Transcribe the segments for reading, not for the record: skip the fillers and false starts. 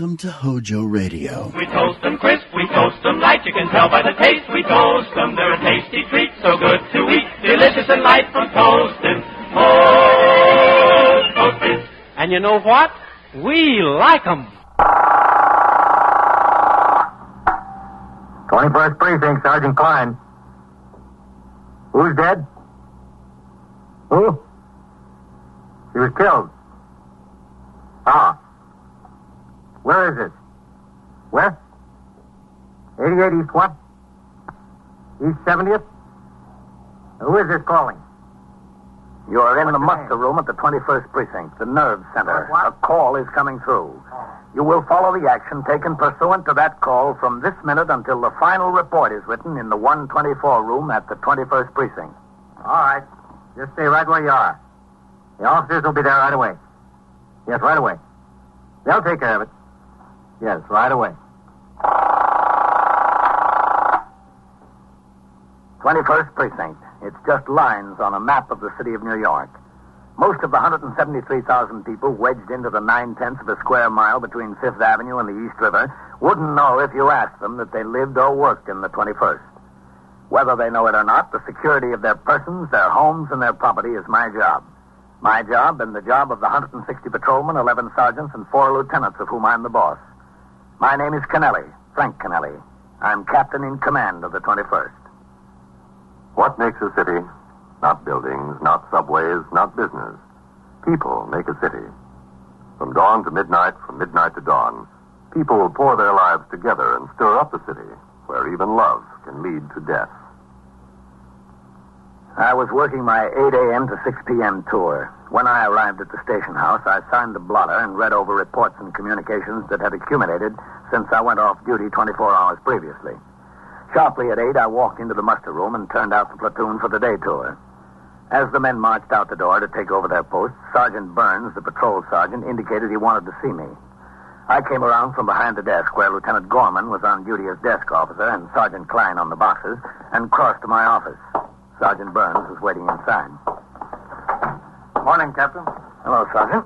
Welcome to HOJO Radio. We toast them crisp, we toast them light. You can tell by the taste we toast them. They're a tasty treat, so good to eat. Delicious and light from toasting. Oh, toasted. And you know what? We like 'em. 21st Precinct, Sergeant Klein. Who's dead? Who? He was killed. Ah. Where is it? Where? 88 East what? East 70th? Who is this calling? You are in What's the your muster name? room at the 21st Precinct, the nerve center. What? A call is coming through. You will follow the action taken pursuant to that call from this minute until the final report is written in the 124 room at the 21st Precinct. All right. Just stay right where you are. The officers will be there right away. Yes, right away. They'll take care of it. Yes, right away. 21st Precinct. It's just lines on a map of the city of New York. Most of the 173,000 people wedged into the 9/10 of a square mile between Fifth Avenue and the East River wouldn't know if you asked them that they lived or worked in the 21st. Whether they know it or not, the security of their persons, their homes, and their property is my job. My job and the job of the 160 patrolmen, 11 sergeants, and 4 lieutenants of whom I'm the boss. My name is Kennelly, Frank Kennelly. I'm captain in command of the 21st. What makes a city? Not buildings, not subways, not business. People make a city. From dawn to midnight, from midnight to dawn, people will pour their lives together and stir up a city where even love can lead to death. I was working my 8 a.m. to 6 p.m. tour. When I arrived at the station house, I signed the blotter and read over reports and communications that had accumulated since I went off duty 24 hours previously. Sharply at 8, I walked into the muster room and turned out the platoon for the day tour. As the men marched out the door to take over their posts, Sergeant Burns, the patrol sergeant, indicated he wanted to see me. I came around from behind the desk where Lieutenant Gorman was on duty as desk officer and Sergeant Klein on the boxes and crossed to my office. Sergeant Burns was waiting inside. Morning, Captain. Hello, Sergeant.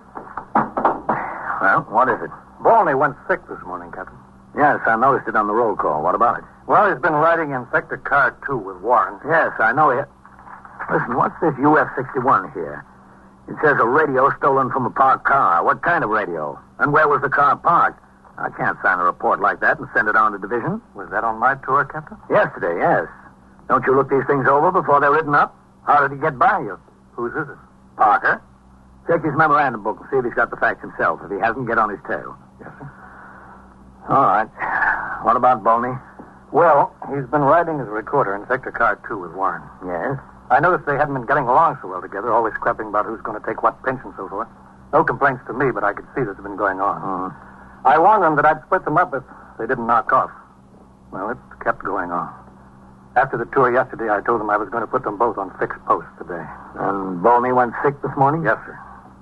Well, what is it? Bolney went sick this morning, Captain. Yes, I noticed it on the roll call. What about it? Well, he's been riding in Sector Car 2 with Warren. Yes, I know it. Listen, what's this UF-61 here? It says a radio stolen from a parked car. What kind of radio? And where was the car parked? I can't sign a report like that and send it on to division. Was that on my tour, Captain? Yesterday, yes. Don't you look these things over before they're written up? How did he get by you? Whose is it? Parker. Check his memorandum book and see if he's got the facts himself. If he hasn't, get on his tail. Yes, sir. All right. What about Bolney? Well, he's been riding as a recorder in Sector Car 2 with Warren. Yes. I noticed they hadn't been getting along so well together, always scrapping about who's going to take what pinch and so forth. No complaints to me, but I could see this had been going on. I warned them that I'd split them up if they didn't knock off. Well, it kept going on. After the tour yesterday, I told them I was going to put them both on fixed posts today. And Bolney went sick this morning? Yes, sir.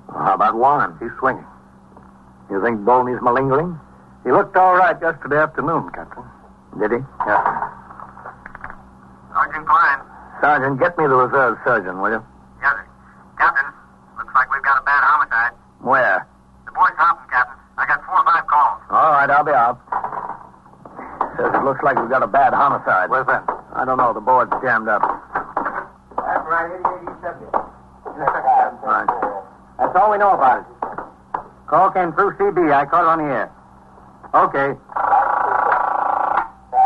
Well, how about Warren? He's swinging. You think Bolney's malingering? He looked all right yesterday afternoon, Captain. Did he? Yes, sir. Sergeant Klein. Sergeant, get me the reserve surgeon, will you? Yes, sir. Captain, looks like we've got a bad homicide. Where? The boy's hopping, Captain. I got 4 or 5 calls. All right, I'll be out. Says it looks like we've got a bad homicide. Where's that? I don't know. The board's jammed up. That's right, 88 East 70th. Right. That's all we know about it. Call came through CB. I caught it on the air. Okay.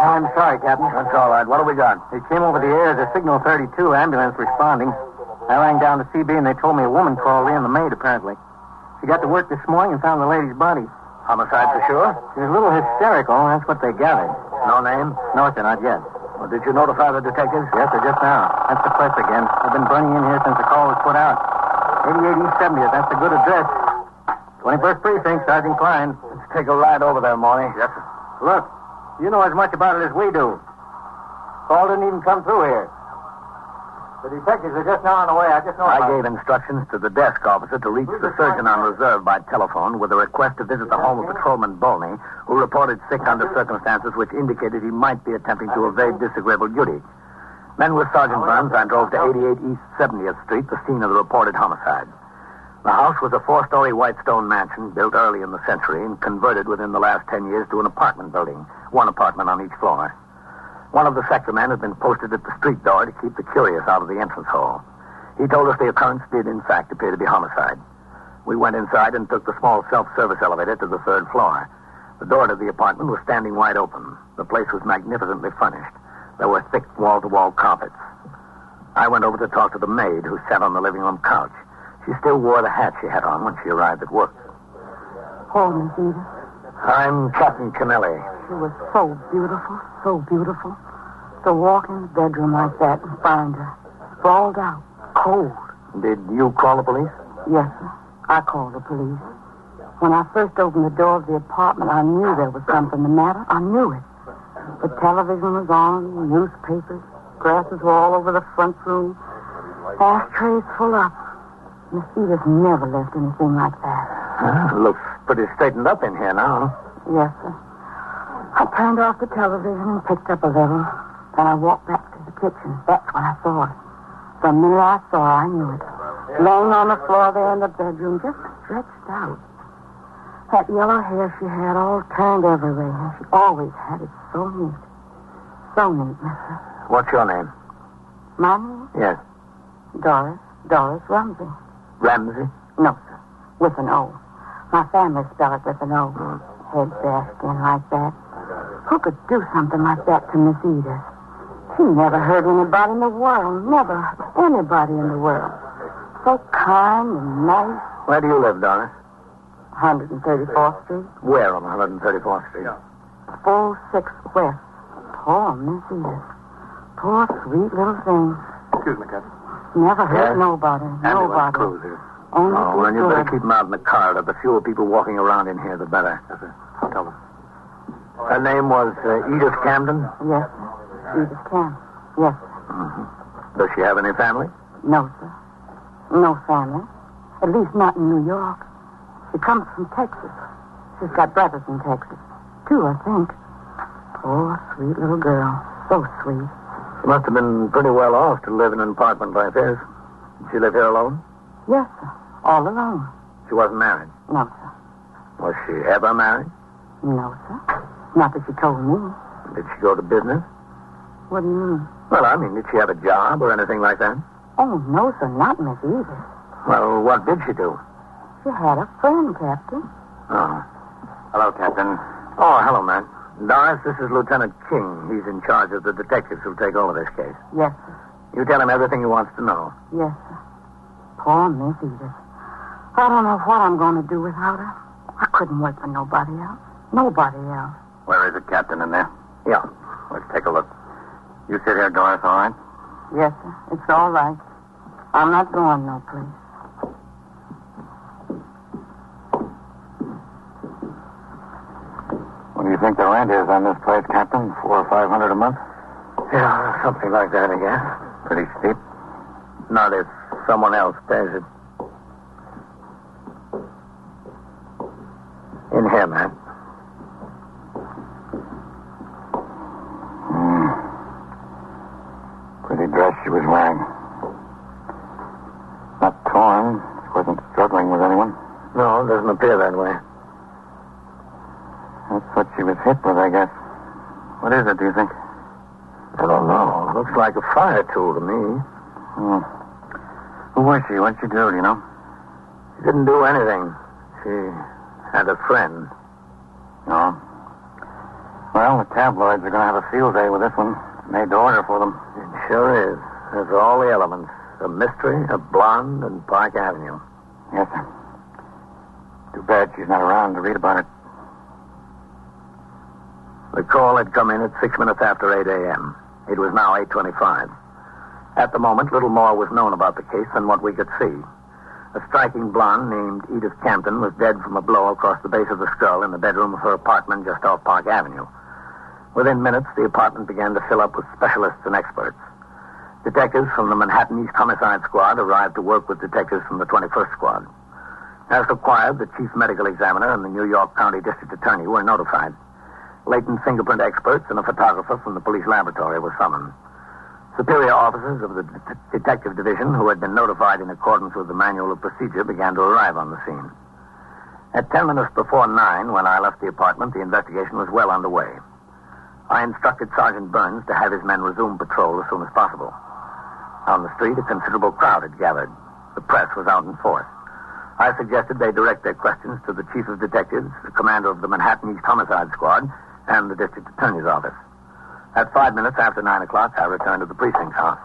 I'm sorry, Captain. That's all right. What do we got? They came over the air as a Signal 32 ambulance responding. I rang down to CB and they told me a woman called in, the maid, apparently. She got to work this morning and found the lady's body. Homicide for sure? She was a little hysterical, that's what they gathered. No name? No, sir, not yet. Well, did you notify the detectives? Yes, sir, just now. That's the press again. They've been burning in here since the call was put out. 88 East 70th, that's a good address. 21st Precinct, Sergeant Klein. Let's take a ride over there, Morley. Yes, sir. Look, you know as much about it as we do. Call didn't even come through here. The detectives are just now on the way. I just know I about gave instructions to the desk officer to reach the surgeon on reserve by telephone with a request to visit the home of Patrolman Bolney, who reported sick under circumstances which indicated he might be attempting to evade disagreeable duty. Then with Sergeant Burns, I drove to 88 East 70th Street, the scene of the reported homicide. The house was a 4-story white stone mansion built early in the century and converted within the last 10 years to an apartment building, one apartment on each floor. One of the sector men had been posted at the street door to keep the curious out of the entrance hall. He told us the occurrence did, in fact, appear to be homicide. We went inside and took the small self-service elevator to the 3rd floor. The door to the apartment was standing wide open. The place was magnificently furnished. There were thick wall-to-wall carpets. I went over to talk to the maid who sat on the living room couch. She still wore the hat she had on when she arrived at work. Oh, Miss Edith. I'm Captain Kennelly. She was so beautiful, so beautiful. To walk in the bedroom like that and find her sprawled out, cold. Did you call the police? Yes, sir. I called the police. When I first opened the door of the apartment, I knew there was something the matter. I knew it. The television was on, newspapers, glasses were all over the front room, ashtrays full up. Miss Edith never left anything like that. Looks pretty straightened up in here now. Yes, sir. I turned off the television and picked up a little. Then I walked back to the kitchen. That's when I saw it. The minute I saw her, I knew it. Laying on the floor there in the bedroom, just stretched out. That yellow hair she had all turned everywhere. She always had it so neat. So neat, mister. What's your name? My name? Yes. Doris Ramsey. Ramsey? No, sir. With an O. My family spell it with an O. Head bashed in like that. Who could do something like that to Miss Edith? She never hurt anybody in the world. Never anybody in the world. So kind and nice. Where do you live, Doris? 134th Street. Where on 134th Street? 46 West. Poor Miss Edith. Poor sweet little thing. Excuse me, Captain. Never hurt nobody. Ambulance crews here. Only Oh, well, then you good. better keep them out in the corridor. The fewer people walking around in here, the better. Yes, sir. I'll tell them. Her name was Edith Camden? Yes, sir. Edith Camden. Yes, sir. Mm-hmm. Does she have any family? No, sir. No family. At least not in New York. She comes from Texas. She's got brothers in Texas. 2, I think. Poor, sweet little girl. So sweet. She must have been pretty well off to live in an apartment like this. Did she live here alone? Yes, sir. All alone. She wasn't married. No, sir. Was she ever married? No, sir. Not that she told me. Did she go to business? What do you mean? Well, I mean, did she have a job or anything like that? Oh, no, sir. Not Miss Edith. Well, what did she do? She had a friend, Captain. Oh. Hello, Captain. Oh, hello, man. Doris, this is Lieutenant King. He's in charge of the detectives who'll take over this case. Yes, sir. You tell him everything he wants to know. Yes, sir. Poor Miss Edith. I don't know what I'm going to do without her. I couldn't work for nobody else. Nobody else. Where is it, Captain, in there? Yeah. Let's take a look. You sit here, Doris, all right? Yes, sir. It's all right. I'm not going no place. What do you think the rent is on this place, Captain? $400 or $500 a month? Yeah, something like that, I guess. Pretty steep. Not if someone else pays it. In here, man. Pretty dress she was wearing. Not torn. She wasn't struggling with anyone. No, it doesn't appear that way. That's what she was hit with, I guess. What is it, do you think? I don't know. Looks like a fire tool to me. Hmm. Who was she? What'd she do, do you know? She didn't do anything. She had a friend. No. Well, the tabloids are going to have a field day with this one. Made to order for them. It sure is. There's all the elements. A mystery, a blonde, and Park Avenue. Yes, sir. Too bad she's not around to read about it. The call had come in at 6 minutes after 8 a.m. It was now 8:25. At the moment, little more was known about the case than what we could see. A striking blonde named Edith Camden was dead from a blow across the base of the skull in the bedroom of her apartment just off Park Avenue. Within minutes, the apartment began to fill up with specialists and experts. Detectives from the Manhattan East Homicide Squad arrived to work with detectives from the 21st Squad. As required, the chief medical examiner and the New York County District Attorney were notified. Latent fingerprint experts and a photographer from the police laboratory were summoned. Superior officers of the detective division, who had been notified in accordance with the manual of procedure, began to arrive on the scene. At 10 minutes before 9, when I left the apartment, the investigation was well underway. I instructed Sergeant Burns to have his men resume patrol as soon as possible. On the street, a considerable crowd had gathered. The press was out in force. I suggested they direct their questions to the chief of detectives, the commander of the Manhattan East Homicide Squad, and the district attorney's office. At 5 minutes after 9 o'clock, I returned to the precinct house.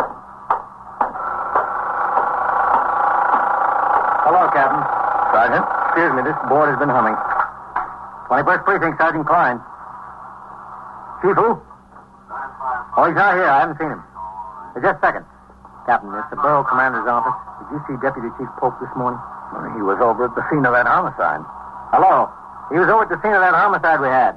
Hello, Captain. Sergeant? Excuse me, this board has been humming. 21st Precinct, Sergeant Klein. Chief who? Oh, he's not here. I haven't seen him. Just a second. Captain, it's the borough commander's office. Did you see Deputy Chief Pope this morning? Well, he was over at the scene of that homicide. Hello. He was over at the scene of that homicide we had.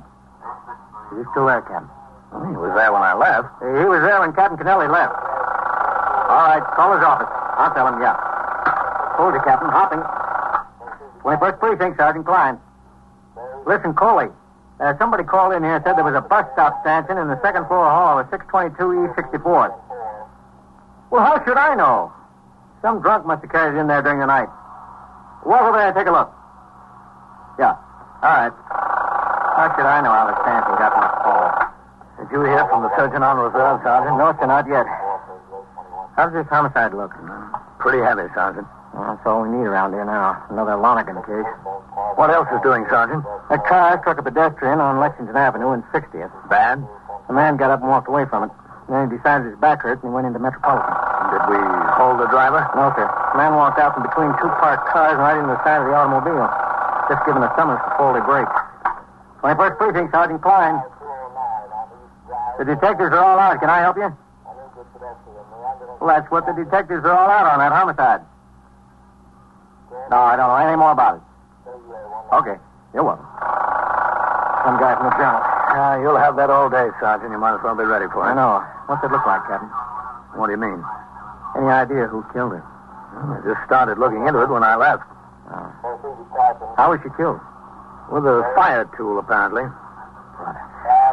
Is he still there, Captain? Well, he was there when I left. He was there when Captain Kennelly left. All right, call his office. I'll tell him, yeah. Hold it, Captain. Hopping. 21st Precinct, Sergeant Klein. Listen, Coley. Somebody called in here and said there was a bus stop stanchion in the second floor hall of 622 East 64th. Well, how should I know? Some drunk must have carried it in there during the night. Walk over there and take a look. Yeah. All right. How should I know how the stanchion got in the hall? Did you hear from the surgeon on reserve, Sergeant? No, sir, not yet. How's this homicide look? Pretty heavy, Sergeant. Well, that's all we need around here now. Another Lonergan case. What else is doing, Sergeant? A car struck a pedestrian on Lexington Avenue in 60th. Bad? The man got up and walked away from it. Then he decided his back hurt and he went into Metropolitan. Did we hold the driver? No, sir. The man walked out from between two parked cars and right into the side of the automobile. Just given a summons for faulty brakes. 21st Precinct, Sergeant Klein. The detectives are all out. Can I help you? Well, that's what the detectives are all out on, that homicide. No, I don't know anything more about it. Okay. You're welcome. Some guy from the journal. You'll have that all day, Sergeant. You might as well be ready for it. I know. What's it look like, Captain? What do you mean? Any idea who killed her? Well, I just started looking into it when I left. How was she killed? With a fire tool, apparently.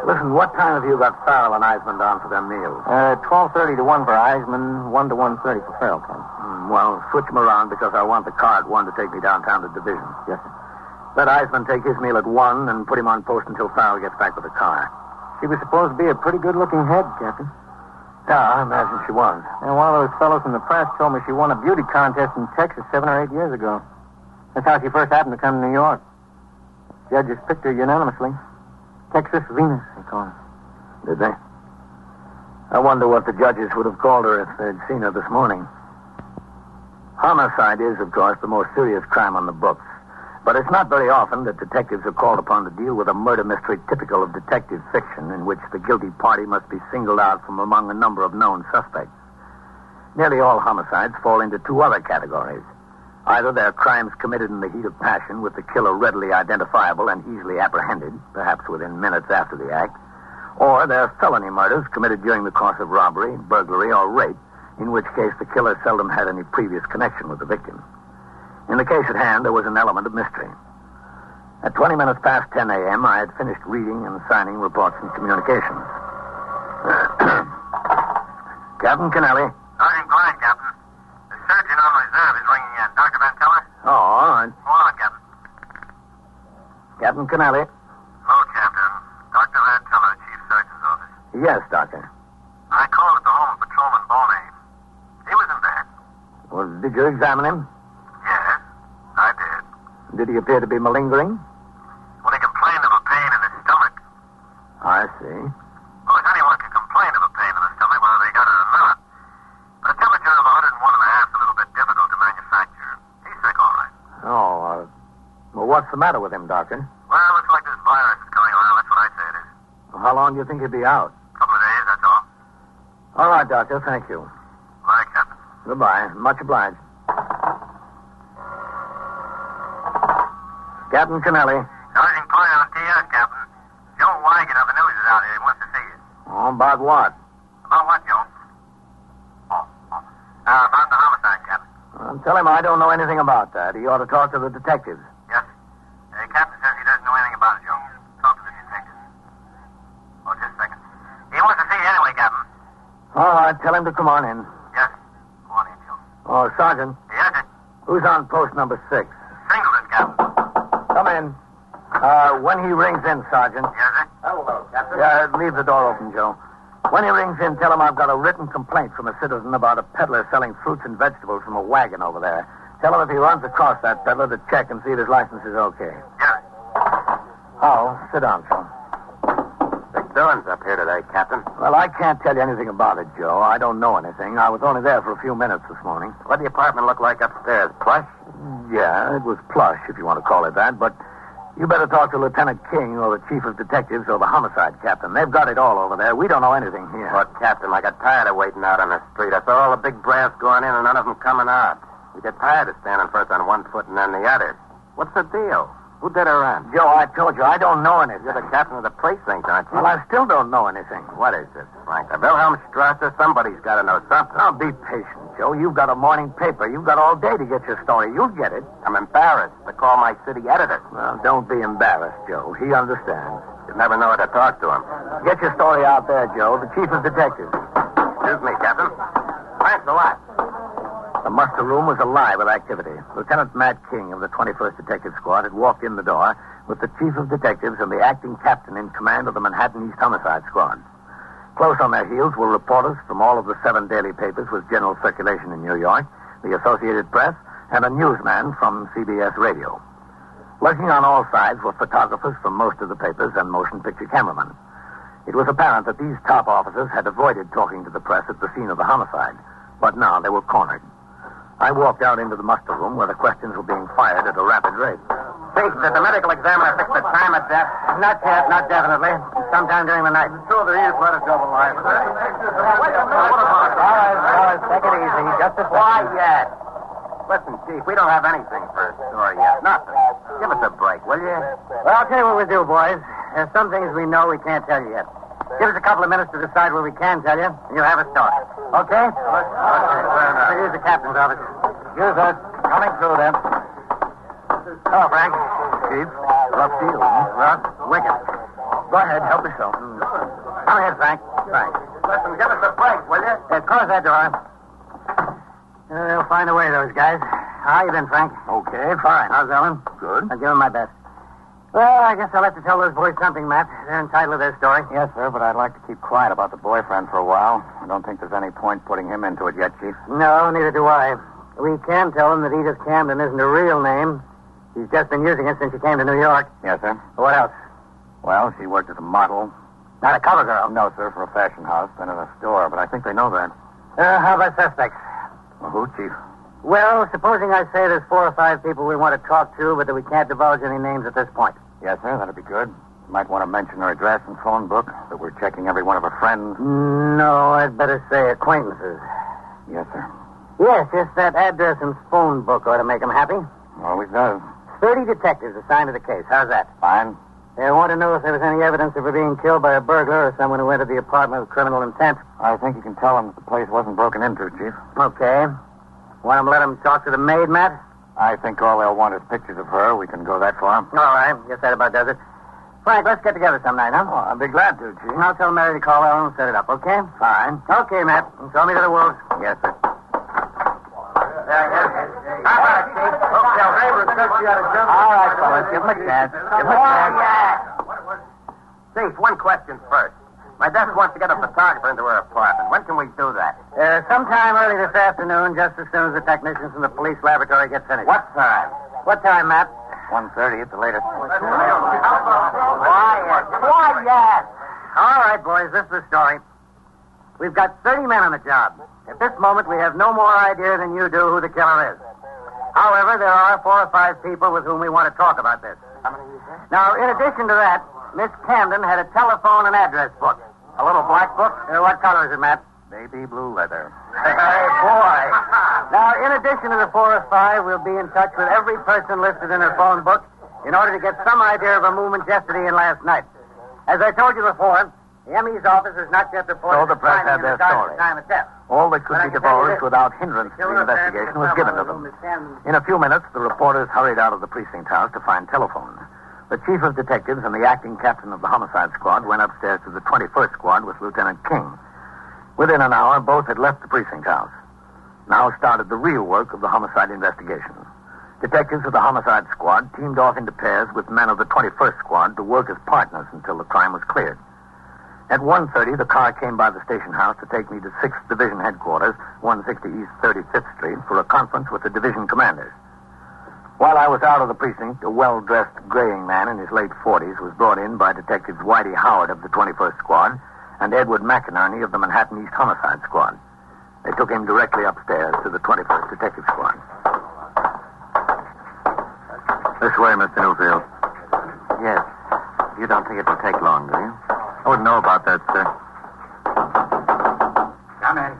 Listen, what time have you got Farrell and Eisman down for their meal? 12:30 to 1 for Eisman, 1 to 1:30 for Farrell, Captain. Well, switch them around because I want the car at 1 to take me downtown to Division. Yes, sir. Let Eisman take his meal at 1 and put him on post until Farrell gets back with the car. She was supposed to be a pretty good-looking head, Captain. Yeah, I imagine she was. And one of those fellows from the press told me she won a beauty contest in Texas 7 or 8 years ago. That's how she first happened to come to New York. Judges picked her unanimously. Texas Venus, they call her. Did they? I wonder what the judges would have called her if they'd seen her this morning. Homicide is, of course, the most serious crime on the books. But it's not very often that detectives are called upon to deal with a murder mystery typical of detective fiction, in which the guilty party must be singled out from among a number of known suspects. Nearly all homicides fall into two other categories. Either they're crimes committed in the heat of passion, with the killer readily identifiable and easily apprehended, perhaps within minutes after the act, or they're felony murders committed during the course of robbery, burglary, or rape, in which case the killer seldom had any previous connection with the victim. In the case at hand, there was an element of mystery. At 20 minutes past 10 a.m., I had finished reading and signing reports and communications. Captain Kennelly. Sergeant Klein, Captain. The surgeon on reserve is ringing in. Dr. Van Teller? Oh, all right. Hold on, Captain. Captain Kennelly. Hello, Captain. Dr. Van Teller, Chief Surgeon's office. Yes, Doctor. I called at the home of Patrolman Boney. He was in bed. Well, did you examine him? Yes, I did. Did he appear to be malingering? Well, he complained of a pain in his stomach. I see. Well, if anyone can complain of a pain in the stomach, whether they got it or not. But a temperature of 101.5 is a little bit difficult to manufacture. He's sick, all right. Oh, well, what's the matter with him, Doctor? Well, it looks like this virus is going around. That's what I say it is. Well, how long do you think he'll be out? A couple of days, that's all. All right, Doctor, thank you. Bye, Captain. Goodbye. Much obliged. Captain Kennelly. Sergeant Klein on TS, Captain. Joe Wagon of the News is out here. He wants to see you. Oh, about what? About what, Joe? About the homicide, Captain. Tell him I don't know anything about that. He ought to talk to the detectives. Yes. Captain says he doesn't know anything about it, Joe. Talk to the detective. Oh, just a second. He wants to see you anyway, Captain. All right. Matt, tell him to come on in. Yes. Go on in, Joe. Oh, Sergeant, Yes, sir. who's on post number 6? Singleton, Captain. Come in. When he rings in, Sergeant. Yes, sir. Hello, Captain. Yeah, leave the door open, Joe. When he rings in, tell him I've got a written complaint from a citizen about a peddler selling fruits and vegetables from a wagon over there. Tell him if he runs across that peddler to check and see if his license is okay. Yes. Oh, sit down, Joe. Big doings up here today, Captain. Well, I can't tell you anything about it, Joe. I don't know anything. I was only there for a few minutes this morning. What'd the apartment look like upstairs? Plush? Yeah, it was plush, if you want to call it that, but you better talk to Lieutenant King or the Chief of Detectives or the Homicide Captain. They've got it all over there. We don't know anything here. But, Captain, I got tired of waiting out on the street. I saw all the big brass going in and none of them coming out. You get tired of standing first on one foot and then the other. What's the deal? Who did her in? Joe, I told you, I don't know anything. You're the captain of the precinct, aren't you? Well, I still don't know anything. What is this, Frank? The Wilhelmstrasse? Somebody's got to know something. Now, be patient, Joe. You've got a morning paper. You've got all day to get your story. You'll get it. I'm embarrassed to call my city editor. Well, don't be embarrassed, Joe. He understands. You never know how to talk to him. Get your story out there, Joe. The Chief of Detectives. Excuse me, Captain. Thanks a lot. The muster room was alive with activity. Lieutenant Matt King of the 21st Detective Squad had walked in the door with the Chief of Detectives and the acting captain in command of the Manhattan East Homicide Squad. Close on their heels were reporters from all of the 7 daily papers with general circulation in New York, the Associated Press, and a newsman from CBS Radio. Lurking on all sides were photographers from most of the papers and motion picture cameramen. It was apparent that these top officers had avoided talking to the press at the scene of the homicide, but now they were cornered. I walked out into the muster room where the questions were being fired at a rapid rate. Chief, did the medical examiner fix the time of death? Not yet, not definitely. Sometime during the night. Sure there is. Let us go alive. All right, take it easy. Just a Quiet. Listen, Chief, we don't have anything for a story yet. Nothing. Give us a break, will you? Well, I'll tell you what we'll do, boys. There's some things we know we can't tell you yet. Give us a couple of minutes to decide what we can tell you, and you'll have a story. Okay? Okay, here's the captain's office. Use it. Coming through, then. Hello, Frank. Chief. Rough deal, huh? Rough? Wicked. Go ahead. Help yourself. Come ahead, Frank. Thanks. Listen, give us a break, will you? Close that door. They'll find a way, those guys. How you been, Frank? Okay, fine. How's Ellen? Good. I'll give him my best. Well, I guess I'll have to tell those boys something, Matt. They're entitled to their story. Yes, sir, but I'd like to keep quiet about the boyfriend for a while. I don't think there's any point putting him into it yet, Chief. No, neither do I. We can tell them that Edith Camden isn't a real name. She's just been using it since she came to New York. Yes, sir. What else? Well, she worked as a model. Not a cover girl. No, sir, for a fashion house, then in a store, but I think they know that. How about suspects? Well, who, Chief? Well, supposing I say there's 4 or 5 people we want to talk to, but that we can't divulge any names at this point. Yes, sir, that'd be good. You might want to mention her address and phone book, that we're checking every one of her friends. No, I'd better say acquaintances. Yes, sir. Yes, just that address and phone book ought to make them happy. Always does. 30 detectives assigned to the case. How's that? Fine. They want to know if there was any evidence of her being killed by a burglar or someone who entered the apartment with criminal intent. I think you can tell them that the place wasn't broken into, Chief. Okay. Want them to let them talk to the maid, Matt? I think all they'll want is pictures of her. We can go that far. All right. Guess that about does it. Frank, let's get together some night, huh? Oh, I'd be glad to, Chief. I'll tell Mary to call Ellen and set it up, okay? Fine. Okay, Matt. Show me to the wolves. Yes, sir. All right, fellas. Give him a chance. Give him a chance. Chief, one question first. My desk wants to get a photographer into her apartment. When can we do that? Sometime early this afternoon, just as soon as the technicians from the police laboratory get finished. What time? What time, Matt? 1:30 at the latest. Quiet. All right, boys, this is the story. We've got 30 men on the job. At this moment, we have no more idea than you do who the killer is. However, there are 4 or 5 people with whom we want to talk about this. Now, in addition to that, Miss Camden had a telephone and address book. A little black book? What color is it, Matt? Baby blue leather. Hey, boy. Now, in addition to the 4 or 5, we'll be in touch with every person listed in her phone book in order to get some idea of her movements yesterday and last night. As I told you before, the ME's office has not yet reported So the press had their story. the time of death. All that could be divulged without hindrance to the investigation was given to them. In a few minutes, the reporters hurried out of the precinct house to find telephone. The chief of detectives and the acting captain of the homicide squad went upstairs to the 21st squad with Lieutenant King. Within an hour, both had left the precinct house. Now started the real work of the homicide investigation. Detectives of the homicide squad teamed off into pairs with men of the 21st squad to work as partners until the crime was cleared. At 1:30, the car came by the station house to take me to 6th Division headquarters, 160 East 35th Street, for a conference with the division commanders. While I was out of the precinct, a well-dressed graying man in his late 40s was brought in by Detectives Whitey Howard of the 21st Squad and Edward McInerney of the Manhattan East Homicide Squad. They took him directly upstairs to the 21st Detective Squad. This way, Mr. Newfield. Yes. You don't think it will take long, do you? I wouldn't know about that, sir. Come in.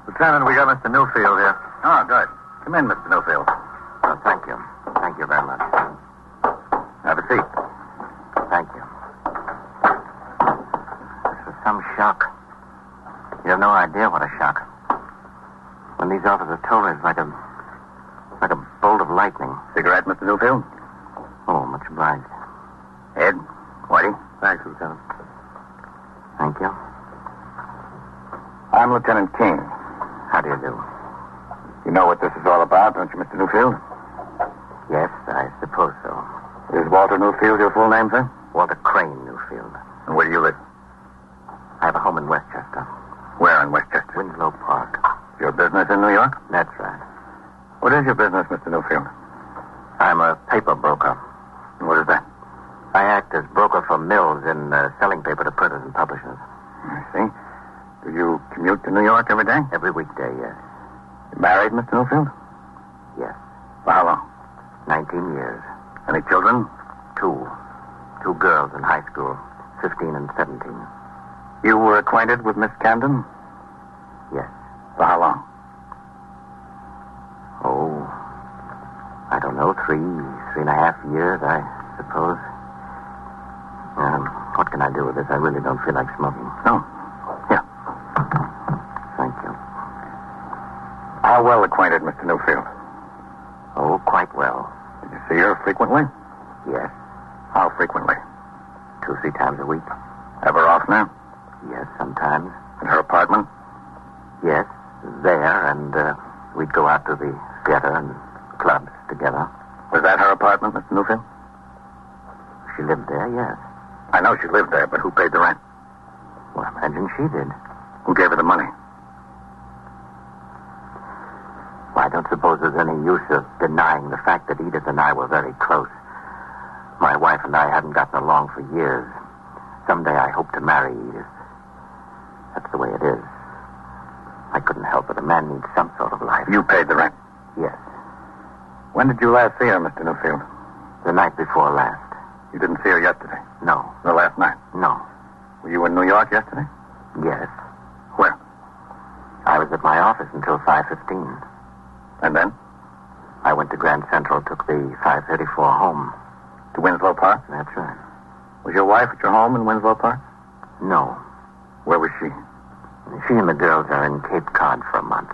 Lieutenant, we got Mr. Newfield here. Oh, good. Come in, Mr. Newfield. Oh, thank you. Thank you very much. Have a seat. Thank you. This was some shock. You have no idea what a shock. When these officers told me, it's like a bolt of lightning. Cigarette, Mr. Newfield? Oh, much obliged. Ed? Whitey? Thanks, Lieutenant. Thank you. I'm Lieutenant King. How do you do? You know what this is all about, don't you, Mr. Newfield? Yes, I suppose so. Is Walter Newfield your full name, sir? Walter Crane Newfield. And where do you live? I have a home in Westchester. Where in Westchester? Winslow Park. Your business in New York? That's right. What is your business, Mr. Newfield? I'm a paper broker. And what is that? I act as broker for mills in selling paper to printers and publishers. I see. Do you commute to New York every day? Every weekday, yes. You married, Mr. Newfield? Yes. For how long? 19 years. Any children? Two. Two girls in high school, 15 and 17. You were acquainted with Miss Camden? Yes. For how long? Oh, I don't know, 3.5 years, I suppose. What can I do with this? I really don't feel like smoking. No. Here. Thank you. How well acquainted, Mr. Newfield? Oh, quite well. Did you see her frequently? Yes. How frequently? 2-3 times a week. Ever oftener? Yes, sometimes. In her apartment? Yes, there, and we'd go out to the theater and clubs together. Was that her apartment, Mr. Newfield? She lived there, yes. I know she lived there, but who paid the rent? Well, I imagine she did. Who gave her the money? Well, I don't suppose there's any use of denying the fact that Edith and I were very close. My wife and I hadn't gotten along for years. Someday I hope to marry Edith. That's the way it is. I couldn't help it. A man needs some sort of life. You paid the rent? Yes. When did you last see her, Mr. Newfield? The night before last. You didn't see her yesterday? No. The last night? No. Were you in New York yesterday? Yes. Where? I was at my office until 5:15. And then? I went to Grand Central, took the 534 home. To Winslow Park? That's right. Was your wife at your home in Winslow Park? No. Where was she? She and the girls are in Cape Cod for a month.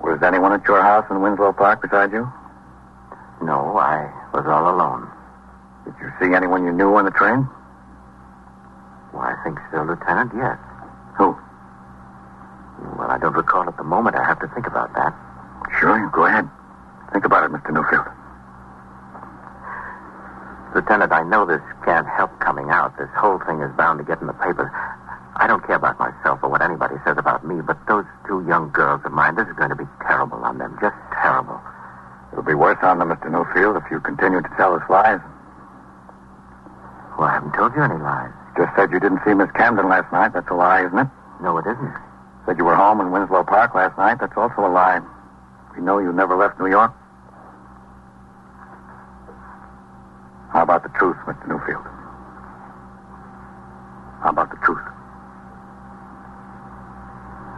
Was anyone at your house in Winslow Park beside you? No, I was all alone. Did you see anyone you knew on the train? Well, I think so, Lieutenant, yes. Who? Well, I don't recall at the moment. I have to think about that. Sure, go ahead. Think about it, Mr. Newfield. Lieutenant, I know this can't help coming out. This whole thing is bound to get in the papers. I don't care about myself or what anybody says about me, but those two young girls of mine, this is going to be terrible on them. Just terrible. It'll be worse on them, Mr. Newfield, if you continue to tell us lies. Well, I haven't told you any lies. Just said you didn't see Miss Camden last night. That's a lie, isn't it? No, it isn't. Said you were home in Winslow Park last night. That's also a lie. We know you never left New York. How about the truth, Mr. Newfield? How about the truth?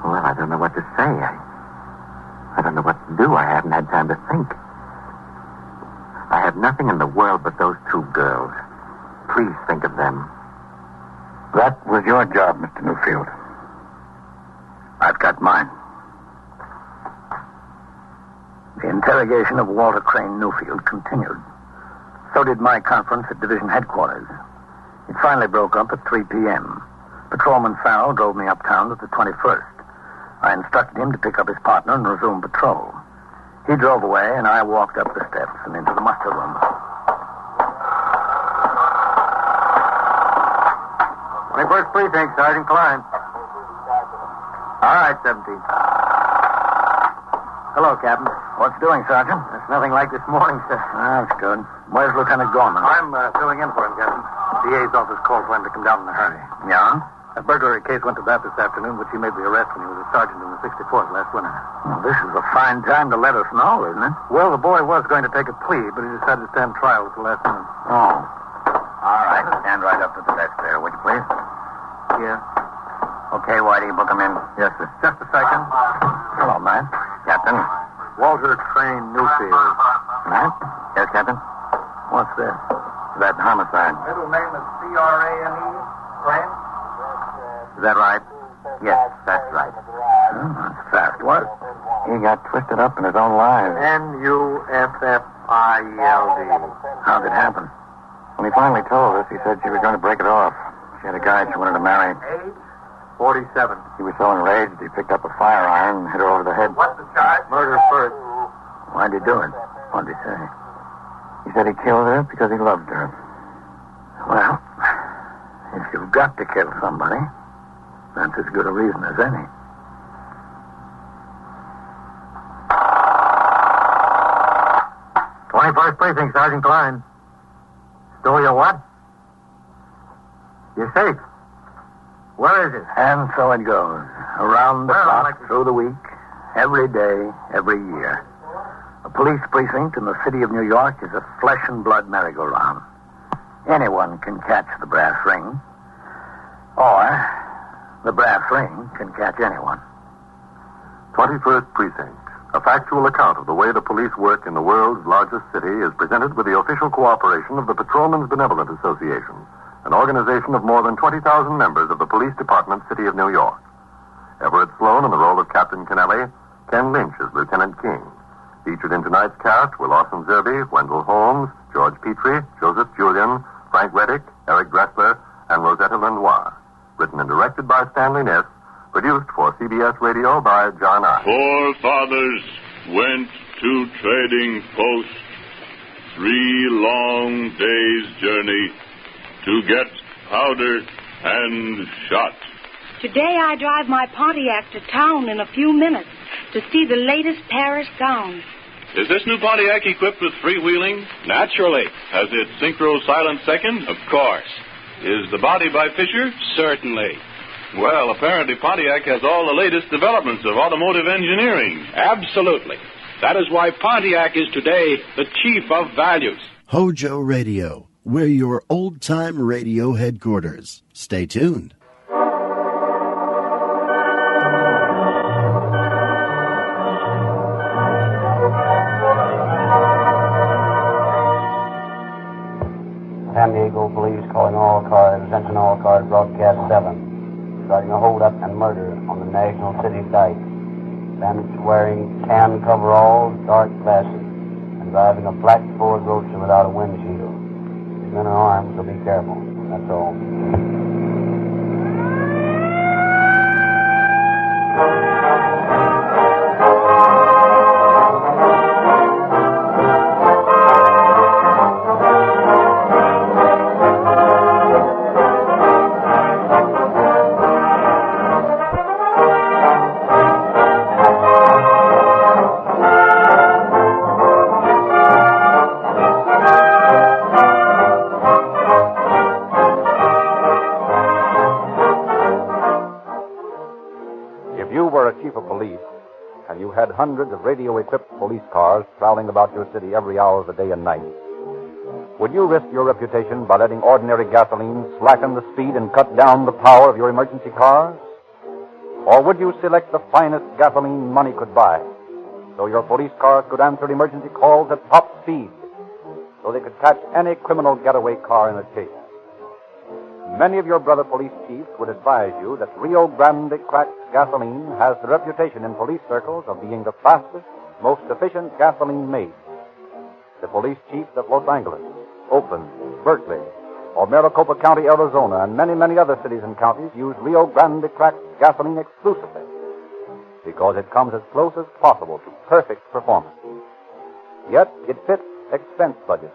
Well, I don't know what to say. I don't know what to do. I haven't had time to think. I have nothing in the world but those two girls. Please think of them. That was your job, Mr. Newfield. I've got mine. The interrogation of Walter Crane Newfield continued. So did my conference at division headquarters. It finally broke up at 3 p.m. Patrolman Farrell drove me uptown to the 21st. I instructed him to pick up his partner and resume patrol. He drove away, and I walked up the steps and into the muster room. 21st Precinct, Sergeant Klein. All right, 17. Hello, Captain. What's doing, Sergeant? It's nothing like this morning, sir. That's good. Where's Lieutenant Gorman? I'm filling in for him, Captain. DA's office called for him to come down in a hurry. Yeah? A burglary case went to bat this afternoon, which he made the arrest when he was a sergeant in the 64th last winter. Well, this is a fine time to let us know, isn't it? Well, the boy was going to take a plea, but he decided to stand trial at the last minute. Oh. All right. Stand right up to the desk there, would you please? Yeah. Okay, Whitey, book him in. Yes, sir. Just a second. Hello, Matt. Captain. Walter Train Newfield. Matt? Yes, Captain. What's this? That homicide. Middle name is C-R-A-N-E. Train? Is that right? Yes, that's right. That's fast work. He got twisted up in his own life. N-U-F-F-I-E-L-D. How'd it happen? When he finally told us, he said she was going to break it off. She had a guy she wanted to marry. Age? 47. He was so enraged, he picked up a fire iron and hit her over the head. What's the charge? Murder first. Why'd he do it? What'd he say? He said he killed her because he loved her. Well, if you've got to kill somebody, that's as good a reason as any. First Precinct, Sergeant Klein. Stole your what? Your safe. Where is it? And so it goes. Around the clock, through the week, every day, every year. A police precinct in the city of New York is a flesh and blood merry-go-round. Anyone can catch the brass ring. Or the brass ring can catch anyone. 21st Precinct. A factual account of the way the police work in the world's largest city is presented with the official cooperation of the Patrolmen's Benevolent Association, an organization of more than 20,000 members of the Police Department, City of New York. Everett Sloan in the role of Captain Kennelly, Ken Lynch as Lieutenant King. Featured in tonight's cast were Lawson Zerby, Wendell Holmes, George Petrie, Joseph Julian, Frank Reddick, Eric Dressler, and Rosetta Lenoir. Written and directed by Stanley Ness. Produced for CBS Radio by John I. Forefathers went to trading posts 3 long days' journey to get powder and shot. Today I drive my Pontiac to town in a few minutes to see the latest Paris gown. Is this new Pontiac equipped with freewheeling? Naturally. Has it synchro silent second? Of course. Is the body by Fisher? Certainly. Well, apparently Pontiac has all the latest developments of automotive engineering. Absolutely. That is why Pontiac is today the chief of values. HOJO Radio. We're your old-time radio headquarters. Stay tuned. San Diego Police calling all cars, attention all cars, broadcast 7. Starting a hold-up and murder on the National City site. Bandits wearing tan coveralls, dark glasses, and driving a black Ford Roadster without a windshield. These men are armed, so be careful. That's all. Hundreds of radio-equipped police cars prowling about your city every hour of the day and night. Would you risk your reputation by letting ordinary gasoline slacken the speed and cut down the power of your emergency cars? Or would you select the finest gasoline money could buy, so your police cars could answer emergency calls at top speed, so they could catch any criminal getaway car in a chase? Many of your brother police chiefs would advise you that Rio Grande cracked gasoline has the reputation in police circles of being the fastest, most efficient gasoline made. The police chiefs of Los Angeles, Oakland, Berkeley, or Maricopa County, Arizona, and many, many other cities and counties use Rio Grande cracked gasoline exclusively because it comes as close as possible to perfect performance. Yet it fits expense budgets.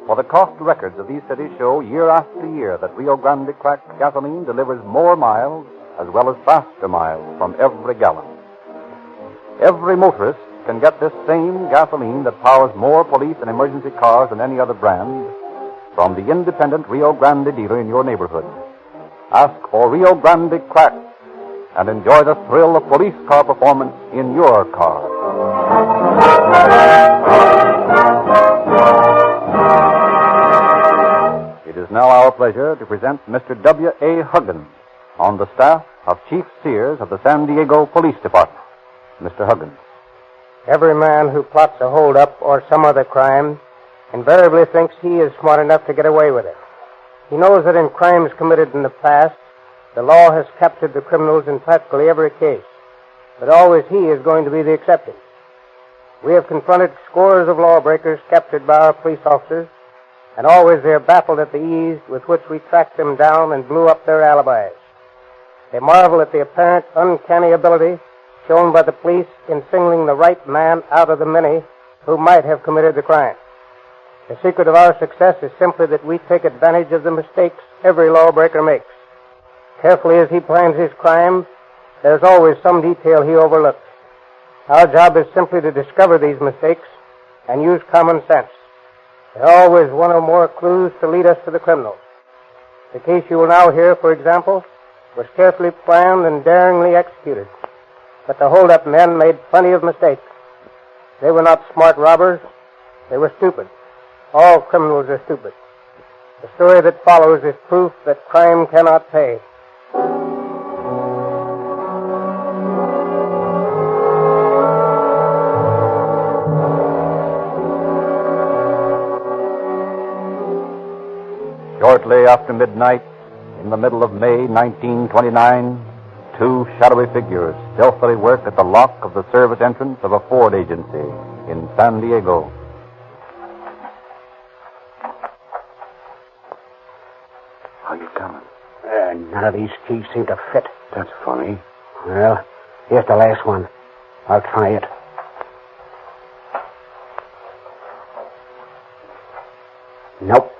For the cost records of these cities show year after year that Rio Grande cracked gasoline delivers more miles as well as faster miles from every gallon. Every motorist can get this same gasoline that powers more police and emergency cars than any other brand from the independent Rio Grande dealer in your neighborhood. Ask for Rio Grande cracked and enjoy the thrill of police car performance in your car. It is now our pleasure to present Mr. W.A. Huggins on the staff of Chief Sears of the San Diego Police Department. Mr. Huggins. Every man who plots a hold-up or some other crime invariably thinks he is smart enough to get away with it. He knows that in crimes committed in the past, the law has captured the criminals in practically every case, but always he is going to be the exception. We have confronted scores of lawbreakers captured by our police officers, and always they are baffled at the ease with which we tracked them down and blew up their alibis. They marvel at the apparent uncanny ability shown by the police in singling the right man out of the many who might have committed the crime. The secret of our success is simply that we take advantage of the mistakes every lawbreaker makes. Carefully as he plans his crime, there's always some detail he overlooks. Our job is simply to discover these mistakes and use common sense. There are always one or more clues to lead us to the criminals. The case you will now hear, for example, was carefully planned and daringly executed. But the hold-up men made plenty of mistakes. They were not smart robbers. They were stupid. All criminals are stupid. The story that follows is proof that crime cannot pay. Shortly after midnight, in the middle of May 1929, two shadowy figures stealthily work at the lock of the service entrance of a Ford agency in San Diego. How you coming? None of these keys seem to fit. That's funny. Well, here's the last one. I'll try it. Nope.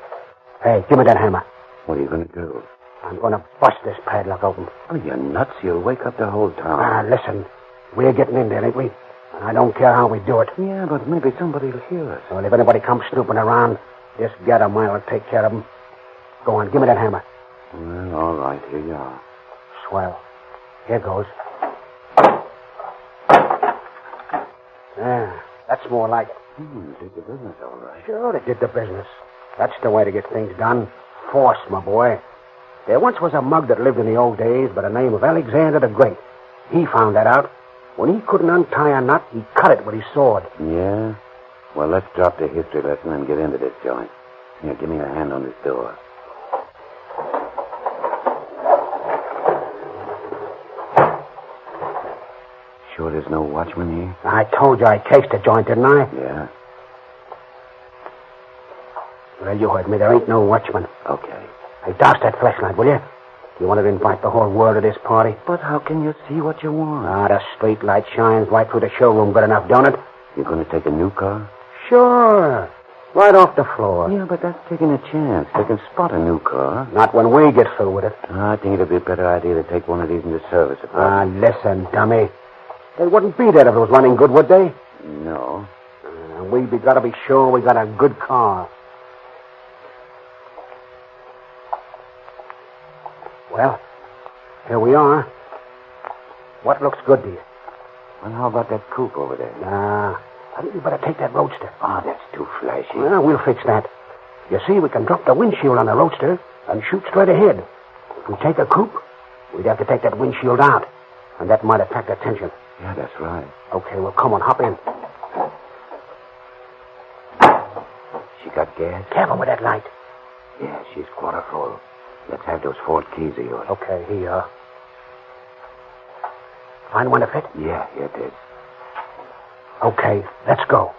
Hey, give me that hammer. What are you going to do? I'm going to bust this padlock open. Oh, you're nuts. You'll wake up the whole town. Listen. We're getting in there, ain't we? And I don't care how we do it. Yeah, but maybe somebody will hear us. Well, if anybody comes snooping around, this gather mile will take care of them. Go on, give me that hammer. Well, all right. Here you are. Swell. Here goes. That's more like it. Did the business all right. Sure, it did the business. That's the way to get things done. Force, my boy. There once was a mug that lived in the old days by the name of Alexander the Great. He found that out. When he couldn't untie a knot, he cut it with his sword. Yeah? Well, let's drop the history lesson and get into this joint. Here, give me a hand on this door. Sure there's no watchman here? I told you I cased the joint, didn't I? Yeah. Well, you heard me. There ain't no watchman. Okay. Hey, douse that flashlight, will you? You wanted to invite the whole world to this party? But how can you see what you want? The street light shines right through the showroom good enough, don't it? You're going to take a new car? Sure. Right off the floor. Yeah, but that's taking a chance. They can spot a new car. Not when we get through with it. I think it'd be a better idea to take one of these into service. Listen, dummy. They wouldn't be there if it was running good, would they? No. We got to be sure we got a good car. Well, here we are. What looks good to you? Well, how about that coupe over there? I think you better take that roadster. That's too flashy. Well, we'll fix that. You see, we can drop the windshield on the roadster and shoot straight ahead. If we take a coupe, we'd have to take that windshield out, and that might attract attention. Yeah, that's right. Okay, well, come on, hop in. She got gas? Careful with that light. Yeah, she's quarter full. Let's have those Ford keys of yours. Okay, here you are. Find one to fit? Yeah, it is. Okay, let's go.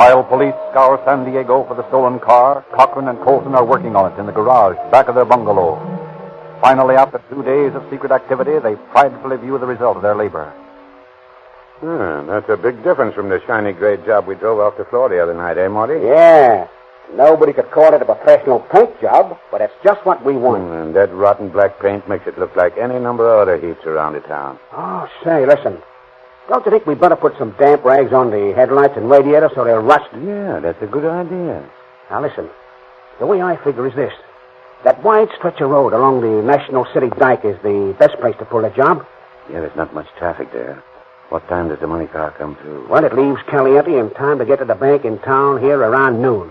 While police scour San Diego for the stolen car, Cochran and Colson are working on it in the garage back of their bungalow. Finally, after 2 days of secret activity, they pridefully view the result of their labor. That's a big difference from the shiny gray job we drove off to Florida the other night, eh, Marty? Yeah. Nobody could call it a professional paint job, but it's just what we want. And that rotten black paint makes it look like any number of other heaps around the town. Oh, say, listen. Don't you think we'd better put some damp rags on the headlights and radiator so they'll rust? Yeah, that's a good idea. Now, listen. The way I figure is this. That wide stretch of road along the National City Dike is the best place to pull the job. Yeah, there's not much traffic there. What time does the money car come through? Well, it leaves Caliente in time to get to the bank in town here around noon.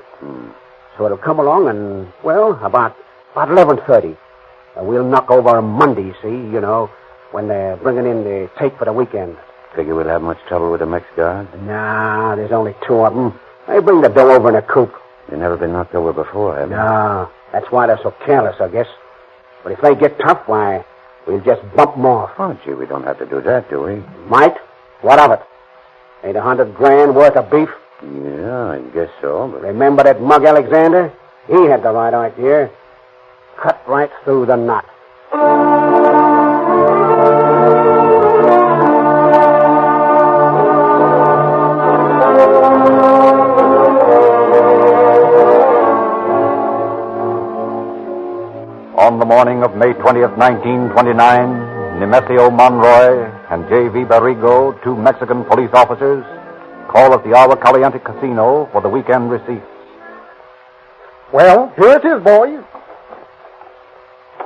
So it'll come along and, well, about 11:30. We'll knock over Monday, see, you know, when they're bringing in the take for the weekend. Figure we'll have much trouble with the Mex guard? Nah, there's only 2 of them. They bring the dough over in a coupe. They've never been knocked over before, have they? No, that's why they're so careless, I guess. But if they get tough, why, we'll just bump them off. Oh, gee, we don't have to do that, do we? Might. What of it? Ain't $100,000 worth of beef? Yeah, I guess so, but... Remember that mug Alexander? He had the right idea. Cut right through the knot. On the morning of May 20th, 1929, Nemesio Monroy and J.V. Barrigo, 2 Mexican police officers, call at the Agua Caliente Casino for the weekend receipts. Well, here it is, boys.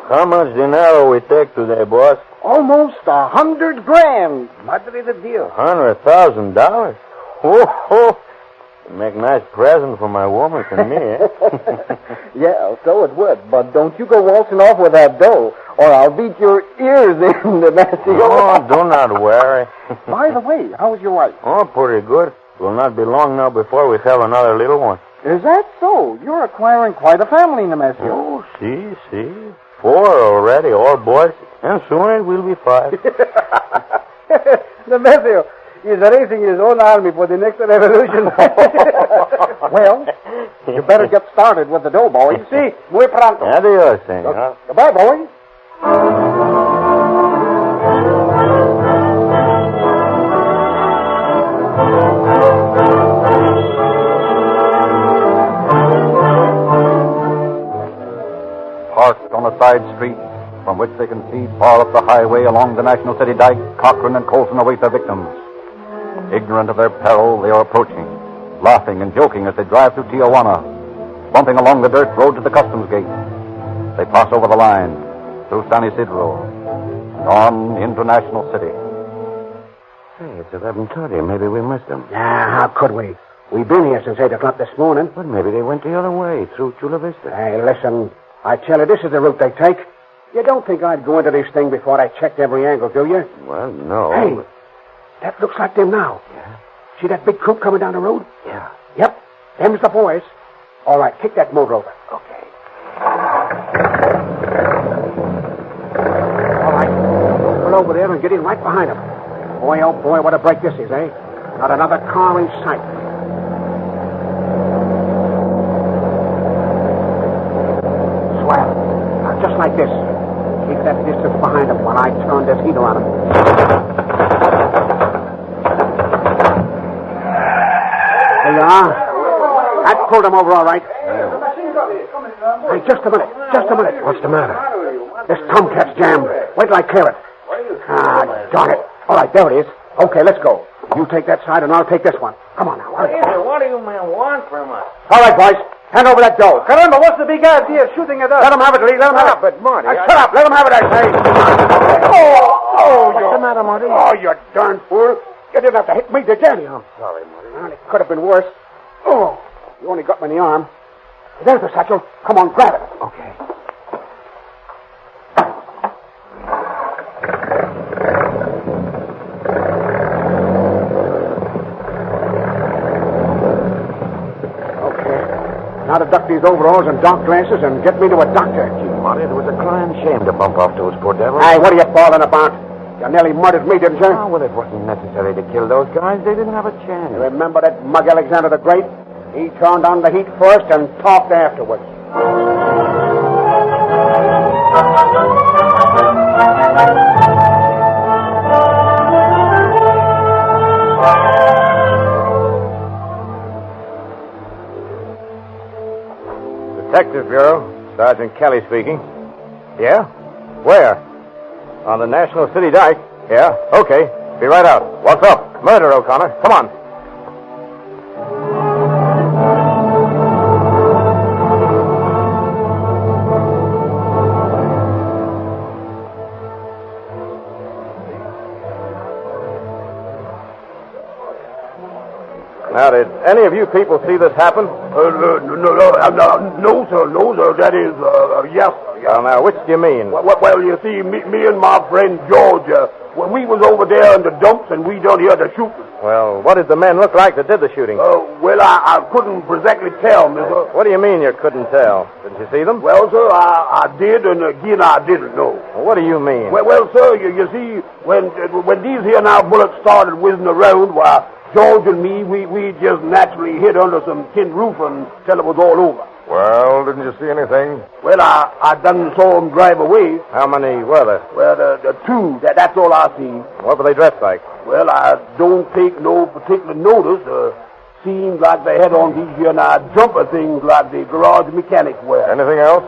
How much dinero we take today, boss? Almost $100,000. Madre de Dios. $100,000? Oh, make nice present for my woman and me, eh? Yeah, so it would. But don't you go waltzing off with that dough, or I'll beat your ears in, Nemesio. Oh, do not worry. By the way, how's your wife? Oh, pretty good. Will not be long now before we have another little one. Is that so? You're acquiring quite a family, Nemesio. Oh, see. 4 already, all boys. And soon it will be 5. Nemesio, is raising his own army for the next revolution. Well, you better get started with the dough, boys. See, muy pronto. Adios, senor. Goodbye, boys. Parked on a side street from which they can see far up the highway along the National City Dike, Cochran and Colson await their victims. Ignorant of their peril, they are approaching, laughing and joking as they drive through Tijuana, bumping along the dirt road to the customs gate. They pass over the line, through San Isidro, and on into National City. Hey, it's 11:30. Maybe we missed them. Yeah, how could we? We've been here since 8 o'clock this morning. But maybe they went the other way, through Chula Vista. Hey, listen, I tell you, this is the route they take. You don't think I'd go into this thing before I checked every angle, do you? Well, no. Hey, that looks like them now. Yeah? See that big coupe coming down the road? Yeah. Yep, them's the boys. All right, kick that motor over. Okay. All right, pull over there and get in right behind them. Boy, oh boy, what a break this is, eh? Not another car in sight. Swell. Now, just like this. Keep that distance behind them while I turn this heater on them. There you are. That pulled them over all right. Hey, just a minute. What's the matter? This tomcat's jammed. Wait till I clear it. Ah, darn it. All right, there it is. Okay, let's go. You take that side and I'll take this one. Come on now. What do you men want from us? All right, boys. Hand over that dough. Caramba, what's the big idea of shooting at us? Let them have it, Lee. Let them have it. But, Marty... Shut up. Let them have it, I say. What's the matter, Marty? Oh, you darn fool. You didn't have to hit me, did you? I'm sorry, Marty. Well, it could have been worse. Oh, you only got me in the arm. There's the satchel. Come on, grab it. Okay. Now to duck these overalls and dark glasses and get me to a doctor. Gee, Marty, it was a crying shame to bump off those poor devils. Hey, what are you bawling about? You You nearly murdered me, didn't you? Oh, well, it wasn't necessary to kill those guys. They didn't have a chance. You remember that mug Alexander the Great? He turned on the heat first and talked afterwards. Detective Bureau, Sergeant Kelly speaking. Yeah? Where? On the National City Dike. Yeah, okay. Be right out. What's up? Murder, O'Connor. Come on. Now, did any of you people see this happen? No, sir. That is, yes, sir. Well, now, which do you mean? Well, you see, me and my friend George, we was over there in the dumps, and we done hear the shooting. Well, what did the men look like that did the shooting? Well, I couldn't exactly tell, mister. What do you mean you couldn't tell? Didn't you see them? Well, sir, I did, and again, I didn't know. Well, what do you mean? Well, sir, you see, when these here now bullets started whizzing around, why, George and me, we just naturally hid under some tin roof until it was all over. Well, didn't you see anything? Well, I done saw them drive away. How many were there? Well, the two. That's all I seen. What were they dressed like? Well, I don't take no particular notice. Seems like they had on these here now jumper things like the garage mechanics wear. Anything else?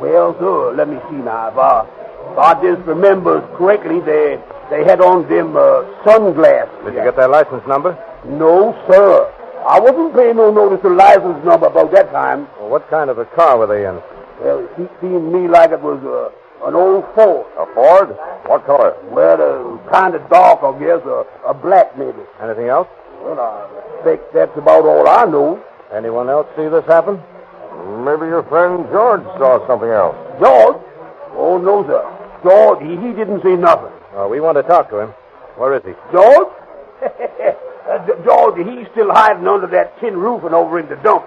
Well, sir, let me see now. If I just remember correctly, they had on them sunglasses. Did you get their license number? No, sir. I wasn't paying no notice to license number about that time. Well, what kind of a car were they in? Well, it seemed to me like it was an old Ford. A Ford? What color? Well, kind of dark, I guess. A black, maybe. Anything else? Well, I think that's about all I know. Anyone else see this happen? Maybe your friend George saw something else. George? Oh, no, sir. George, he didn't see nothing. Oh, we want to talk to him. Where is he? George? George, he's still hiding under that tin roof and over in the dump.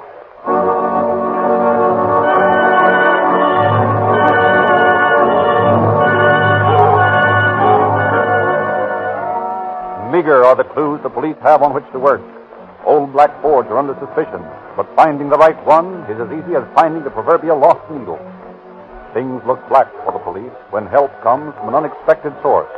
Meager are the clues the police have on which to work. Old black Fords are under suspicion, but finding the right one is as easy as finding the proverbial lost needle. Things look black for the police when help comes from an unexpected source.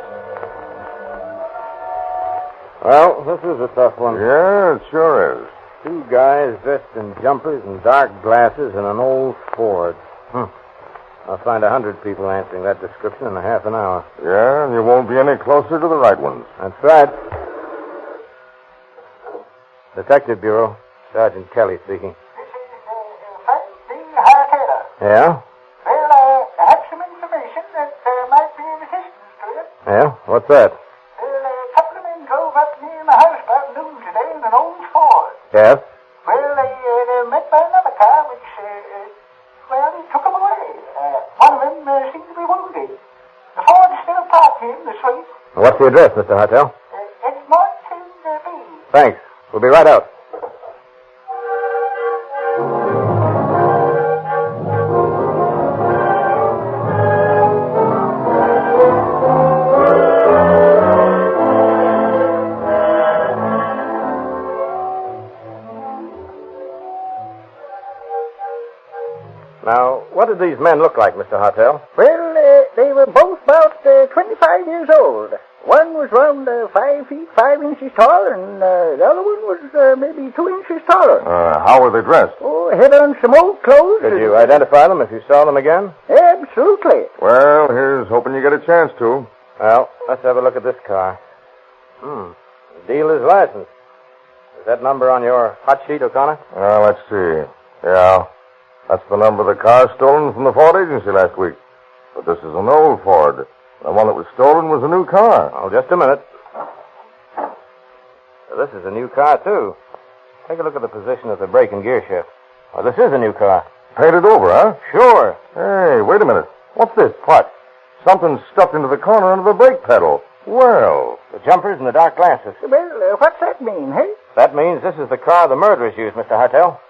Well, this is a tough one. Yeah, it sure is. Two guys dressed in jumpers and dark glasses in an old Ford. I'll find 100 people answering that description in a half an hour. Yeah, and you won't be any closer to the right ones. That's right. Detective Bureau, Sergeant Kelly speaking. Yeah? Well, I have some information that might be of assistance to you. Yeah? What's that? Well, a couple of men drove up near my house about noon today in an old Ford. Yes? Well, they met by another car, which, they took them away. One of them seemed to be wounded. The Ford is still parked here in the street. What's the address, Mr. Hartel? It's marked in B. Thanks. We'll be right out. Now, what did these men look like, Mr. Hartel? Well, they were both about 25 years old. One was around 5 feet, 5 inches tall, and the other one was maybe 2 inches taller. How were they dressed? Oh, had on some old clothes. Could you identify them if you saw them again? Absolutely. Well, here's hoping you get a chance to. Well, let's have a look at this car. The dealer's license. Is that number on your hot sheet, O'Connor? Let's see. Yeah, that's the number of the car stolen from the Ford agency last week. But this is an old Ford. The one that was stolen was a new car. Oh, just a minute. This is a new car, too. Take a look at the position of the brake and gear shift. Oh, this is a new car. Painted over, huh? Sure. Hey, wait a minute. What's this? What? Something stuffed into the corner under the brake pedal. Well. The jumpers and the dark glasses. Well, what's that mean, hey? That means this is the car the murderers used, Mr. Hartel.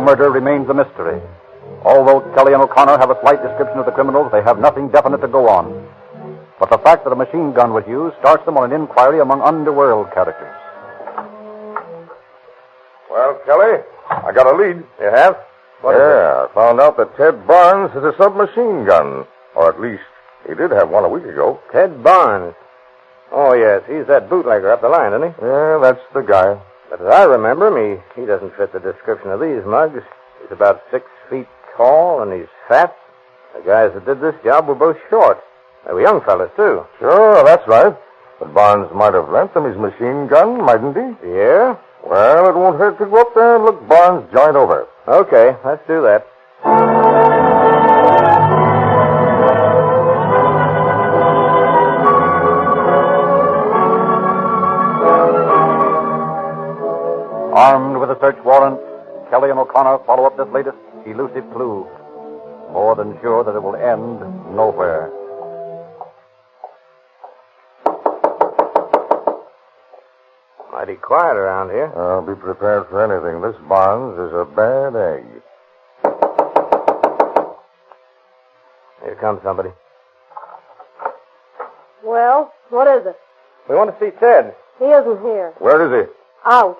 murder remains a mystery. Although Kelly and O'Connor have a slight description of the criminals, they have nothing definite to go on. But the fact that a machine gun was used starts them on an inquiry among underworld characters. Well, Kelly, I got a lead. You have? What is it? I found out that Ted Barnes has a submachine gun. Or at least, he did have one a week ago. Ted Barnes. Oh, yes, he's that bootlegger up the line, isn't he? Yeah, that's the guy. But as I remember him, he doesn't fit the description of these mugs. He's about 6 feet tall, and he's fat. The guys that did this job were both short. They were young fellas, too. Sure, that's right. But Barnes might have lent them his machine gun, mightn't he? Yeah? Well, it won't hurt to go up there and look Barnes' joint over. Okay, let's do that. Armed with a search warrant, Kelly and O'Connor follow up this latest elusive clue. More than sure that it will end nowhere. Mighty quiet around here. I'll be prepared for anything. This Barnes is a bad egg. Here comes somebody. Well, what is it? We want to see Ted. He isn't here. Where is he? Out.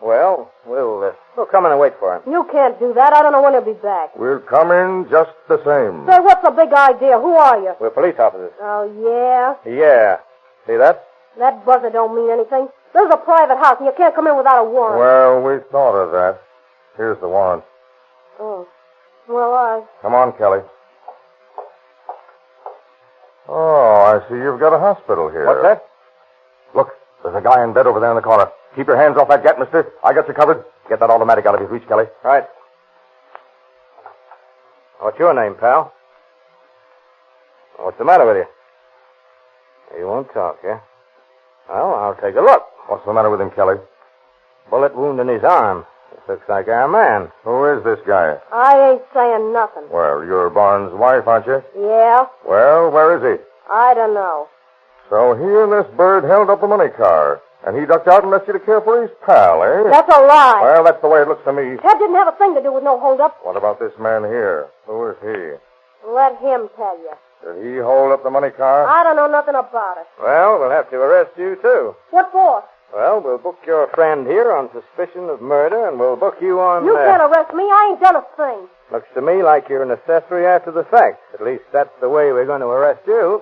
Well, we'll come in and wait for him. You can't do that. I don't know when he'll be back. We'll come in just the same. Say, what's the big idea? Who are you? We're police officers. Oh, yeah? Yeah. See that? That buzzer don't mean anything. This is a private house, and you can't come in without a warrant. Well, we thought of that. Here's the warrant. Oh. Well, Come on, Kelly. Oh, I see you've got a hospital here. What's that? Look, there's a guy in bed over there in the corner. Keep your hands off that gat, mister. I got you covered. Get that automatic out of his reach, Kelly. Right. What's your name, pal? What's the matter with you? You won't talk, yeah? Well, I'll take a look. What's the matter with him, Kelly? Bullet wound in his arm. This looks like our man. Who is this guy? I ain't saying nothing. Well, you're Barnes' wife, aren't you? Yeah? Well, where is he? I don't know. So he and this bird held up the money car, and he ducked out and left you to care for his pal, eh? That's a lie. Well, that's the way it looks to me. Ted didn't have a thing to do with no hold-up. What about this man here? Who is he? Let him tell you. Did he hold up the money car? I don't know nothing about it. Well, we'll have to arrest you, too. What for? Well, we'll book your friend here on suspicion of murder, and we'll book you on... You can't arrest me. I ain't done a thing. Looks to me like you're an accessory after the fact. At least that's the way we're going to arrest you.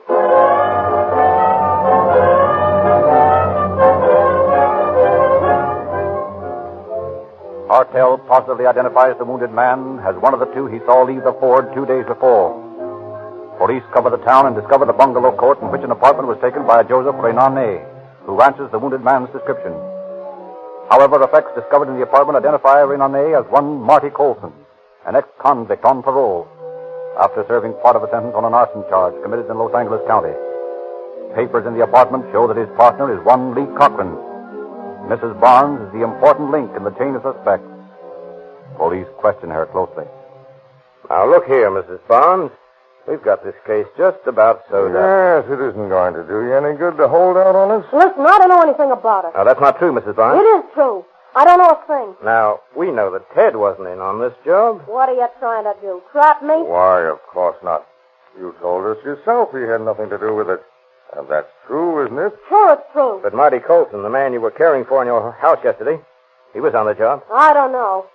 Hartel positively identifies the wounded man as one of the two he saw leave the Ford 2 days before. Police cover the town and discover the bungalow court in which an apartment was taken by a Joseph Renane, who answers the wounded man's description. However, effects discovered in the apartment identify Renane as one Marty Colson, an ex-convict on parole, after serving part of a sentence on an arson charge committed in Los Angeles County. Papers in the apartment show that his partner is one Lee Cochran. Mrs. Barnes is the important link in the chain of suspects. Police question her closely. Now, look here, Mrs. Barnes. We've got this case just about sewed up. Yes, it isn't going to do you any good to hold out on us. Listen, I don't know anything about it. Now, that's not true, Mrs. Barnes. It is true. I don't know a thing. Now, we know that Ted wasn't in on this job. What are you trying to do? Trap me? Why, of course not. You told us yourself he had nothing to do with it. And that's true, isn't it? Sure, it's true. But Marty Colson, the man you were caring for in your house yesterday, he was on the job. I don't know.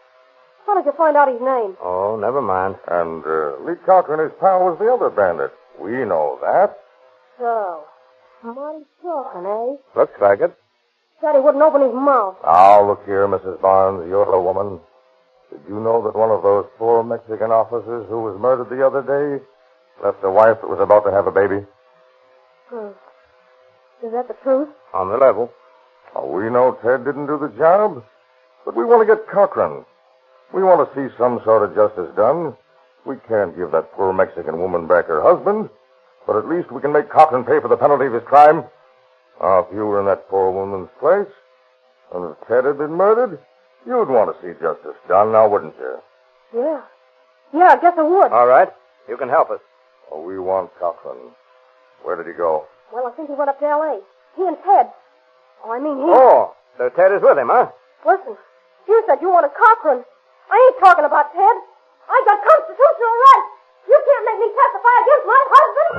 How did you find out his name? Oh, never mind. And Lee Cochran, his pal, was the other bandit. We know that. So, Marty talking, eh? Looks like it. Said he wouldn't open his mouth. Now, look here, Mrs. Barnes, you're a woman. Did you know that one of those poor Mexican officers who was murdered the other day left a wife that was about to have a baby? Is that the truth? On the level. Oh, we know Ted didn't do the job, but we want to get Cochran. We want to see some sort of justice done. We can't give that poor Mexican woman back her husband, but at least we can make Cochran pay for the penalty of his crime. Now, if you were in that poor woman's place, and if Ted had been murdered, you'd want to see justice done, now wouldn't you? Yeah. Yeah, I guess I would. All right. You can help us. Oh, we want Cochran. Where did he go? Well, I think he went up to L.A. He and Ted. Oh, I mean he... Oh, so Ted is with him, huh? Listen, you said you wanted Cochran. I ain't talking about Ted. I got constitutional rights. You can't make me testify against my husband.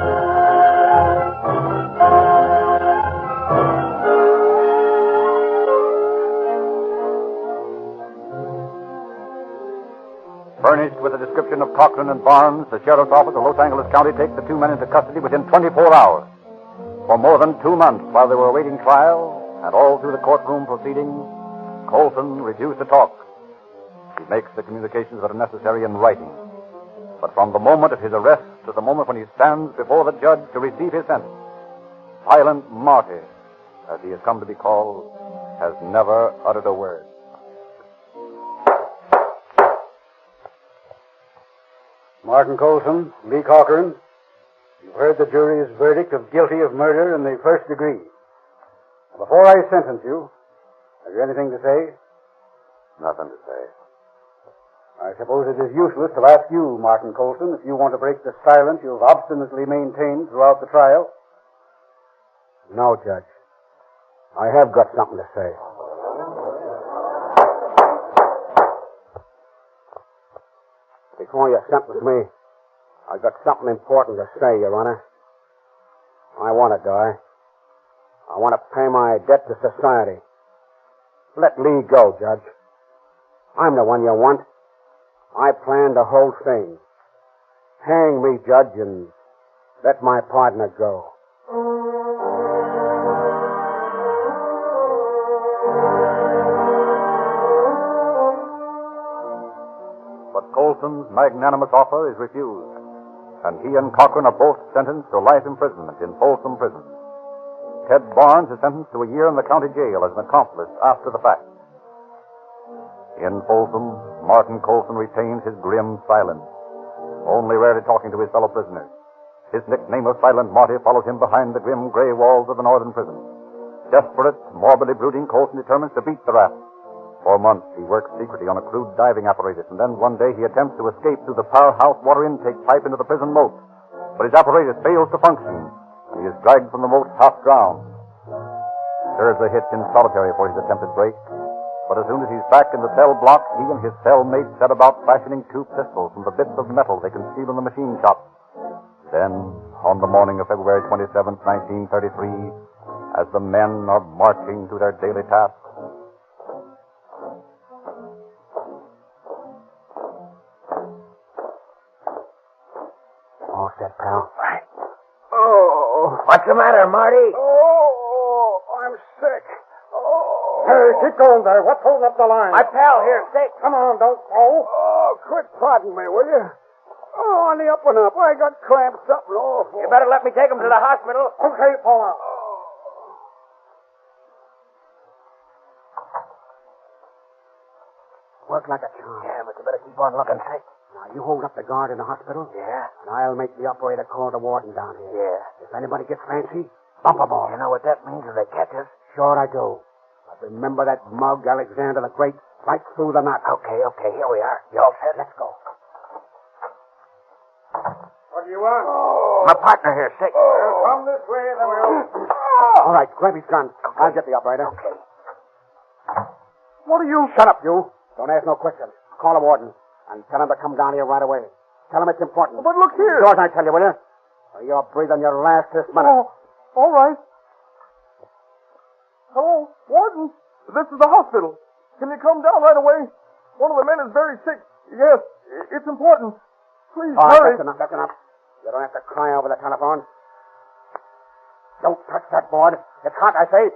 Furnished with a description of Cochran and Barnes, the sheriff's office of Los Angeles County takes the two men into custody within 24 hours. For more than 2 months, while they were awaiting trial, and all through the courtroom proceedings, Colson refused to talk. He makes the communications that are necessary in writing. But from the moment of his arrest to the moment when he stands before the judge to receive his sentence, Silent Marty, as he has come to be called, has never uttered a word. Martin Colson, Lee Cochran, you've heard the jury's verdict of guilty of murder in the first degree. Before I sentence you, have you anything to say? Nothing to say. I suppose it is useless to ask you, Martin Colson, if you want to break the silence you have obstinately maintained throughout the trial. No, Judge. I have got something to say. Before you sentence me, I've got something important to say, Your Honor. I want to die. I want to pay my debt to society. Let Lee go, Judge. I'm the one you want. I planned the whole thing. Hang me, Judge, and let my partner go. But Colson's magnanimous offer is refused, and he and Cochran are both sentenced to life imprisonment in Folsom Prison. Ted Barnes is sentenced to a year in the county jail as an accomplice after the fact. In Folsom, Martin Colson retains his grim silence, only rarely talking to his fellow prisoners. His nickname of Silent Marty follows him behind the grim gray walls of the northern prison. Desperate, morbidly brooding, Colson determines to beat the rat. For months, he works secretly on a crude diving apparatus, and then one day he attempts to escape through the powerhouse water intake pipe into the prison moat. But his apparatus fails to function, and he is dragged from the moat half-drowned. Serves a hitch in solitary for his attempted break. But as soon as he's back in the cell block, he and his cellmates set about fashioning 2 pistols from the bits of metal they conceal in the machine shop. Then, on the morning of February 27th, 1933, as the men are marching to their daily tasks, All set, pal. Right. Oh, what's the matter, Marty? Oh, I'm sick. Hey, keep going there. What's holding up the line? My pal here's sick. Come on, don't fall. Oh, quit prodding me, will you? Oh, on the up and up. I got cramps, something awful. You better let me take him to the hospital. Okay, pull out. Work like a charm. Yeah, but you better keep on looking sick. Now, you hold up the guard in the hospital. Yeah? And I'll make the operator call the warden down here. Yeah. If anybody gets fancy, bump 'em off. You know what that means if they catch us? Sure I do. But remember that mug, Alexander the Great, right through the knot. Okay, here we are. You all set? Let's go. What do you want? My partner here's sick. Come this way, then we'll... All right, grab his gun. Okay. I'll get the operator. Okay. What are you... Shut up, you. Don't ask no questions. Call the warden and tell him to come down here right away. Tell him it's important. But look here. George, I tell you, will you? Or you're breathing your last this minute. Oh, all right. Hello, warden. This is the hospital. Can you come down right away? One of the men is very sick. Yes, it's important. Please, hurry. That's enough. You don't have to cry over the telephone. Don't touch that board. It's hot, I say.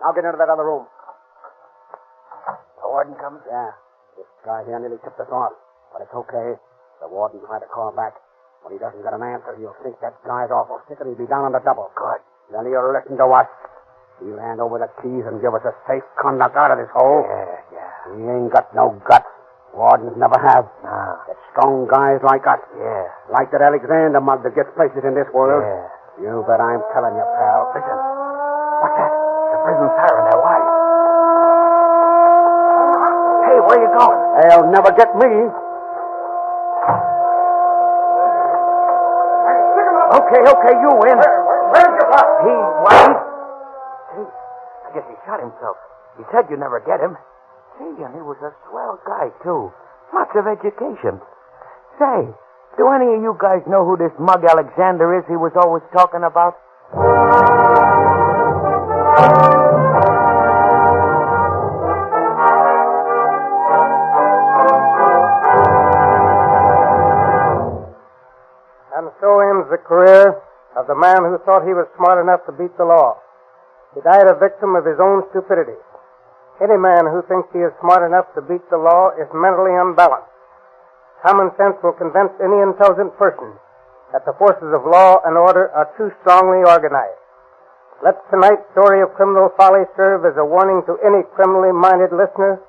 Now get into that other room. The warden comes? Yeah. This guy here nearly tipped us off. But it's okay. The warden tried to call back. When he doesn't get an answer, he'll think that guy's awful sick and he'll be down on the double. Good. Then he'll listen to us. He'll hand over the keys and give us a safe conduct out of this hole. Yeah. He ain't got no guts. Wardens never have. No. They're strong guys like us. Yeah. Like that Alexander mug that gets places in this world. Yeah. You bet I'm telling you, pal. Listen. What's that? The prison siren. They're wide. Hey, where you going? They'll never get me. Okay, you win. Where's your pop? He wasn't. Hey, I guess he shot himself. He said you'd never get him. Hey, and he was a swell guy, too. Lots of education. Say, do any of you guys know who this mug Alexander is he was always talking about? And so ends the career of the man who thought he was smart enough to beat the law. He died a victim of his own stupidity. Any man who thinks he is smart enough to beat the law is mentally unbalanced. Common sense will convince any intelligent person that the forces of law and order are too strongly organized. Let tonight's story of criminal folly serve as a warning to any criminally minded listener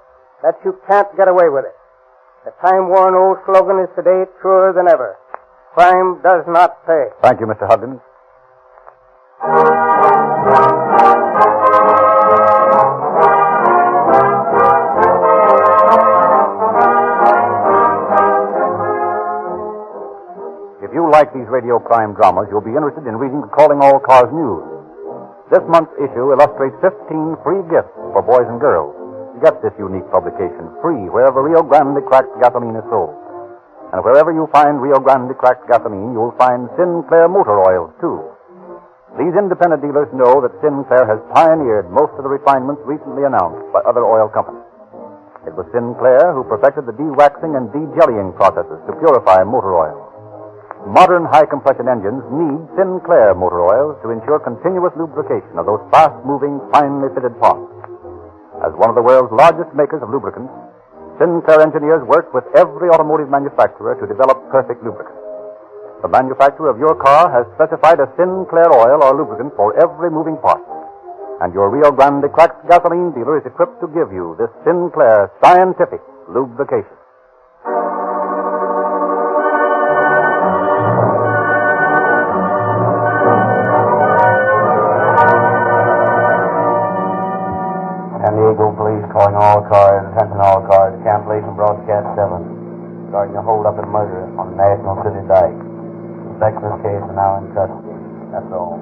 that you can't get away with it. The time-worn old slogan is today truer than ever. Crime does not pay. Thank you, Mr. Huggins. If you like these radio crime dramas, you'll be interested in reading Calling All Cars News. This month's issue illustrates 15 free gifts for boys and girls. Get this unique publication free wherever Rio Grande cracked gasoline is sold. And wherever you find Rio Grande cracked gasoline, you'll find Sinclair motor oils, too. These independent dealers know that Sinclair has pioneered most of the refinements recently announced by other oil companies. It was Sinclair who perfected the de-waxing and de-jellying processes to purify motor oil. Modern high-compression engines need Sinclair motor oils to ensure continuous lubrication of those fast-moving, finely fitted parts. As one of the world's largest makers of lubricants, Sinclair engineers work with every automotive manufacturer to develop perfect lubricants. The manufacturer of your car has specified a Sinclair oil or lubricant for every moving part. And your Rio Grande cracked gasoline dealer is equipped to give you this Sinclair scientific lubrication. San Diego police calling all cars, attention all cars, cancellation broadcast 7. Regarding a hold-up and murder on the National City Dike. Suspects in this case are now in custody. That's all.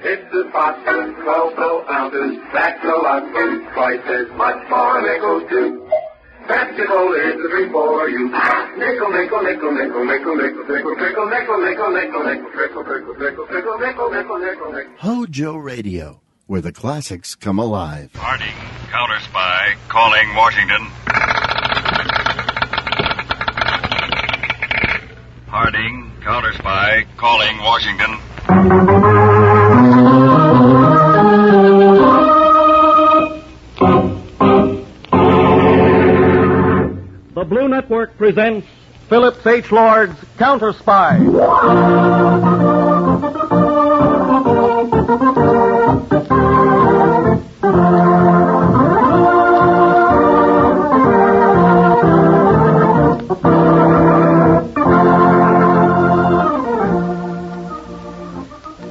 It's a pot, 12 ounces, that's a lot, twice as much more nickel too. Vegetable is the drink for you. Nickel, nickel, nickel, nickel, nickel, nickel, nickel, nickel, nickel, nickel, nickel, nickel, nickel, nickel, nickel, nickel, nickel, nickel, nickel, nickel. HOJO Radio, where the classics come alive. Harding, counter spy, calling Washington. Harding, counter spy, calling Washington. The Blue Network presents Phillips H. Lord's Counter Spy.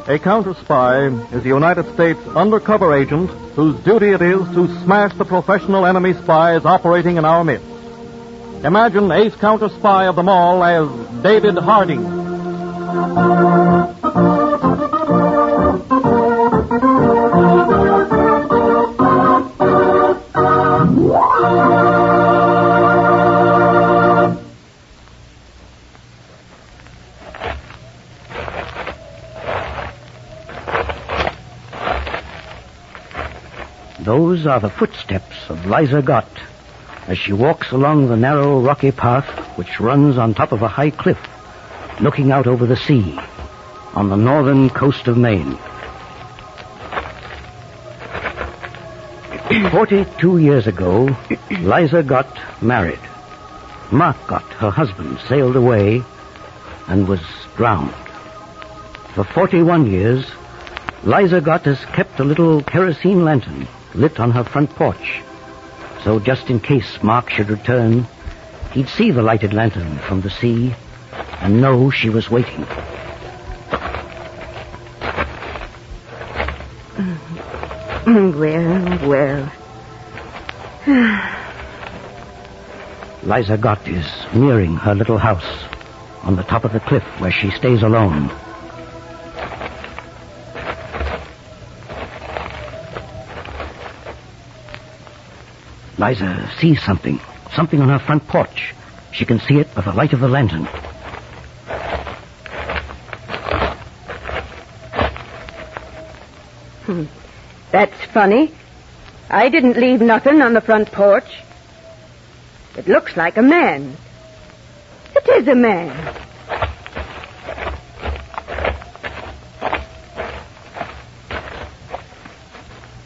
A counter spy is a United States undercover agent whose duty it is to smash the professional enemy spies operating in our midst. Imagine ace counter spy of them all as David Harding. Those are the footsteps of Liza Gott as she walks along the narrow, rocky path which runs on top of a high cliff, looking out over the sea on the northern coast of Maine. 42 years ago, Liza Gott married. Mark Gott, her husband, sailed away and was drowned. For 41 years, Liza Gott has kept a little kerosene lantern lit on her front porch. So just in case Mark should return, he'd see the lighted lantern from the sea and know she was waiting. Well. Liza Gott is nearing her little house on the top of the cliff where she stays alone. Liza sees something on her front porch. She can see it by the light of the lantern. That's funny. I didn't leave nothing on the front porch. It looks like a man. It is a man.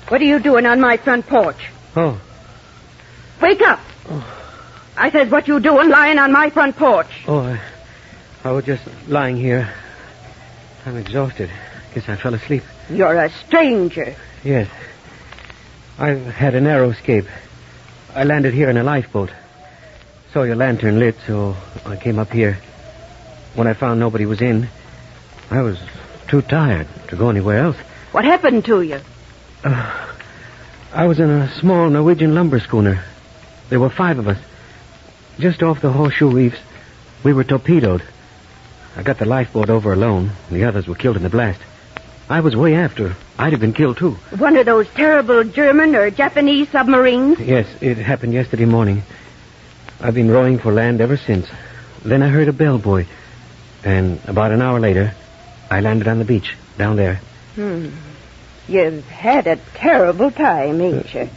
What are you doing on my front porch? Oh. Wake up. Oh. I said, what you doing lying on my front porch? Oh, I was just lying here. I'm exhausted. Guess I fell asleep. You're a stranger. Yes. I've had a narrow escape. I landed here in a lifeboat. Saw your lantern lit, so I came up here. When I found nobody was in, I was too tired to go anywhere else. What happened to you? I was in a small Norwegian lumber schooner. There were 5 of us. Just off the horseshoe reefs, we were torpedoed. I got the lifeboat over alone. The others were killed in the blast. I was way after. I'd have been killed, too. One of those terrible German or Japanese submarines? Yes, it happened yesterday morning. I've been rowing for land ever since. Then I heard a bellboy. And about an hour later, I landed on the beach, down there. You've had a terrible time, ain't you?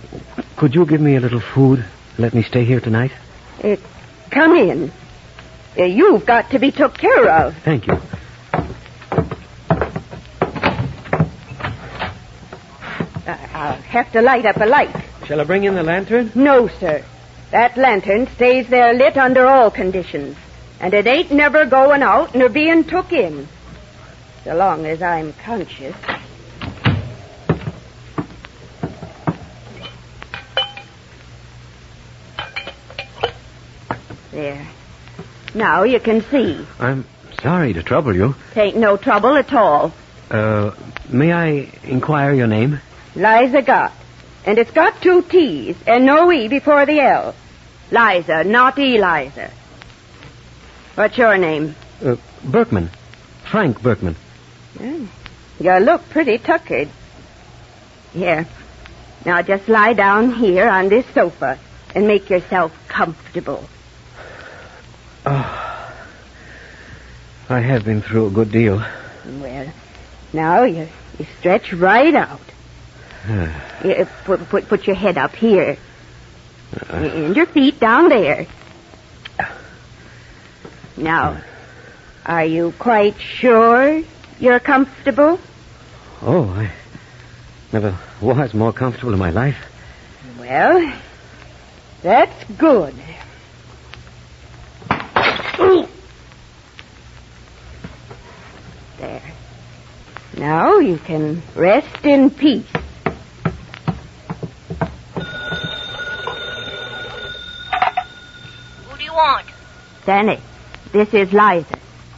Could you give me a little food? Let me stay here tonight? Come in. You've got to be took care of. Thank you. I'll have to light up a light. Shall I bring in the lantern? No, sir. That lantern stays there lit under all conditions. And it ain't never going out nor being took in. So long as I'm conscious. There. Now you can see. I'm sorry to trouble you. Tain't no trouble at all. May I inquire your name? Liza Gott. And it's got 2 T's and no E before the L. Liza, not Eliza. What's your name? Berkman. Frank Berkman. You look pretty tuckered. Here. Now just lie down here on this sofa and make yourself comfortable. Oh, I have been through a good deal. Well, now you stretch right out. You put your head up here. And your feet down there. Now, are you quite sure you're comfortable? Oh, I never was more comfortable in my life. Well, that's good. There. Now you can rest in peace. Who do you want? Danny, this is Liza.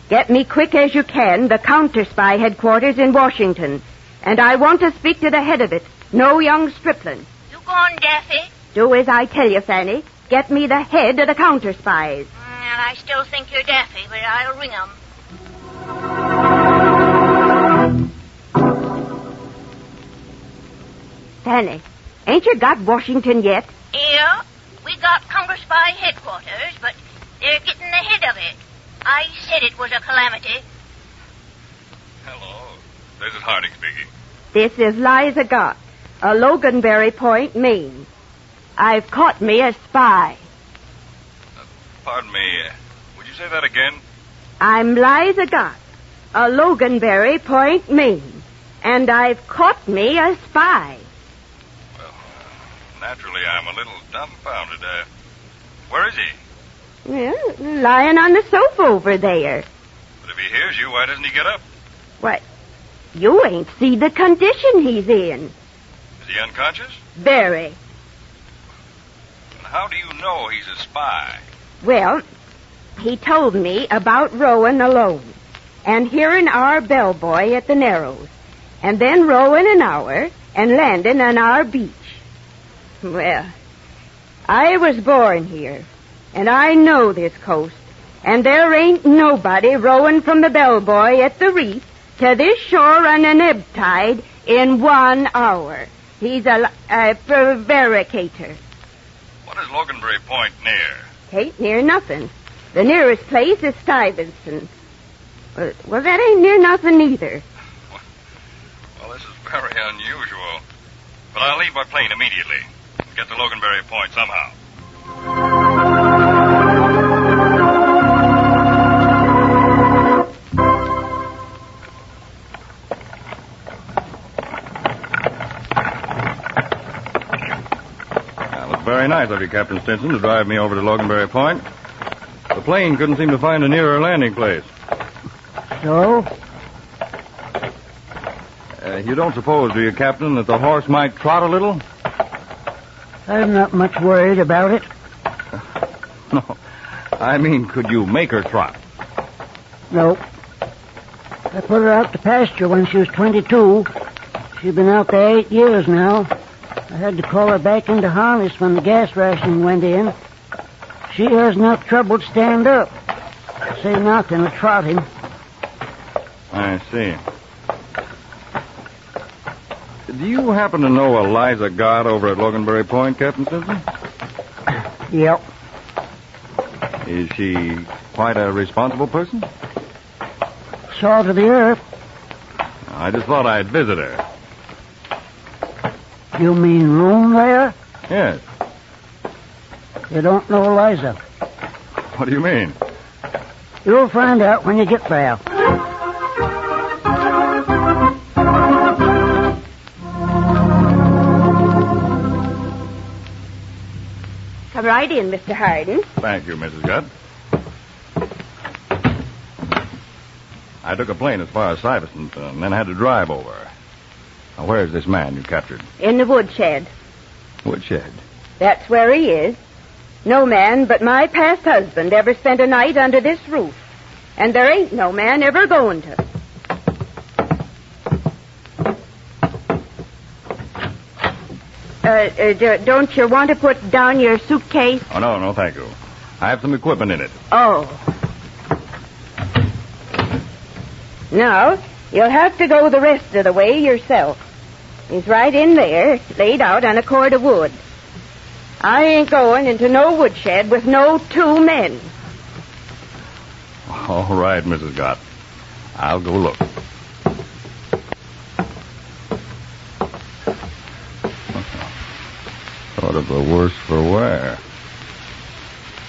Get me quick as you can the counter-spy headquarters in Washington. And I want to speak to the head of it. No young stripling. You gone, Daffy? Do as I tell you, Fanny. Get me the head of the counter-spies. Well, I still think you're Daffy, but I'll ring 'em. Fanny, ain't you got Washington yet? Yeah, we got counter-spy headquarters, but they're getting ahead of it. I said it was a calamity. Hello. This is Harding speaking. This is Liza Gott, a Loganberry Point, Maine. I've caught me a spy. Pardon me. Would you say that again? I'm Liza Gott, a Loganberry Point, Maine. And I've caught me a spy. Well, naturally, I'm a little dumbfounded. Where is he? Well, lying on the sofa over there. But if he hears you, why doesn't he get up? What? You ain't see the condition he's in. Is he unconscious? Very. And how do you know he's a spy? Well, he told me about rowing alone and hearing our bellboy at the Narrows, and then rowing an hour and landing on our beach. Well, I was born here, and I know this coast, and there ain't nobody rowing from the bellboy at the reef to this shore on an ebb tide in 1 hour. He's a prevaricator. What is Loganberry Point near? Ain't near nothing. The nearest place is Stuyvesant. Well, that ain't near nothing either. Well, this is very unusual. But I'll leave by plane immediately. Get to Loganberry Point somehow. Well, it's very nice of you, Captain Stinson, to drive me over to Loganberry Point. The plane couldn't seem to find a nearer landing place. So? You don't suppose, do you, Captain, that the horse might trot a little? I'm not much worried about it. No. I mean, could you make her trot? Nope. I put her out to pasture when she was 22. She's been out there 8 years now. I had to call her back into harness when the gas rationing went in. She has enough trouble to stand up. Say nothing of trotting. I see. Do you happen to know Eliza Gott over at Loganberry Point, Captain Stinson? Yep. Is she quite a responsible person? Salt of the earth. I just thought I'd visit her. You mean room there? Yes. You don't know Eliza. What do you mean? You'll find out when you get there. Come right in, Mr. Hardin. Thank you, Mrs. Gott. I took a plane as far as Stuyvesant and then had to drive over. Now, where's this man you captured? In the woodshed. Woodshed? That's where he is. No man but my past husband ever spent a night under this roof. And there ain't no man ever going to. Don't you want to put down your suitcase? Oh, no, thank you. I have some equipment in it. Oh. Now, you'll have to go the rest of the way yourself. He's right in there, laid out on a cord of wood. I ain't going into no woodshed with no 2 men. All right, Mrs. Gott. I'll go look. Sort of the worse for wear.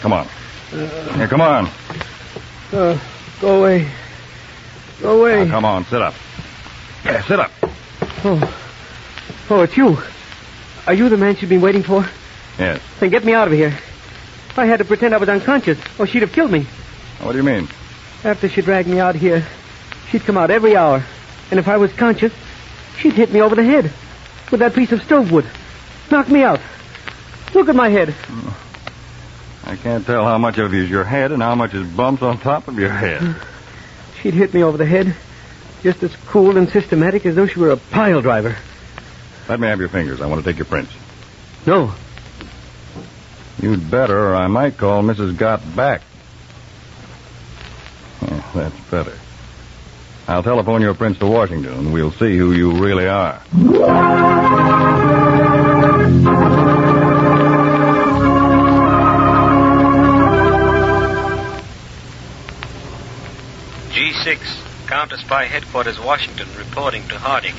Come on. Here, come on. Go away. Go away. Now, come on, sit up. Yeah, sit up. Oh, it's you. Are you the man she'd been waiting for? Yes. Then get me out of here. If I had to pretend I was unconscious, or she'd have killed me. What do you mean? After she dragged me out here, she'd come out every hour. And if I was conscious, she'd hit me over the head with that piece of stove wood. Knock me out. Look at my head. I can't tell how much of it is your head and how much is bumps on top of your head. She'd hit me over the head, just as cool and systematic as though she were a pile driver. Let me have your fingers. I want to take your prints. No. You'd better, or I might call Mrs. Gott back. Yeah, that's better. I'll telephone your prints to Washington, and we'll see who you really are. G6, Counter-Spy Headquarters, Washington, reporting to Harding.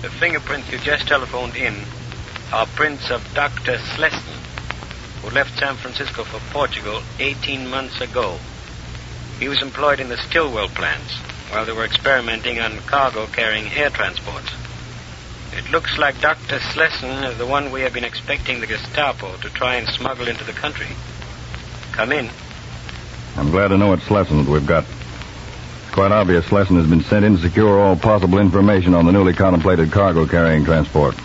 The fingerprints you just telephoned in are prints of Dr. Sleston, who left San Francisco for Portugal 18 months ago. He was employed in the Stillwell plants while they were experimenting on cargo-carrying air transports. It looks like Dr. Sleston is the one we have been expecting the Gestapo to try and smuggle into the country. Come in. I'm glad to know it's Slesson that we've got. It's quite obvious Slesson has been sent in to secure all possible information on the newly contemplated cargo-carrying transport.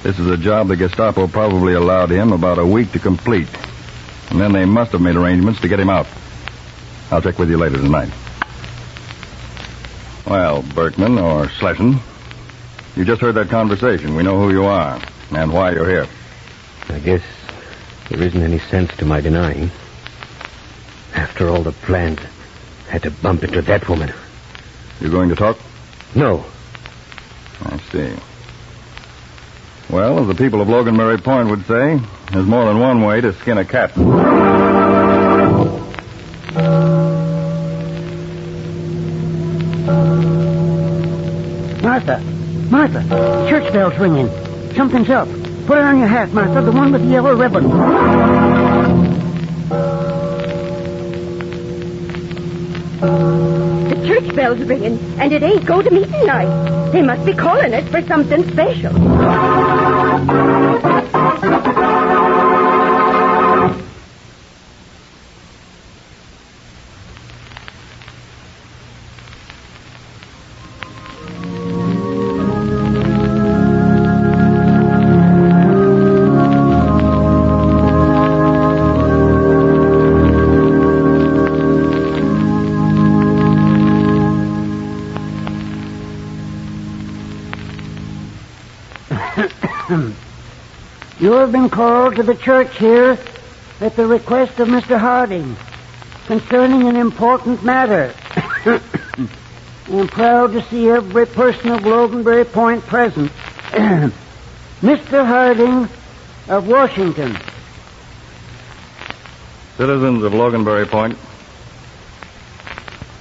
This is a job the Gestapo probably allowed him about a week to complete. And then they must have made arrangements to get him out. I'll check with you later tonight. Well, Berkman or Slesson, You just heard that conversation. We know who you are and why you're here. I guess there isn't any sense to my denying. After all the plans, I had to bump into that woman. You going to talk? No. I see. Well, as the people of Loganberry Point would say, there's more than one way to skin a cat. Martha, the church bell's ringing. Something's up. Put it on your hat, Martha, the one with the yellow ribbon. The church bell's ringing, and it ain't go-to-meeting night. They must be calling us for something special. You have been called to the church here at the request of Mr. Harding concerning an important matter. I'm proud to see every person of Loganberry Point present. Mr. Harding of Washington. Citizens of Loganberry Point,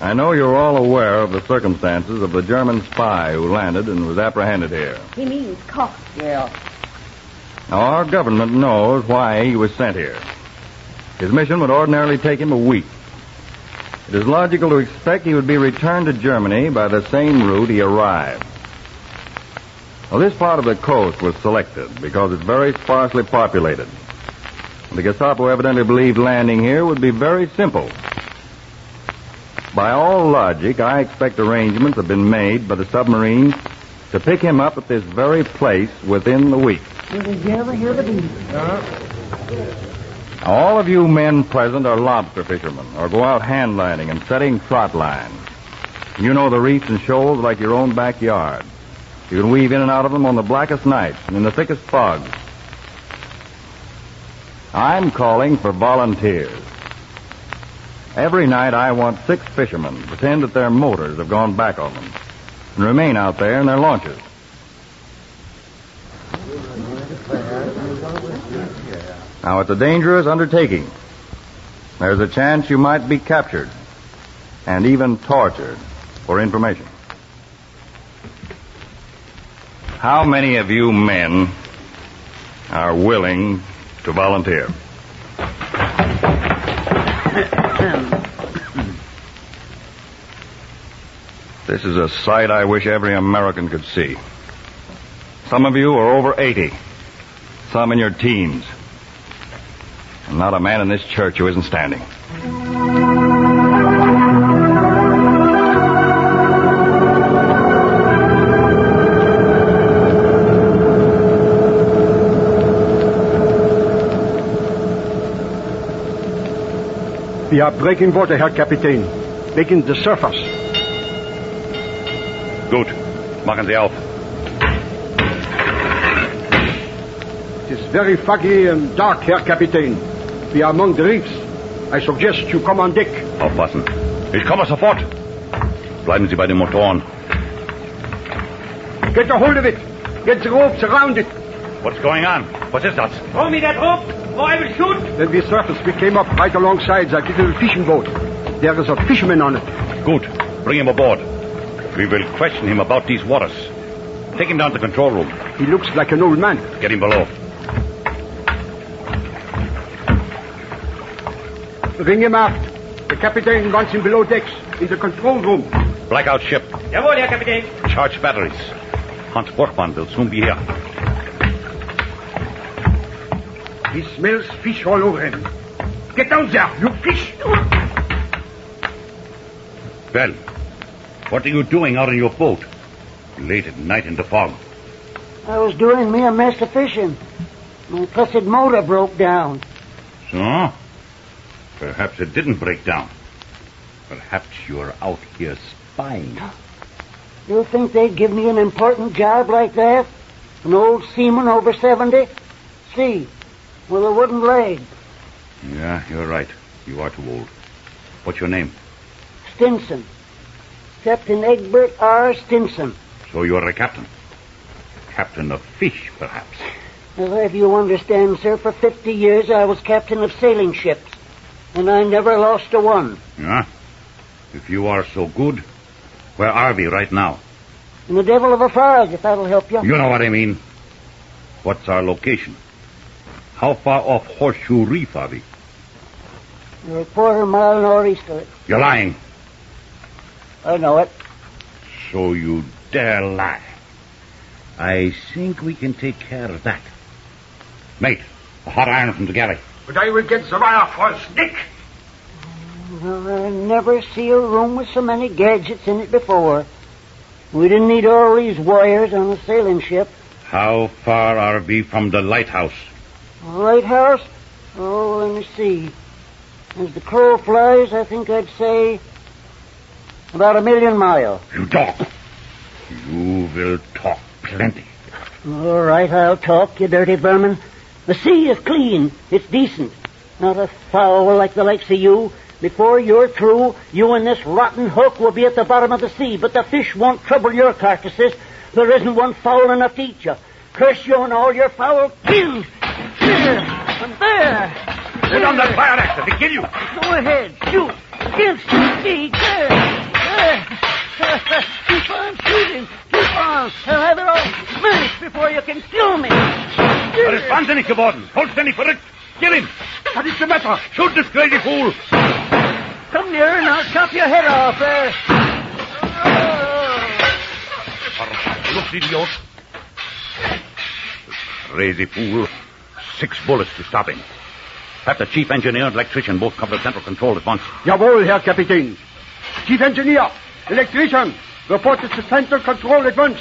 I know you're all aware of the circumstances of the German spy who landed and was apprehended here. He means caught. Yeah. Now, our government knows why he was sent here. His mission would ordinarily take him a week. It is logical to expect he would be returned to Germany by the same route he arrived. Well, this part of the coast was selected because it's very sparsely populated. The Gestapo evidently believed landing here would be very simple. By all logic, I expect arrangements have been made by the submarine to pick him up at this very place within the week. Did you ever hear the beat? All of you men present are lobster fishermen, or go out handlining and setting trot lines. You know the reefs and shoals like your own backyard. You can weave in and out of them on the blackest nights and in the thickest fogs. I'm calling for volunteers. Every night I want 6 fishermen to pretend that their motors have gone back on them and remain out there in their launches. Now, it's a dangerous undertaking. There's a chance you might be captured and even tortured for information. How many of you men are willing to volunteer? This is a sight I wish every American could see. Some of you are over 80, some in your teens. And not a man in this church who isn't standing. We are breaking water, Herr Kapitän. Wegen the surfers. Gut. Machen Sie auf. It is very foggy and dark, Herr Kapitän. We are among the reefs. I suggest you come on deck. Aufpassen. Ich komme sofort. Bleiben Sie bei den Motoren. Get a hold of it. Get the ropes around it. What's going on? What is that? Throw me that rope, or I will shoot. When we surfaced, we came up right alongside that little fishing boat. There is a fisherman on it. Good. Bring him aboard. We will question him about these waters. Take him down to the control room. He looks like an old man. Get him below. Bring him aft. The Captain wants him below decks, in the control room. Blackout ship. Jawohl, Herr Kapitän. Charge batteries. Hans Borchmann will soon be here. He smells fish all over him. Get down there, you fish! Well, what are you doing out in your boat? Late at night in the fog. I was doing me a mess of fishing. My cussed motor broke down. So? Perhaps it didn't break down. Perhaps you're out here spying. You think they'd give me an important job like that? An old seaman over 70? See, with a wooden leg. Yeah, you're right. You are too old. What's your name? Stinson. Captain Egbert R. Stinson. So you're a captain. Captain of fish, perhaps. Well, if you understand, sir, for 50 years I was captain of sailing ships. And I never lost a one. Yeah? If you are so good, where are we right now? In the devil of a fog, if that'll help you. You know what I mean. What's our location? How far off Horseshoe Reef are we? You're a quarter-mile northeast of it. You're lying. I know it. So you dare lie. I think we can take care of that. Mate, a hot iron from the galley. But I will get the wire first, Nick. Well, I never see a room with so many gadgets in it before. We didn't need all these wires on a sailing ship. How far are we from the lighthouse? Lighthouse? Oh, let me see. As the crow flies, I think I'd say about 1,000,000 miles. You talk. You will talk plenty. All right, I'll talk, you dirty vermin. The sea is clean. It's decent. Not a foul like the likes of you. Before you're through, you and this rotten hook will be at the bottom of the sea, but the fish won't trouble your carcasses. There isn't one foul enough to eat you. Curse you and all your foul kin. Here and there. Get on that fire axe, they kill you. Go ahead, shoot. Against me. There. Keep on shooting. Keep on. I'll have it all smashed before you can kill me. Der ist wahnsinnig geworden. Vollständig verrückt. Kill him. What is the matter? Shoot this crazy fool. Come near and I'll chop your head off. Look, idiot. Crazy fool. 6 bullets to stop him. Have the chief engineer and electrician both cover central control at once. Jawohl, Herr Kapitän. Chief engineer, electrician, report it to central control at once.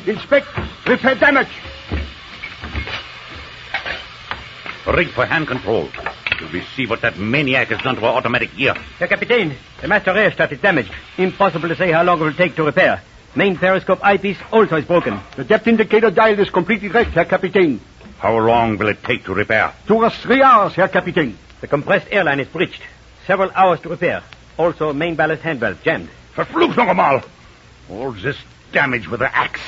Inspect, repair damage. Rig for hand control. Till we see what that maniac has done to our automatic gear. Herr Kapitän, the master rheostat is damaged. Impossible to say how long it will take to repair. Main periscope eyepiece also is broken. The depth indicator dial is completely wrecked, Herr Kapitän. How long will it take to repair? 2 or 3 hours, Herr Kapitän. The compressed airline is breached. Several hours to repair. Also, main ballast hand valve jammed. Verflucht noch einmal! All this damage with the axe.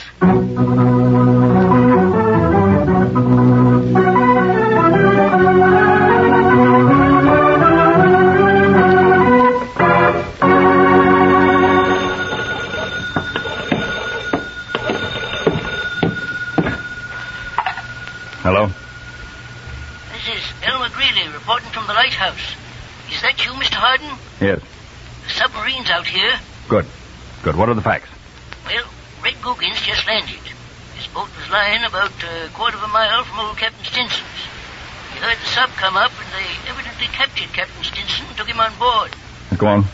Hello? This is Elmer Greeley reporting from the lighthouse. Is that you, Mr. Hardin? Yes. The submarine's out here. Good. What are the facts? Well, Red Googins just landed. His boat was lying about a quarter of a mile from old Captain Stinson's. He heard the sub come up, and they evidently captured Captain Stinson and took him on board. Go on.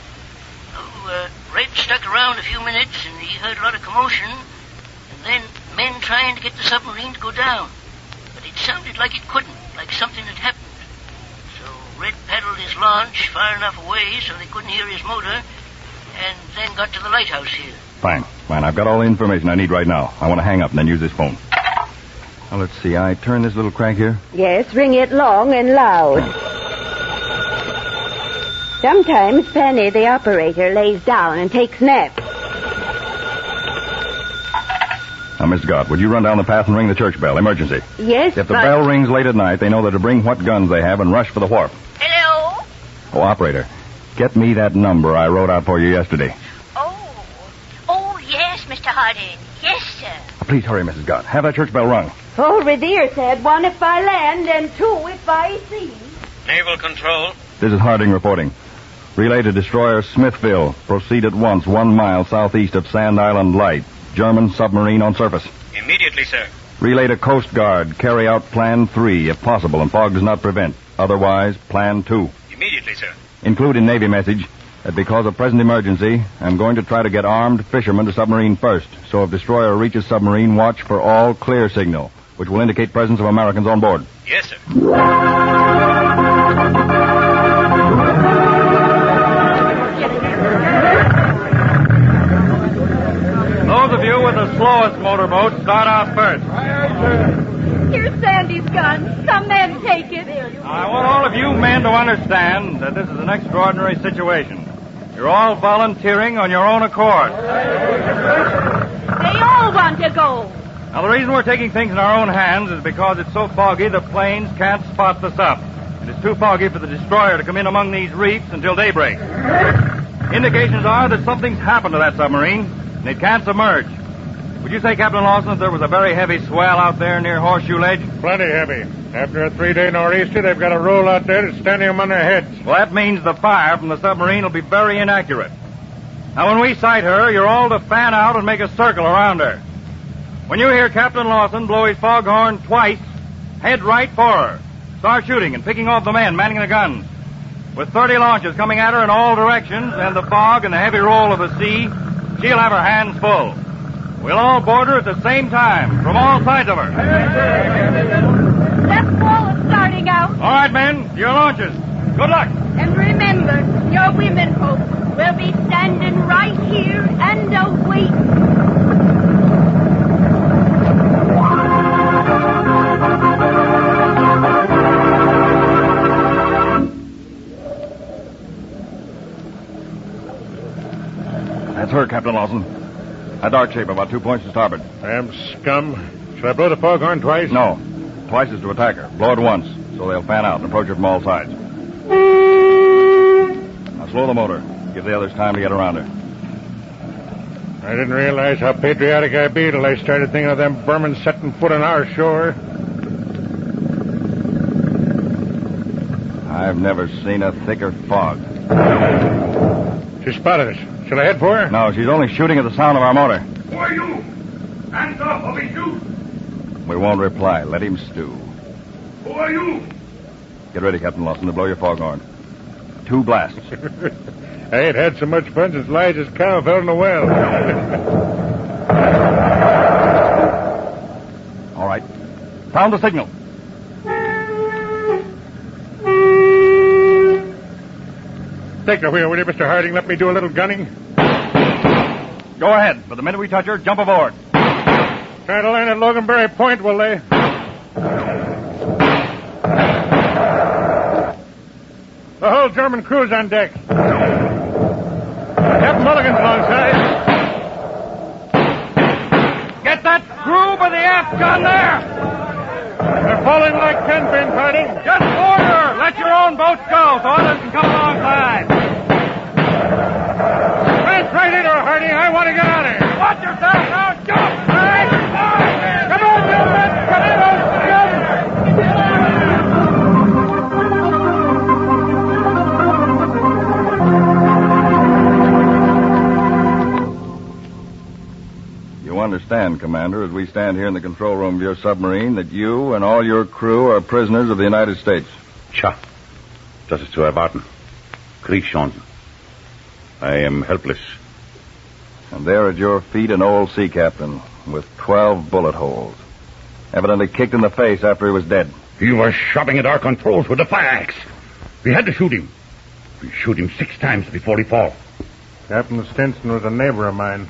Red stuck around a few minutes, and he heard a lot of commotion, and then men trying to get the submarine to go down. But it sounded like it couldn't, like something had happened. So Red paddled his launch far enough away so they couldn't hear his motor, and then got to the lighthouse here. Fine. I've got all the information I need right now. I want to hang up and then use this phone. Now, let's see. I turn this little crank here. Yes, ring it long and loud. Sometimes Penny, the operator, lays down and takes naps. Now, Miss Scott, would you run down the path and ring the church bell? Emergency. Yes, If the bell rings late at night, they know they're to bring what guns they have and rush for the wharf. Hello? Oh, operator, get me that number I wrote out for you yesterday. Oh, yes, Mr. Harding. Yes, sir. Please hurry, Mrs. Scott. Have that church bell rung. Old Revere said 1 if by land and 2 if by sea. Naval Control. This is Harding reporting. Relay to destroyer Smithville. Proceed at once 1 mile southeast of Sand Island Light. German submarine on surface. Immediately, sir. Relay to Coast Guard. Carry out Plan 3, if possible, and fog does not prevent. Otherwise, Plan 2. Immediately, sir. Include in Navy message that because of present emergency, I'm going to try to get armed fishermen to submarine first. So if destroyer reaches submarine, watch for all clear signal, which will indicate presence of Americans on board. Yes, sir. of you with the slowest motorboat start out first. Here's Sandy's gun. Some men take it. I want all of you men to understand that this is an extraordinary situation. You're all volunteering on your own accord. They all want to go. Now, the reason we're taking things in our own hands is because it's so foggy the planes can't spot the sub. It is too foggy for the destroyer to come in among these reefs until daybreak. Indications are that something's happened to that submarine, and it can't submerge. Would you say, Captain Lawson, that there was a very heavy swell out there near Horseshoe Ledge? Plenty heavy. After a 3-day nor'easter, they've got a roll out there that's standing them on their heads. Well, that means the fire from the submarine will be very inaccurate. Now, when we sight her, you're all to fan out and make a circle around her. When you hear Captain Lawson blow his foghorn twice, head right for her. Start shooting and picking off the men manning the guns. With 30 launches coming at her in all directions and the fog and the heavy roll of the sea, she'll have her hands full. We'll all board her at the same time, from all sides of her. Left wall is starting out. All right, men, to your launches. Good luck. And remember, your women folks will be standing right here and waiting. That's her, Captain Lawson. A dark shape, about 2 points to starboard. Damn scum. Should I blow the foghorn twice? No. Twice is to attack her. Blow it once, so they'll fan out and approach her from all sides. Now slow the motor. Give the others time to get around her. I didn't realize how patriotic I'd be till I started thinking of them Burmans setting foot on our shore. I've never seen a thicker fog. She spotted us. Shall I head for her? No, she's only shooting at the sound of our motor. Who are you? Hands off or we shoot. We won't reply. Let him stew. Who are you? Get ready, Captain Lawson, to blow your foghorn. 2 blasts. I ain't had so much fun since Elijah's cow fell in the well. All right. Sound the signal. Take the wheel, will you, Mr. Harding? Let me do a little gunning. Go ahead. But the minute we touch her, jump aboard. Try to land at Loganberry Point, will they? The whole German crew's on deck. Captain Mulligan's alongside. Get that crew by the aft gun there. They're falling like tenpins, Harding. Just board her. Let your own boats go so others can come alongside. Press right into her, Harding. I want to get on her. Watch yourself now. Jump. Come on, gentlemen. Come on, You understand, Commander, as we stand here in the control room of your submarine, that you and all your crew are prisoners of the United States. Tja, das ist zu erwarten. Kriegschancen. I am helpless. And there at your feet an old sea captain with 12 bullet holes. Evidently kicked in the face after he was dead. He was shoving at our controls with a fire axe. We had to shoot him. We shoot him 6 times before he fall. Captain Stinson was a neighbor of mine.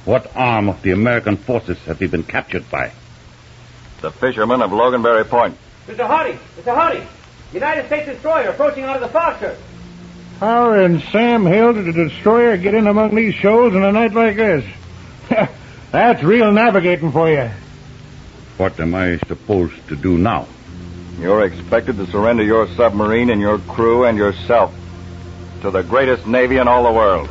What arm of the American forces have we been captured by? The fishermen of Loganberry Point. Mr. Harding! Mr. Harding! United States destroyer approaching out of the fog, sir. How in Sam Hill did a destroyer get in among these shoals on a night like this? That's real navigating for you. What am I supposed to do now? You're expected to surrender your submarine and your crew and yourself to the greatest navy in all the world.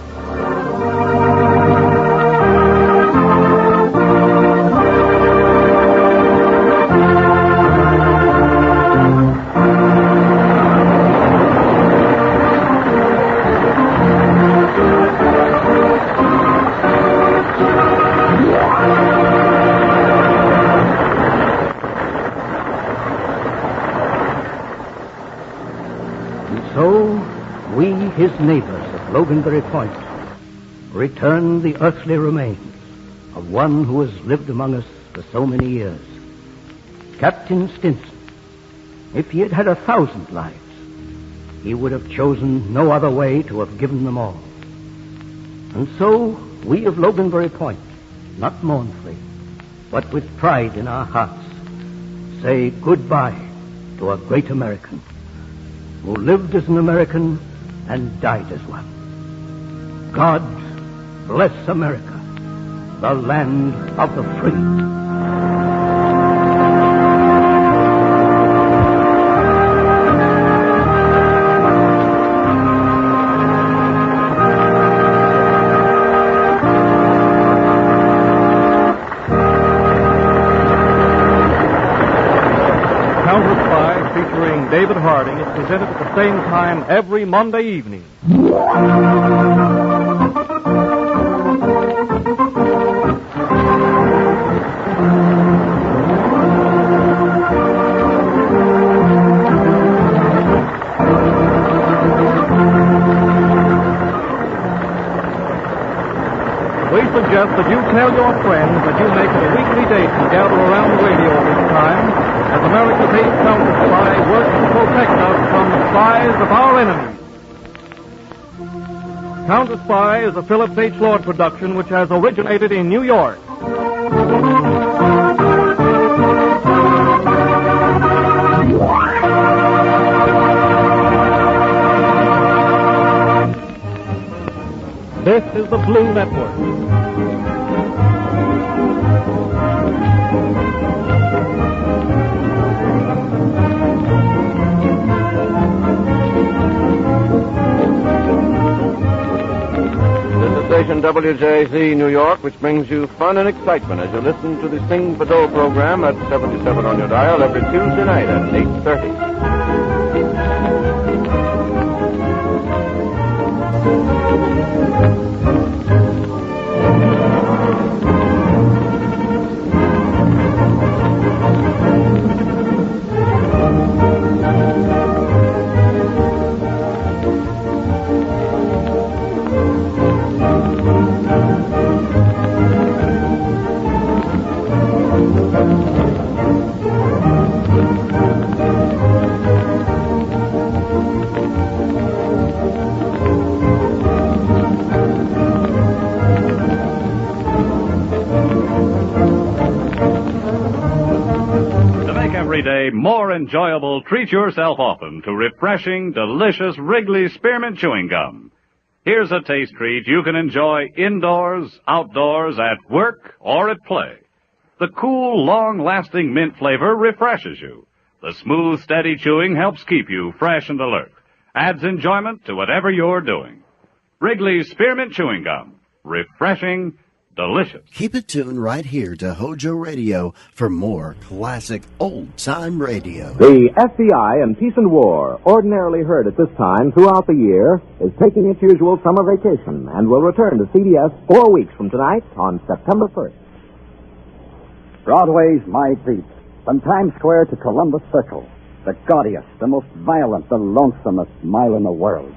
His neighbors at Loganberry Point return the earthly remains of one who has lived among us for so many years. Captain Stinson, if he had had 1,000 lives, he would have chosen no other way to have given them all. And so we of Loganberry Point not mournfully, but with pride in our hearts, say goodbye to a great American who lived as an American and died as one. God bless America, the land of the free. David Harding is presented at the same time every Monday evening. We suggest that you tell your friends that you make it a weekly date to gather around the radio this time, as America's 8th counter spy works to protect us from the spies of our enemies. Counter Spy is a Phillips H. Lord production which has originated in New York. This is the Blue Network. Station WJZ New York, which brings you fun and excitement as you listen to the Sing Fado program at 77 on your dial every Tuesday night at 8:30. More enjoyable, treat yourself often to refreshing, delicious Wrigley Spearmint Chewing Gum. Here's a taste treat you can enjoy indoors, outdoors, at work, or at play. The cool, long-lasting mint flavor refreshes you. The smooth, steady chewing helps keep you fresh and alert. Adds enjoyment to whatever you're doing. Wrigley's Spearmint Chewing Gum. Refreshing, delicious. Keep it tuned right here to HOJO Radio for more classic old-time radio. The FBI in Peace and War, ordinarily heard at this time throughout the year, is taking its usual summer vacation and will return to CBS 4 weeks from tonight on September 1st. Broadway's my beat. From Times Square to Columbus Circle. The gaudiest, the most violent, the lonesomest mile in the world.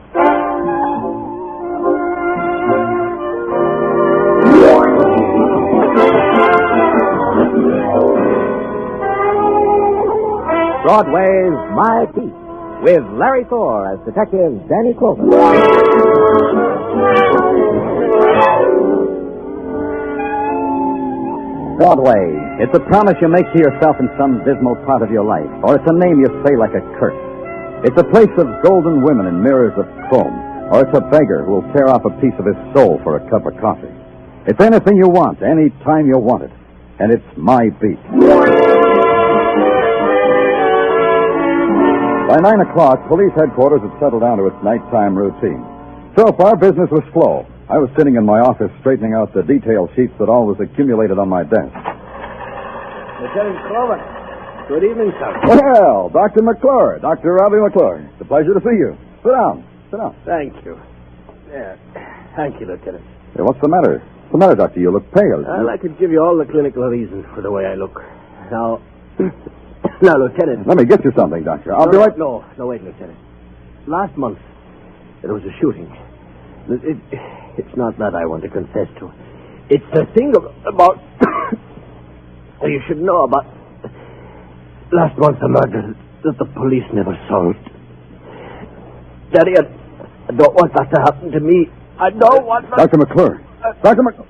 Broadway's My Beat, with Larry Thor as Detective Danny Clover. Broadway. It's a promise you make to yourself in some dismal part of your life, or it's a name you say like a curse. It's a place of golden women and mirrors of chrome, or it's a beggar who will tear off a piece of his soul for a cup of coffee. It's anything you want, any time you want it, and it's My Beat. By 9 o'clock, police headquarters had settled down to its nighttime routine. So far, business was slow. I was sitting in my office straightening out the detail sheets that always accumulated on my desk. Lieutenant Clover, good evening, sir. Well, Dr. McClure, Dr. Robbie McClure. It's a pleasure to see you. Sit down. Sit down. Thank you. Yeah. Thank you, Lieutenant. Hey, what's the matter? What's the matter, Doctor? You look pale. Well, I could give you all the clinical reasons for the way I look. Now, Lieutenant. Let me get you something, Doctor. I'll be right... No, wait, Lieutenant. Last month, there was a shooting. It's not that I want to confess to. It's the thing about... you should know about... Last month, a murder that the police never solved. Daddy, I don't want that to happen to me. I don't want that... Dr. McClure. Dr. McClure.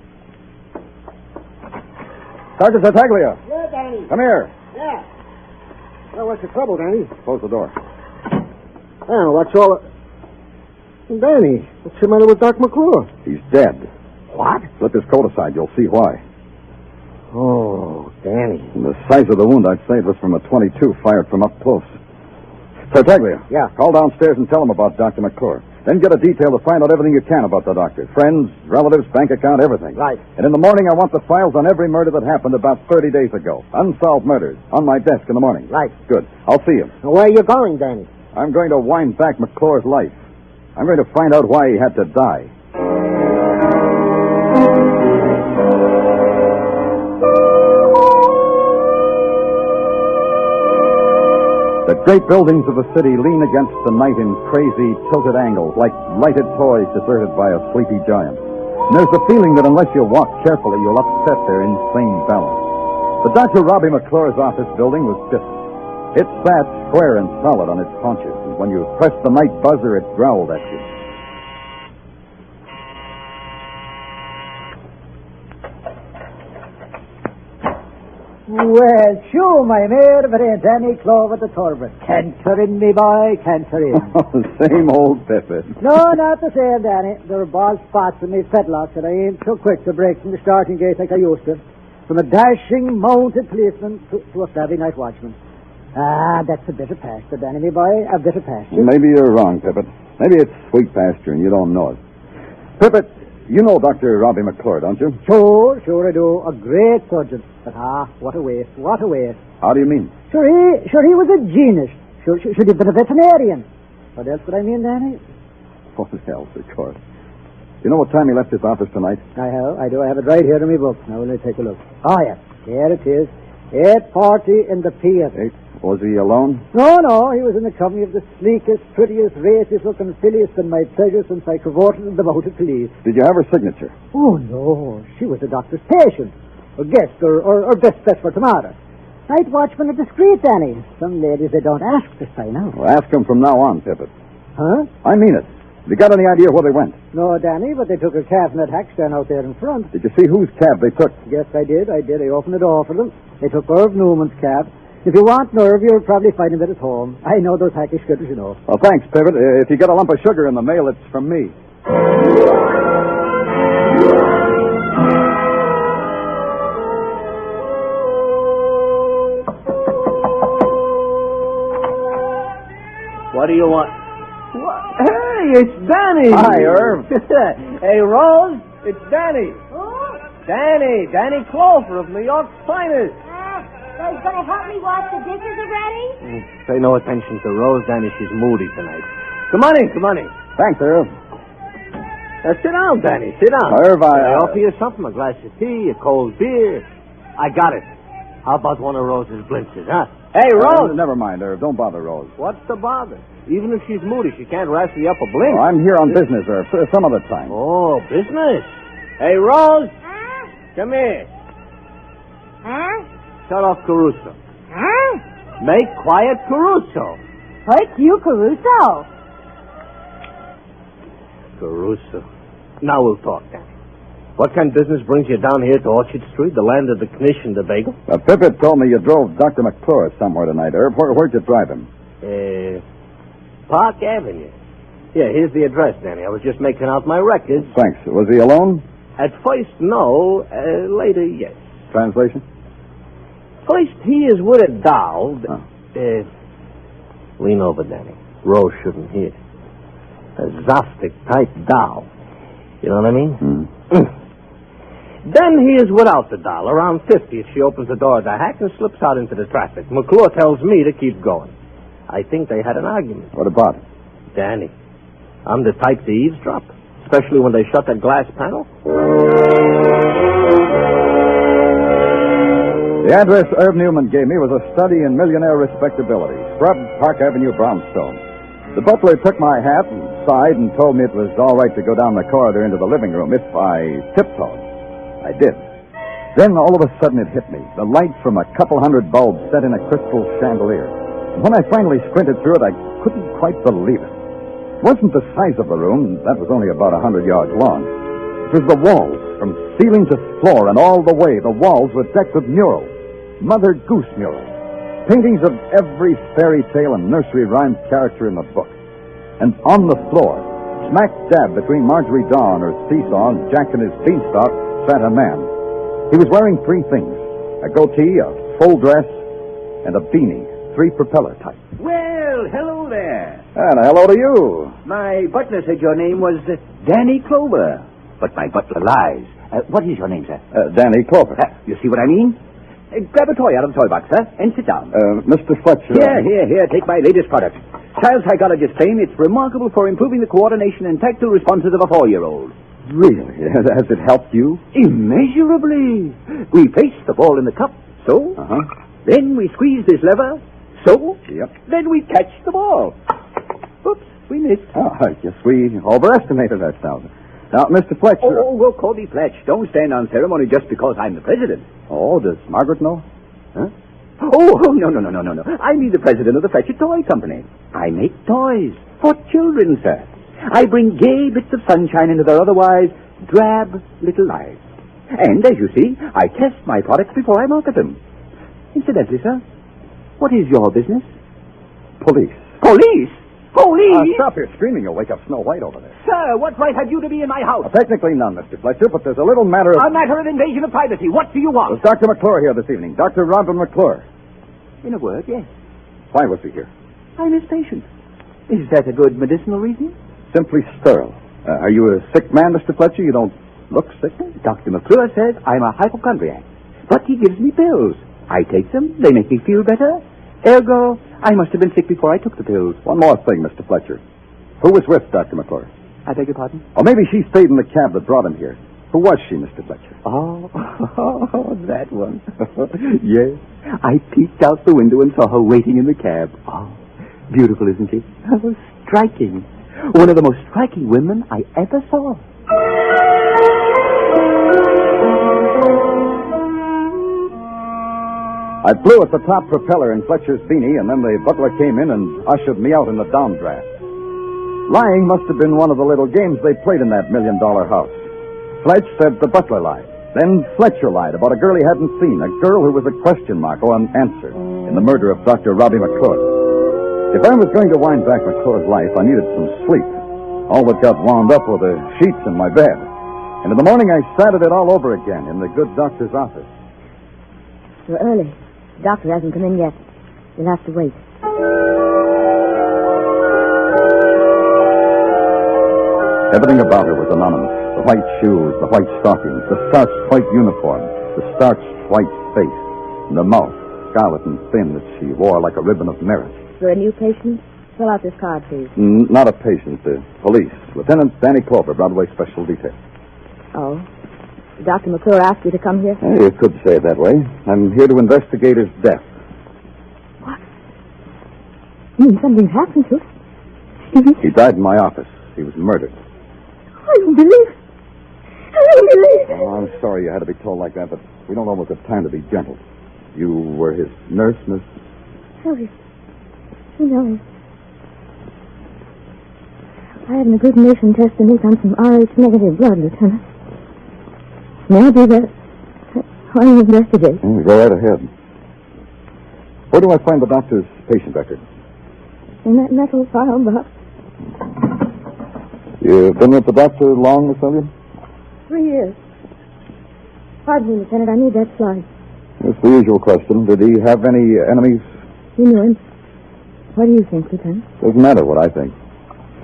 Sergeant Tartaglia. Yeah, Danny. Come here. Yeah. Well, what's the trouble, Danny? Close the door. Oh, what's all... Danny, what's the matter with Doc McClure? He's dead. What? Flip his coat aside. You'll see why. Oh, Danny. And the size of the wound, I'd say it was from a .22 fired from up close. Tartaglia. Yeah? Call downstairs and tell him about Dr. McClure. Then get a detail to find out everything you can about the doctor. Friends, relatives, bank account, everything. Right. And in the morning, I want the files on every murder that happened about 30 days ago. Unsolved murders. On my desk in the morning. Right. Good. I'll see you. Where are you going, Danny? I'm going to wind back McClure's life. I'm going to find out why he had to die. The great buildings of the city lean against the night in crazy, tilted angles, like lighted toys deserted by a sleepy giant. And there's the feeling that unless you walk carefully, you'll upset their insane balance. But Dr. Robbie McClure's office building was different. It sat square and solid on its haunches, and when you pressed the night buzzer, it growled at you. Well, sure, my mare, but ain't any clove at the turbot. Canter in, me boy, canter in. Same old Pippin. No, not the same, Danny. There are bald spots in me fetlock that I ain't so quick to break from the starting gate like I used to. From a dashing, mounted policeman to a flabby night watchman. Ah, that's a bit of pasture, Danny, me boy, a bit of pasture. Maybe you're wrong, Pippin. Maybe it's sweet pasture and you don't know it. Pippin, you know Dr. Robbie McClure, don't you? Sure I do. A great surgeon. But what a waste, what a waste. How do you mean? Sure he was a genius. Should have been a veterinarian. What else would I mean, Danny? What else, of course. You know what time he left his office tonight? I do. I have it right here in my book. Now, let me take a look. Oh, yes. There it is. 8:40 in the p.m. Was he alone? No. He was in the company of the sleekest, prettiest, raciest-looking filliest in my pleasure since I cavorted in the mounted police. Did you have her signature? Oh, no. She was the doctor's patient. Or guest, or best bet for tomorrow. Night watchmen are discreet, Danny. Some ladies, they don't ask to sign out. Well, ask him from now on, Pippin. Huh? I mean it. Have you got any idea where they went? No, Danny, but they took a cab from that hack stand out there in front. Did you see whose cab they took? Yes, I did. I opened the door for them. They took Irv Newman's cab. If you want Irv, you'll probably find him at his home. I know those hackish critters, you know. Well, thanks, Pippin. If you get a lump of sugar in the mail, it's from me. What do you want? What? Hey, it's Danny. Hi, Irv. Hey, Rose, it's Danny. Danny Clover of New York's finest. So he's going to help me wash the dishes already? Pay no attention to Rose, Danny. She's moody tonight. Come on in. Thanks, Irv. Sit down, Danny. Sit down. Irv, I offer you something, a glass of tea, a cold beer. I got it. How about one of Rose's blintzes, huh? Hey, Rose. Never mind, Irv. Don't bother Rose. What's the bother? Even if she's moody, she can't rasp you up a blink. Oh, I'm here on business, Irv. Some other time. Oh, business? Hey, Rose. Huh? Come here. Huh? Shut off Caruso. Huh? Make quiet Caruso. What's you, Caruso? Caruso. Now we'll talk, Danny. What kind of business brings you down here to Orchard Street, the land of the knish and the bagel? Pippin told me you drove Dr. McClure somewhere tonight, Irv. Where'd you drive him? Park Avenue. Yeah, here's the address, Danny. I was just making out my records. Thanks. Was he alone? At first, no. Later, yes. Translation? First, he is with a doll. Lean over, Danny. Rose shouldn't hear. A Zostic-type doll. You know what I mean? Then he is without the doll, around 50 if she opens the door of the hack and slips out into the traffic. McClure tells me to keep going. I think they had an argument. What about? Danny, I'm the type to eavesdrop, especially when they shut that glass panel. The address Irv Newman gave me was a study in millionaire respectability, Scrub Park Avenue, Brownstone. The butler took my hat and sighed and told me it was all right to go down the corridor into the living room if I tiptoed. I did. Then all of a sudden it hit me. The light from a couple hundred bulbs set in a crystal chandelier. And when I finally squinted through it, I couldn't quite believe it. It wasn't the size of the room. That was only about 100 yards long. It was the walls, from ceiling to floor and all the way. The walls were decked with murals, Mother Goose murals, paintings of every fairy tale and nursery rhyme character in the book. And on the floor, smack dab between Marjorie Daw and her seesaw and Jack and his beanstalk, sat a man. He was wearing three things: a goatee, a full dress, and a beanie, 3 propeller type. Well, hello there. And hello to you. My butler said your name was Danny Clover. But my butler lies. What is your name, sir? Danny Clover. You see what I mean? Grab a toy out of the toy box, sir, and sit down. Mr. Fletcher. Here, take my latest product. Child psychologists claim it's remarkable for improving the coordination and tactile responses of a 4-year-old. Really? Has it helped you? Immeasurably. We place the ball in the cup, so. Then we squeeze this lever, so. Yep. Then we catch the ball. Oops, we missed. Oh, I guess we overestimated ourselves. Now, Mr. Fletcher... Oh, we'll call me Fletch. Don't stand on ceremony just because I'm the president. Oh, does Margaret know? Huh? Oh, no. I mean the president of the Fletcher Toy Company. I make toys for children, sir. I bring gay bits of sunshine into their otherwise drab little lives. And, as you see, I test my products before I market them. Incidentally, sir, what is your business? Police. Police? Police? Stop your screaming. You'll wake up Snow White over there. Sir, what right have you to be in my house? Technically none, Mr. Fletcher, but there's a little matter of... A matter of invasion of privacy. What do you want? There's Dr. McClure here this evening. Dr. Robin McClure. In a word, yes. Why was he here? I'm his patient. Is that a good medicinal reason? Simply sterile. Are you a sick man, Mr. Fletcher? You don't look sick. Dr. McClure says I'm a hypochondriac. But he gives me pills. I take them. They make me feel better. Ergo, I must have been sick before I took the pills. One more thing, Mr. Fletcher. Who was with Dr. McClure? I beg your pardon? Or maybe she stayed in the cab that brought him here. Who was she, Mr. Fletcher? Oh, that one. Yes. I peeked out the window and saw her waiting in the cab. Oh, beautiful, isn't she? Oh, striking. One of the most striking women I ever saw. I blew at the top propeller in Fletcher's beanie, and then the butler came in and ushered me out in the downdraft. Lying must have been one of the little games they played in that $1 million house. Fletch said the butler lied. Then Fletcher lied about a girl he hadn't seen, a girl who was a question mark or an answer in the murder of Dr. Robbie McClure. If I was going to wind back McClure's life, I needed some sleep. All that got wound up were the sheets in my bed. And in the morning, I started it all over again in the good doctor's office. You're early. The doctor hasn't come in yet. You'll have to wait. Everything about her was anonymous. The white shoes, the white stockings, the starched white uniform, the starched white face, and the mouth, scarlet and thin, that she wore like a ribbon of merit. For a new patient, fill out this card, please. Not a patient, police. Lieutenant Danny Clover, Broadway Special Detail. Oh. Dr. McClure asked you to come here? You could say it that way. I'm here to investigate his death. What? You mean something's happened to him? He died in my office. He was murdered. I don't believe it. I don't believe it. Oh, I'm sorry you had to be told like that, but we don't always have time to be gentle. You were his nurse, Miss? Oh, yes. You know, I have an agglutination test to make on some RH negative blood, Lieutenant. May I do that? While you investigate? Go right ahead. Where do I find the doctor's patient record? In that metal file box. You've been with the doctor long, Miss Elliott? 3 years. Pardon me, Lieutenant, I need that slide. It's the usual question. Did he have any enemies? You knew him. What do you think, Lieutenant? Doesn't matter what I think.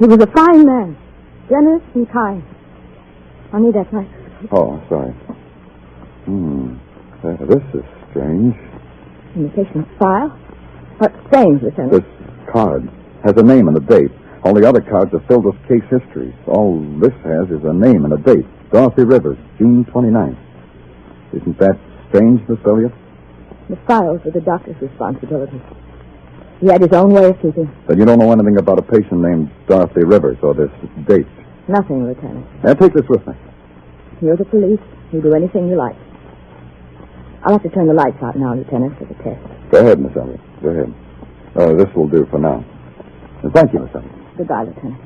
He was a fine man. Generous and kind. I'll need that slide. Oh, sorry. This is strange. In the patient's file? What's strange, Lieutenant? This card has a name and a date. All the other cards are filled with case histories. All this has is a name and a date. Dorothy Rivers, June 29th. Isn't that strange, Miss Elliott? The files are the doctor's responsibility. He had his own way of keeping. Then you don't know anything about a patient named Dorothy Rivers or this date? Nothing, Lieutenant. Now, take this with me. You're the police. You do anything you like. I'll have to turn the lights out now, Lieutenant, for the test. Go ahead, Miss Elliott. Go ahead. This will do for now. And thank you, Miss Elliott. Goodbye, Lieutenant.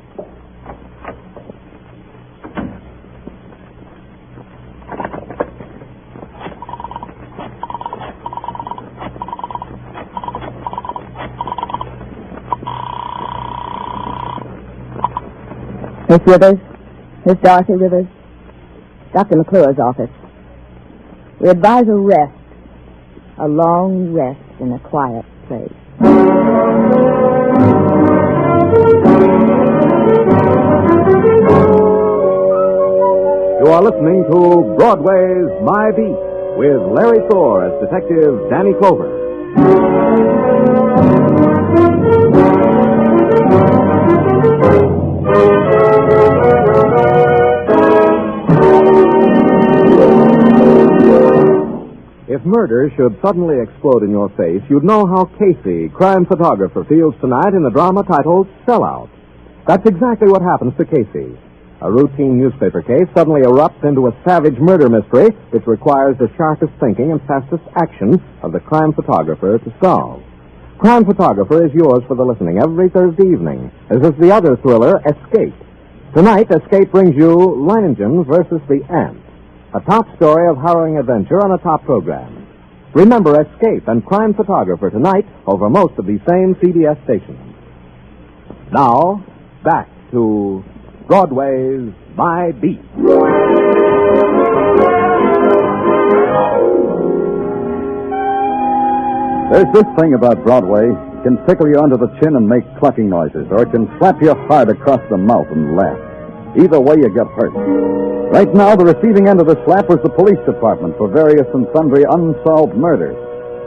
Miss Rivers, Miss Dorothy Rivers, Dr. McClure's office. We advise a rest, a long rest in a quiet place. You are listening to Broadway's My Beat with Larry Thor as Detective Danny Clover. If murder should suddenly explode in your face, you'd know how Casey, crime photographer, feels tonight in the drama titled Sellout. That's exactly what happens to Casey. A routine newspaper case suddenly erupts into a savage murder mystery which requires the sharpest thinking and fastest action of the crime photographer to solve. Crime Photographer is yours for the listening every Thursday evening, as is the other thriller, Escape. Tonight, Escape brings you Langdon versus the Ant, a top story of harrowing adventure on a top program. Remember Escape and Crime Photographer tonight over most of these same CBS stations. Now, back to Broadway's My Beat. There's this thing about Broadway. It can tickle you under the chin and make clucking noises, or it can slap you hard across the mouth and laugh. Either way, you get hurt. Right now, the receiving end of the slap was the police department for various and sundry unsolved murders.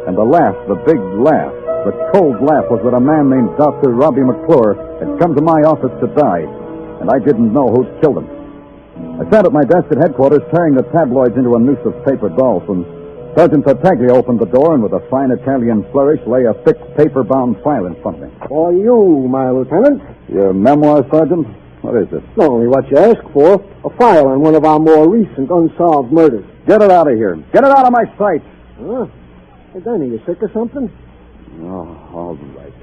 And the laugh, the big laugh, the cold laugh was that a man named Dr. Robbie McClure had come to my office to die, and I didn't know who'd killed him. I sat at my desk at headquarters tearing the tabloids into a noose of paper dolls when Sergeant Tartaglia opened the door and with a fine Italian flourish lay a thick paper-bound file in front of me. For you, my lieutenant. Your memoir, Sergeant? What is it? Only what you asked for. A file on one of our more recent unsolved murders. Get it out of here. Get it out of my sight. Huh? Hey, Danny, you sick or something? Oh, all right.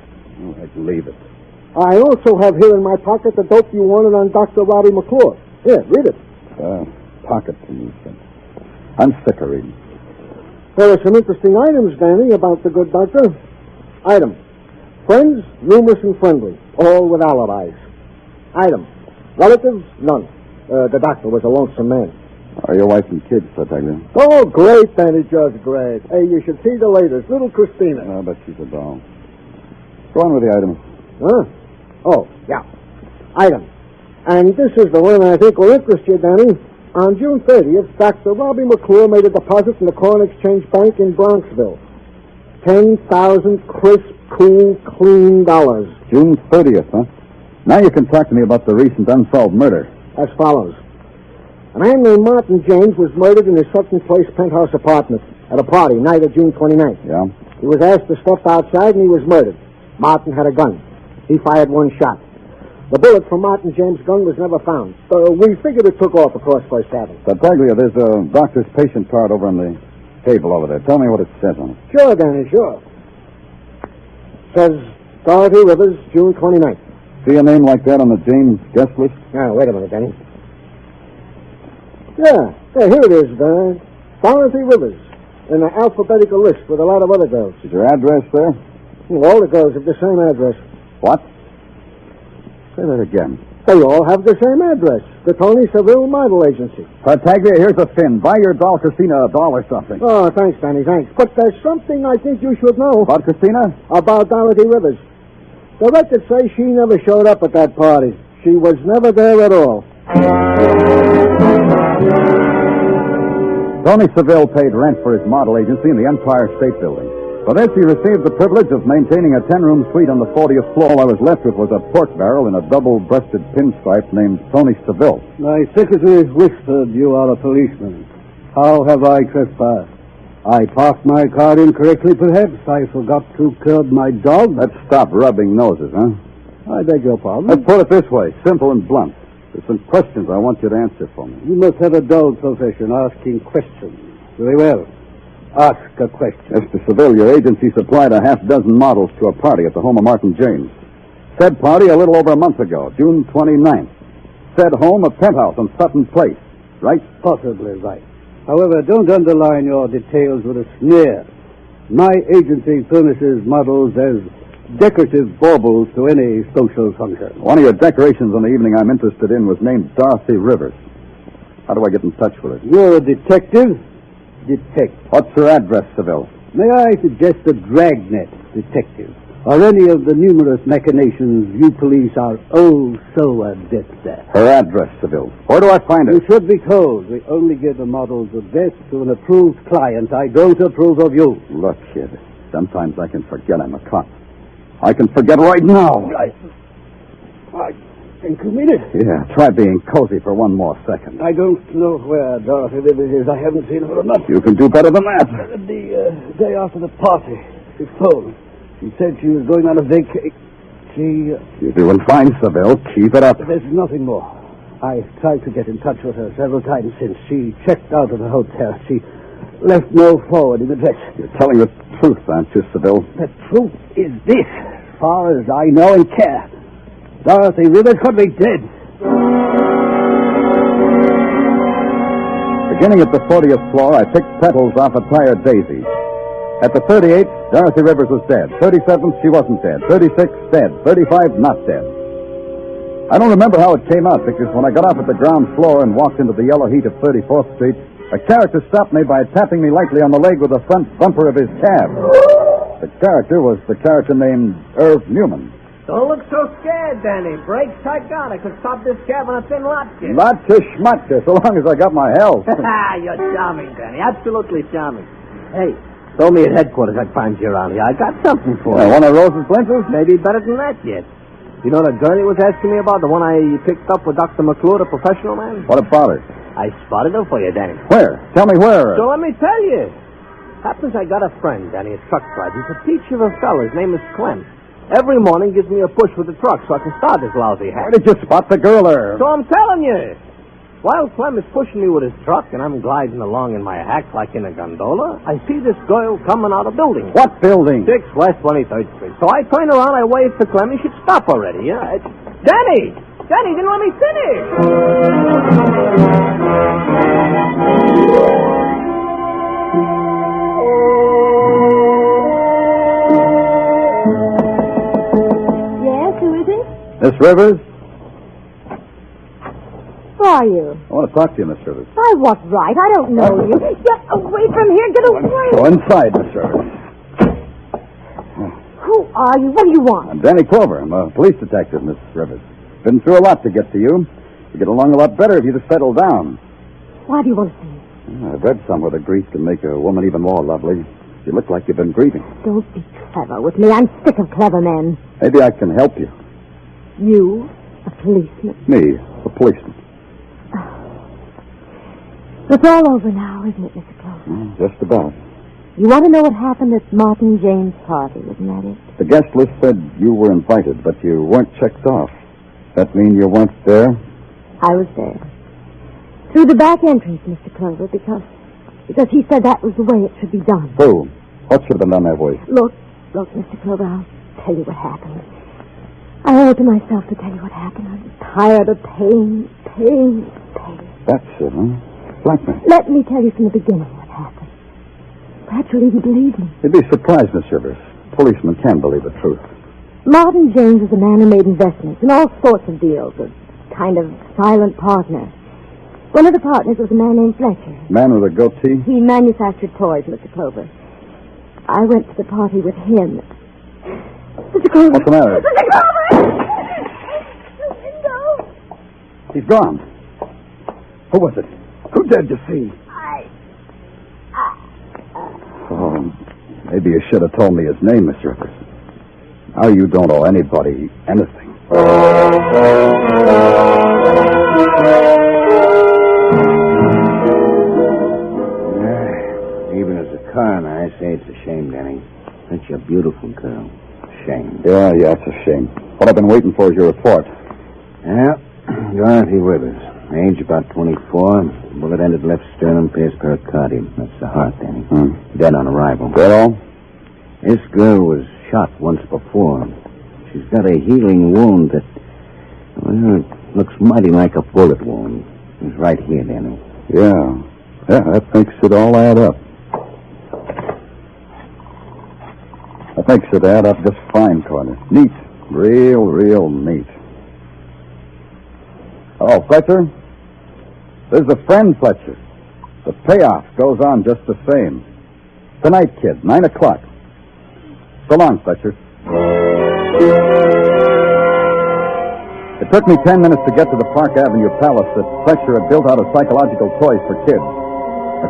All right, leave it. I also have here in my pocket the dope you wanted on Dr. Robbie McClure. Here, read it. Pocket to me, sir. I'm sick of reading. There are some interesting items, Danny, about the good doctor. Item. Friends, numerous and friendly, all with alibis. Item. Relatives, none. The doctor was a lonesome man. Are your wife and kids, Tartaglia? Oh, great, Danny, just great. Hey, you should see the latest. Little Christina. I bet she's a doll. Go on with the items. Huh? Oh, yeah. Item. And this is the one I think will interest you, Danny. On June 30th, Dr. Robbie McClure made a deposit from the Corn Exchange Bank in Bronxville. 10,000 crisp, cool, clean dollars. June 30th, huh? Now you can talk to me about the recent unsolved murder. As follows. A man named Martin James was murdered in his Sutton Place penthouse apartment at a party, night of June 29th. Yeah? He was asked to step outside, and he was murdered. Martin had a gun. He fired one shot. The bullet from Martin James' gun was never found. We figured it took off across First Avenue. Tartaglia, there's a doctor's patient card over on the table over there. Tell me what it says on it. Sure, Danny, sure. Says Dorothy Rivers, June 29th. See a name like that on the James guest list? Now, wait a minute, Danny. Yeah, here it is, Dorothy Rivers, in the alphabetical list with a lot of other girls. Is your address there? All the girls have the same address. What? Say that again. They all have the same address. The Tony Seville Model Agency. Tartaglia, here's a fin. Buy your doll Christina a doll or something. Oh, thanks, Danny, thanks. But there's something I think you should know. About Christina? About Dorothy Rivers. The records say she never showed up at that party. She was never there at all. Tony Seville paid rent for his model agency in the Empire State Building. For this, he received the privilege of maintaining a 10-room suite on the 40th floor. All I was left with was a pork barrel in a double-breasted pinstripe named Tony Seville. My secretary whispered you are a policeman. How have I trespassed? I parked my car incorrectly, perhaps. I forgot to curb my dog. Let's stop rubbing noses, huh? I beg your pardon. Let's put it this way, simple and blunt. There's some questions I want you to answer for me. You must have a dull profession, asking questions. Very well. Ask a question. Mr. Seville, your agency supplied a half-dozen models to a party at the home of Martin James. Said party a little over a month ago, June 29th. Said home a penthouse on Sutton Place, right? Possibly right. However, don't underline your details with a sneer. My agency furnishes models as decorative baubles to any social function. One of your decorations on the evening I'm interested in was named Dorothy Rivers. How do I get in touch with her? You're a detective? Detective. What's her address, Seville? May I suggest a Dragnet detective? Or any of the numerous machinations you police are so adept at? Her address, Seville. Where do I find her? You should be told. We only give the model's address to an approved client. I don't approve of you. Look, kid, sometimes I can forget I'm a cop. I can forget right now. I think you mean it. Yeah, try being cozy for one more second. I don't know where Dorothy Rivers is. I haven't seen her for a month. You can do better than that. The day after the party, she phoned. She said she was going on a vacation. You're doing fine, Seville. Keep it up. There's nothing more. I tried to get in touch with her several times since. She checked out of the hotel. She left no forwarding address. You're telling the truth, aren't you, Seville? The truth is this. As far as I know and care, Dorothy Rivers could be dead. Beginning at the 40th floor, I picked petals off a tired daisy. At the 38th, Dorothy Rivers was dead. 37th, she wasn't dead. 36th, dead. 35, not dead. I don't remember how it came out, because when I got off at the ground floor and walked into the yellow heat of 34th Street, a character stopped me by tapping me lightly on the leg with the front bumper of his cab. The character was the character named Irv Newman. Don't look so scared, Danny. Brakes I got. I could stop this cab on a thin latke. Latke schmatke, so long as I got my health. You're charming, Danny. Absolutely charming. Hey, told me at headquarters I'd find you around here. I got something for you. One of Rose's blinkers? Maybe better than that yet. You know the girl he was asking me about? The one I picked up with Dr. McClure, the professional man? What about her? I spotted her for you, Danny. Where? Tell me where. So let me tell you. Happens I got a friend, Danny, a truck driver. He's a peach of a fella. His name is Clem. Every morning gives me a push with the truck so I can start this lousy hack. Where did you spot the girl there? So I'm telling you. While Clem is pushing me with his truck and I'm gliding along in my hack like in a gondola, I see this girl coming out of building. What building? 6 West 23rd Street. So I turn around, I wave to Clem. He should stop already. Yeah? Danny! Danny, didn't let me finish! Yes, who is it? Miss Rivers? Who are you? I want to talk to you, Miss Rivers. By what right? I don't know you. Get away from here. Get away. Go inside, Miss Rivers. Who are you? What do you want? I'm Danny Clover. I'm a police detective, Miss Rivers. Been through a lot to get to you. You'd get along a lot better if you'd have settled down. Why do you want to see me? I've read somewhere that grief can make a woman even more lovely. You look like you've been grieving. Don't be clever with me. I'm sick of clever men. Maybe I can help you. You? A policeman? Me, a policeman. It's all over now, isn't it, Mr. Clover? Just about. You want to know what happened at Martin James' party, isn't that it? The guest list said you were invited, but you weren't checked off. That mean you weren't there? I was there. Through the back entrance, Mr. Clover, because he said that was the way it should be done. Who? What should have been done that way? Look, Mr. Clover, I'll tell you what happened. I owe it to myself to tell you what happened. I'm tired of pain. That's it, huh? Blackmail. Let me tell you from the beginning what happened. Perhaps you'll even believe me. You'd be surprised, Miss Rivers. Policemen can believe the truth. Martin James was a man who made investments in all sorts of deals, a kind of silent partner. One of the partners was a man named Fletcher. Man with a goatee? He manufactured toys, Mr. Clover. I went to the party with him. Mr. Clover! What's the matter? Mr. Clover! The window! He's gone. Who was it? Who dared to see? Oh, maybe you should have told me his name, Miss Rivers. Now you don't owe anybody anything. Even as a coroner, I say it's a shame, Danny. Such a beautiful girl. Shame. Yeah, it's a shame. What I've been waiting for is your report. Yeah, Dorothy Rivers. Age about 24. Bullet ended left sternum, pierced pericardium. That's the heart, Danny. Dead on arrival. That all? This girl was shot once before. She's got a healing wound that, well, it looks mighty like a bullet wound. It's right here, Danny. Yeah, that makes it all add up. That That makes it add up just fine, Carter. Neat. Real neat. Oh, Fletcher? This is a friend, Fletcher. The payoff goes on just the same. Tonight, kid, 9 o'clock. So long, Fletcher. It took me 10 minutes to get to the Park Avenue Palace that Fletcher had built out of psychological toys for kids.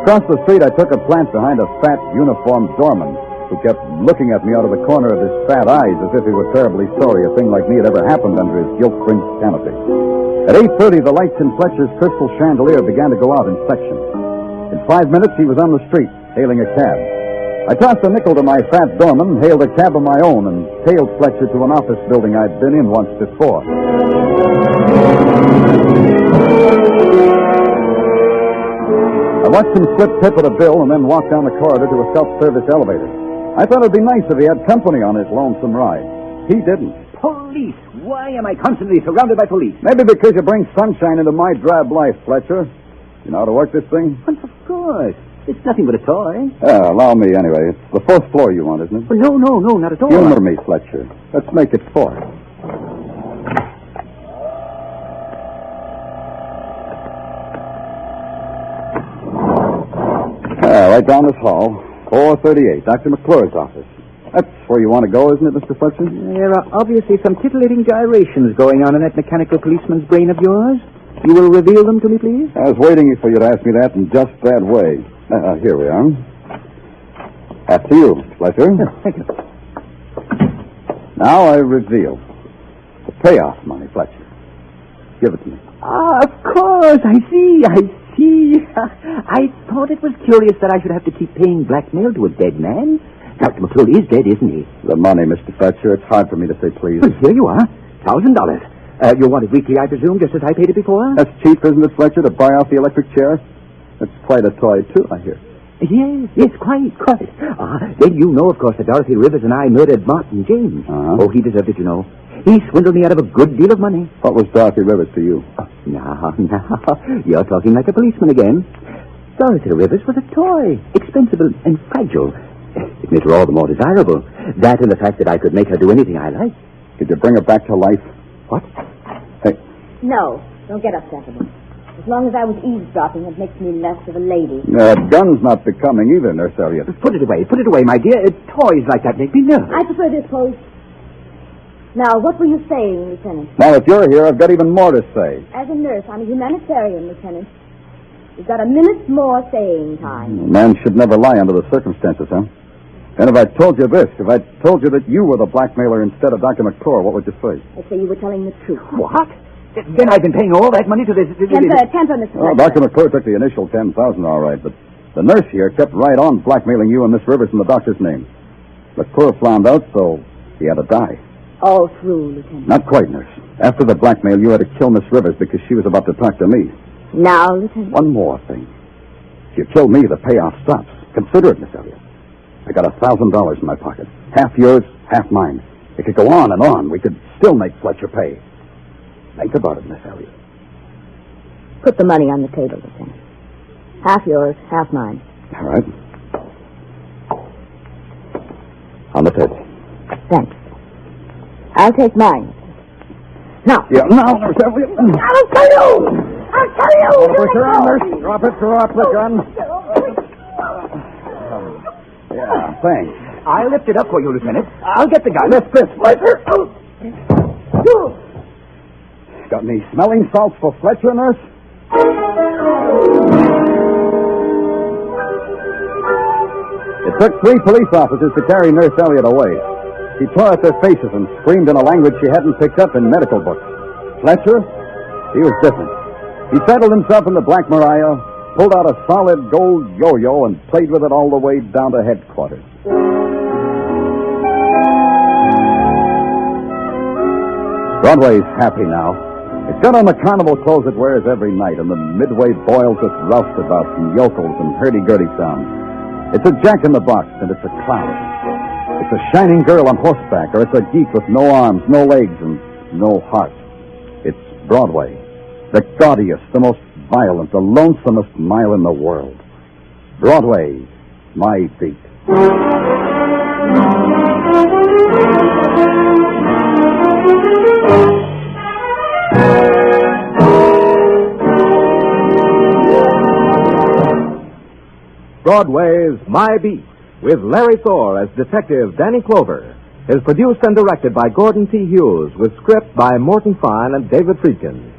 Across the street, I took a plant behind a fat, uniformed doorman who kept looking at me out of the corner of his fat eyes as if he were terribly sorry a thing like me had ever happened under his gilt-fringed canopy. At 8:30, the lights in Fletcher's crystal chandelier began to go out in sections. In 5 minutes, he was on the street, hailing a cab. I tossed a nickel to my fat doorman, hailed a cab of my own, and tailed Fletcher to an office building I'd been in once before. I watched him slip tip at a bill and then walk down the corridor to a self-service elevator. I thought it'd be nice if he had company on his lonesome ride. He didn't. Police! Why am I constantly surrounded by police? Maybe because you bring sunshine into my drab life, Fletcher. You know how to work this thing? But of course. It's nothing but a toy. Allow me anyway. It's the 4th floor you want, isn't it? Well, no, not at all. Humor me, Fletcher. Let's make it 4. Right down this hall. 438, Dr. McClure's office. That's where you want to go, isn't it, Mr. Fletcher? There are obviously some titillating gyrations going on in that mechanical policeman's brain of yours. You will reveal them to me, please? I was waiting for you to ask me that in just that way. Here we are. After you, Mr. Fletcher. Oh, thank you. Now I reveal. The payoff money, Fletcher. Give it to me. Of course. I see. I thought it was curious that I should have to keep paying blackmail to a dead man. Dr. McClure is dead, isn't he? The money, Mr. Fletcher. It's hard for me to say please. Well, here you are. $1,000. You want it weekly, I presume, just as I paid it before? That's cheap, isn't it, Fletcher, to buy off the electric chair? That's quite a toy, too, I hear. Yes, quite. Then you know, of course, that Dorothy Rivers and I murdered Martin James. Uh-huh. Oh, he deserved it, you know. He swindled me out of a good deal of money. What was Dorothy Rivers to you? Oh, now, you're talking like a policeman again. Dorothy Rivers was a toy, expensive and fragile. It made her all the more desirable. That and the fact that I could make her do anything I liked. Did you bring her back to life? What? Hey. No, don't get upset with me. As long as I was eavesdropping, it makes me less of a lady. That gun's not becoming either, Nurse Elliott. Put it away, my dear. Toys like that make me nervous. I prefer this pose. Now, what were you saying, Lieutenant? Now, if you're here, I've got even more to say. As a nurse, I'm a humanitarian, Lieutenant. You've got a minute more saying time. A man should never lie under the circumstances, huh? And if I told you this, if I told you that you were the blackmailer instead of Dr. McClure, what would you say? I'd say you were telling the truth. What? Then I've been paying all that money to this... Temper, Mr. Oh, Dr. McClure took the initial $10,000, all right, but the nurse here kept right on blackmailing you and Miss Rivers in the doctor's name. McClure found out, so he had to die. All through, Lieutenant. Not quite, nurse. After the blackmail, you had to kill Miss Rivers because she was about to talk to me. Now, Lieutenant? One more thing. If you kill me, the payoff stops. Consider it, Miss Elliott. I got $1,000 in my pocket. Half yours, half mine. It could go on and on. We could still make Fletcher pay. Think about it, Miss Elliott. Put the money on the table, Lieutenant. Half yours, half mine. All right. On the table. Thanks. I'll take mine. Now. Yeah, now, Miss Elliott. I'll tell you! Put your arm, nurse. Drop it, drop the gun. Yeah, thanks. I'll lift it up for you, Lieutenant. I'll get the gun. Lift this, Fletcher. Got any smelling salts for Fletcher, nurse? It took 3 police officers to carry Nurse Elliott away. She tore at their faces and screamed in a language she hadn't picked up in medical books. Fletcher, he was different. He settled himself in the Black Maria, pulled out a solid gold yo-yo, and played with it all the way down to headquarters. Broadway's happy now. It's got on the carnival clothes it wears every night, and the midway boils its roustabouts and yokels and hurdy-gurdy sounds. It's a jack-in-the-box, and it's a clown. It's a shining girl on horseback, or it's a geek with no arms, no legs, and no heart. It's Broadway, the gaudiest, the most violent, the lonesomest mile in the world. Broadway, my beat. Broadway's My Beat, with Larry Thor as Detective Danny Clover, is produced and directed by Gordon T. Hughes, with script by Morton Fine and David Friedkin.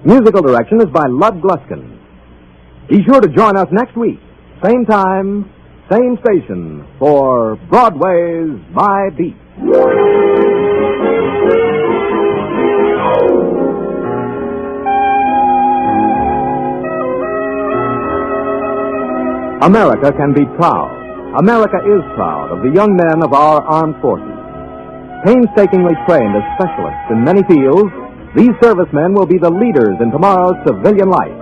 Musical direction is by Lud Gluskin. Be sure to join us next week, same time, same station, for Broadway's My Beat. America can be proud. America is proud of the young men of our armed forces. Painstakingly trained as specialists in many fields, these servicemen will be the leaders in tomorrow's civilian life.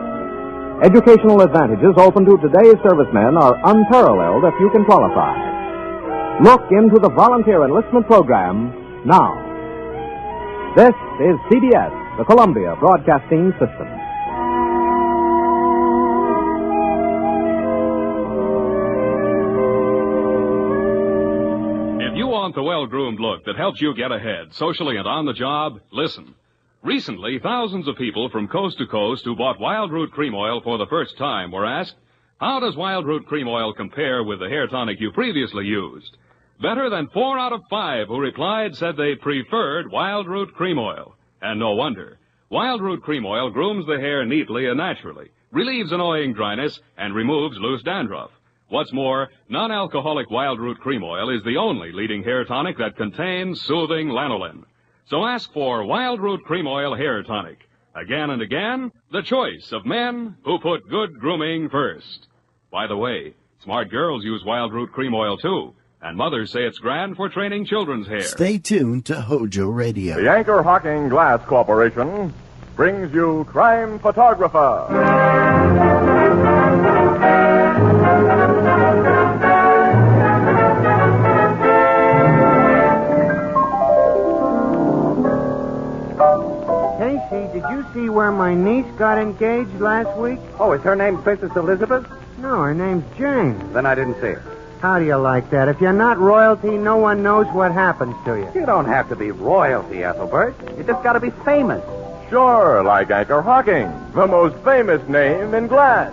Educational advantages open to today's servicemen are unparalleled if you can qualify. Look into the volunteer enlistment program now. This is CBS, the Columbia Broadcasting System. If you want the well-groomed look that helps you get ahead, socially and on the job, listen. Recently, thousands of people from coast to coast who bought Wild Root Cream Oil for the first time were asked, how does Wild Root Cream Oil compare with the hair tonic you previously used? Better than 4 out of 5 who replied said they preferred Wild Root Cream Oil. And no wonder. Wild Root Cream Oil grooms the hair neatly and naturally, relieves annoying dryness, and removes loose dandruff. What's more, non-alcoholic Wild Root Cream Oil is the only leading hair tonic that contains soothing lanolin. So ask for Wild Root Cream Oil Hair Tonic. Again and again, the choice of men who put good grooming first. By the way, smart girls use Wild Root Cream Oil too, and mothers say it's grand for training children's hair. Stay tuned to HOJO Radio. The Anchor Hocking Glass Corporation brings you Crime Photographer. Did you see where my niece got engaged last week? Oh, is her name Princess Elizabeth? No, her name's Jane. Then I didn't see her. How do you like that? If you're not royalty, no one knows what happens to you. You don't have to be royalty, Ethelbert. You just got to be famous. Sure, like Anchor Hocking, the most famous name in glass.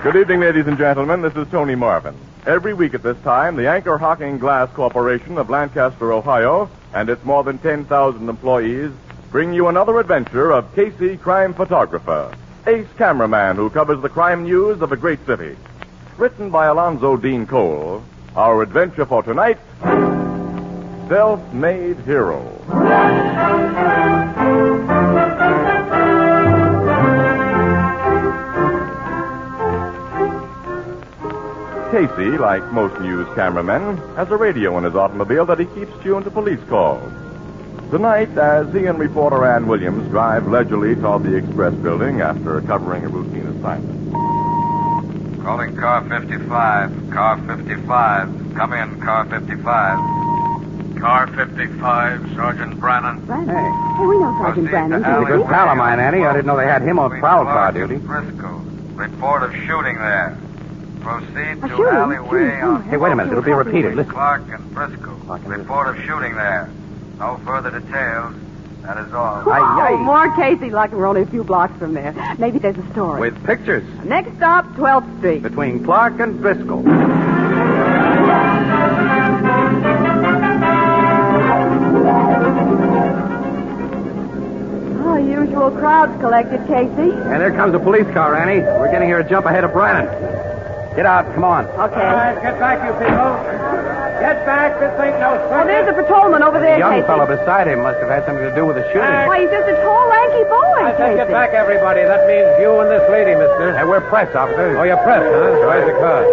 Good evening, ladies and gentlemen. This is Tony Marvin. Every week at this time, the Anchor Hocking Glass Corporation of Lancaster, Ohio, and its more than 10,000 employees bring you another adventure of Casey, crime photographer, ace cameraman who covers the crime news of a great city. Written by Alonzo Dean Cole, our adventure for tonight, Self-Made Hero. Casey, like most news cameramen, has a radio in his automobile that he keeps tuned to police calls. Tonight, as he and reporter Ann Williams drive leisurely toward the Express building after covering a routine assignment. Calling car 55. Car 55. Come in, car 55. Car 55, Sergeant Brannon. Brannon? Hey, we know Sergeant Brannon. He's a good pal of mine, Annie. I didn't know they had him on prowl car duty. Frisco. Report of shooting there. Proceed to shooting? alleyway on... Hey, wait a minute. It'll be repeated. Listen. Clark and Frisco. Report of shooting there. No further details. That is all. Oh, more Casey, like we're only a few blocks from there. Maybe there's a story. With pictures. Next stop, 12th Street. Between Clark and Frisco. Oh, usual crowds collected, Casey. And there comes a police car, Annie. We're getting here a jump ahead of Brannon. Get out. Come on. Okay. All right, get back, you people. Get back. This ain't no Oh, there's a patrolman over there, The young Casey. fellow beside him must have had something to do with the shooting. Why, he's just a tall, lanky boy, I said Casey. get back, everybody. That means you and this lady, mister. Hey, we're press officers. Oh, you're pressed, huh? Where's the car?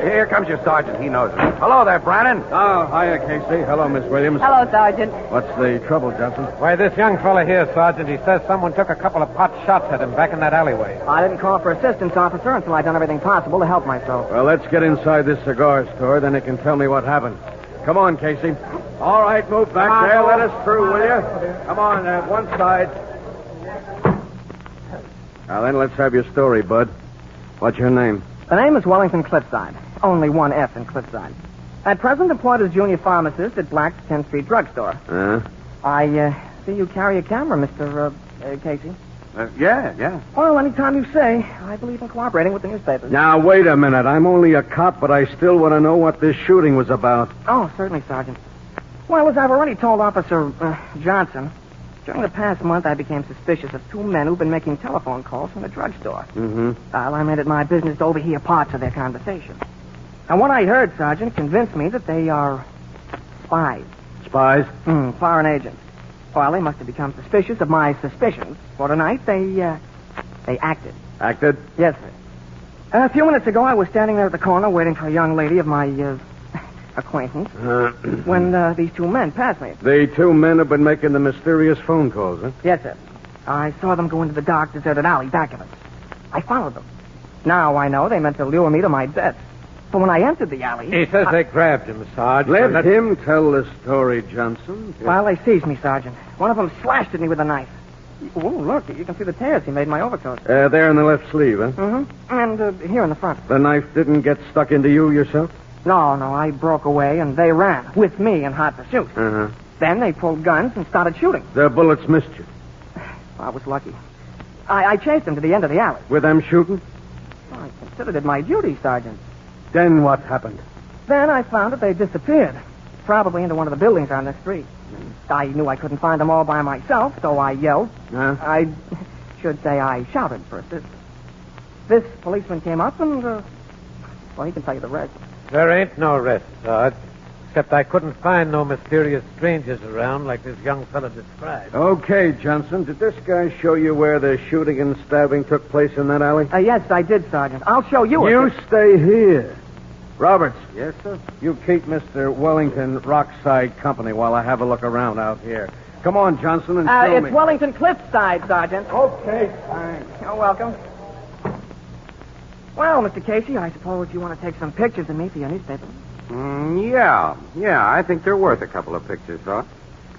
Here comes your sergeant. He knows it. Hello there, Brannon. Oh, hiya, Casey. Hello, Miss Williams. Hello, Sergeant. What's the trouble, Johnson? Why, this young fella here, Sergeant, he says someone took a couple of pot shots at him back in that alleyway. I didn't call for assistance, officer, until I'd done everything possible to help myself. Well, let's get inside this cigar store, then they can tell me what happened. Come on, Casey. All right, move back there. Let us through, will you? Come on, one side. Now, then, let's have your story, Bud. What's your name? The name is Wellington Cliffside. Only one F in Cliffside. At present employed as junior pharmacist at Black's 10th Street Drugstore. I see you carry a camera, Mr. Casey. Yeah. Well, anytime you say. I believe in cooperating with the newspapers. Now, wait a minute. I'm only a cop, but I still want to know what this shooting was about. Oh, certainly, Sergeant. Well, as I've already told Officer Johnson, during the past month I became suspicious of two men who've been making telephone calls from the drugstore. Mm-hmm. I made it my business to overhear parts of their conversation. And what I heard, Sergeant, convinced me that they are spies. Spies? Foreign agents. Well, they must have become suspicious of my suspicions. For tonight, they acted. Acted? Yes, sir. A few minutes ago, I was standing there at the corner waiting for a young lady of my acquaintance when these two men passed me. The two men have been making the mysterious phone calls, huh? Yes, sir. I saw them go into the dark, deserted alley back of us. I followed them. Now I know they meant to lure me to my death. But when I entered the alley... He says they grabbed him, Sarge. Let him tell the story, Johnson. Well, they seized me, Sergeant. One of them slashed at me with a knife. Oh, look, you can see the tears he made in my overcoat. There in the left sleeve, huh? Mm-hmm. And here in the front. The knife didn't get stuck into you yourself? No, I broke away, and they ran, with me in hot pursuit. Uh-huh. Then they pulled guns and started shooting. Their bullets missed you? I was lucky. I chased them to the end of the alley. With them shooting? Well, I considered it my duty, Sergeant. Then what happened? Then I found that they disappeared, probably into one of the buildings on this street. I knew I couldn't find them all by myself, so I yelled. Huh? I should say I shouted for assistance. This policeman came up and, well, he can tell you the rest. There ain't no rest, Sarge. Except I couldn't find no mysterious strangers around like this young fella described. Okay, Johnson. Did this guy show you where the shooting and stabbing took place in that alley? Yes, I did, Sergeant. I'll show you. You stay here. Roberts. Yes, sir? You keep Mr. Wellington Rockside company while I have a look around out here. Come on, Johnson, and show me. It's Wellington Cliffside, Sergeant. Okay, thanks. You're welcome. Well, Mr. Casey, I suppose you want to take some pictures of me for your newspaper. Yeah, I think they're worth a couple of pictures, though.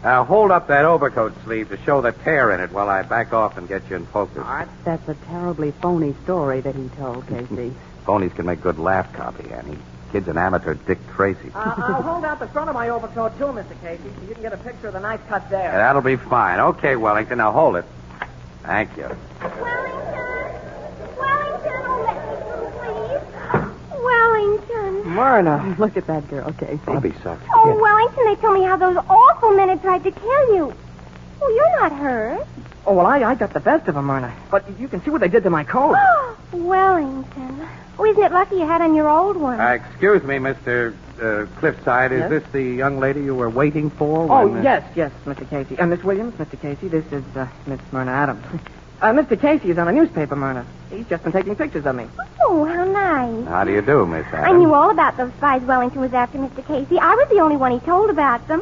Hold up that overcoat sleeve to show the tear in it while I back off and get you in focus. All right. That's a terribly phony story that he told, Casey. Phonies can make good laugh copy, Annie. Kid's an amateur Dick Tracy. I'll hold out the front of my overcoat, too, Mr. Casey, so you can get a picture of the knife cut there. Yeah, that'll be fine. Okay, Wellington, now hold it. Thank you. Wellington. Myrna. Look at that girl, Casey. Bobby sucks. Oh, Wellington, they told me how those awful men had tried to kill you. Oh, you're not hurt. Oh, well, I got the best of them, Myrna. But you can see what they did to my coat. Wellington. Oh, isn't it lucky you had on your old one? Excuse me, Mr. Cliffside. Is this the young lady you were waiting for? Yes, Mr. Casey. Miss Williams, Mr. Casey, this is Miss Myrna Adams. Mr. Casey is on a newspaper, Myrna. He's just been taking pictures of me. Oh, how nice. How do you do, Miss Adams? I knew all about those spies Wellington was after, Mr. Casey. I was the only one he told about them.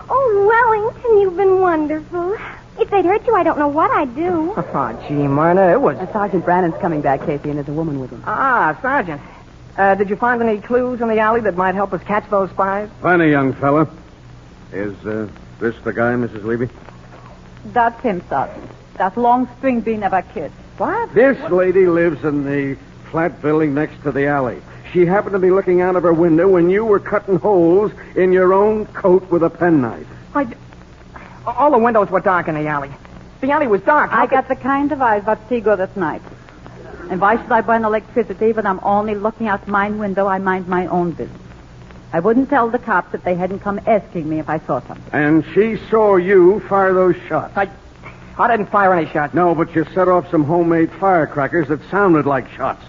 Oh, Wellington, you've been wonderful. If they'd hurt you, I don't know what I'd do. Oh, gee, Myrna, it was... Sergeant Brannon's coming back, Casey, and there's a woman with him. Sergeant. Did you find any clues in the alley that might help us catch those spies? Funny, young fella. Is this the guy, Mrs. Levy? That's him, Sergeant. That long string bean of a kid. What? This lady lives in the flat building next to the alley. She happened to be looking out of her window when you were cutting holes in your own coat with a penknife. All the windows were dark in the alley. The alley was dark. I got the kind of eyes what see good at night. And why should I burn electricity when I'm only looking out my window? I mind my own business. I wouldn't tell the cops if they hadn't come asking me if I saw something. And she saw you fire those shots. I didn't fire any shots. No, but you set off some homemade firecrackers that sounded like shots.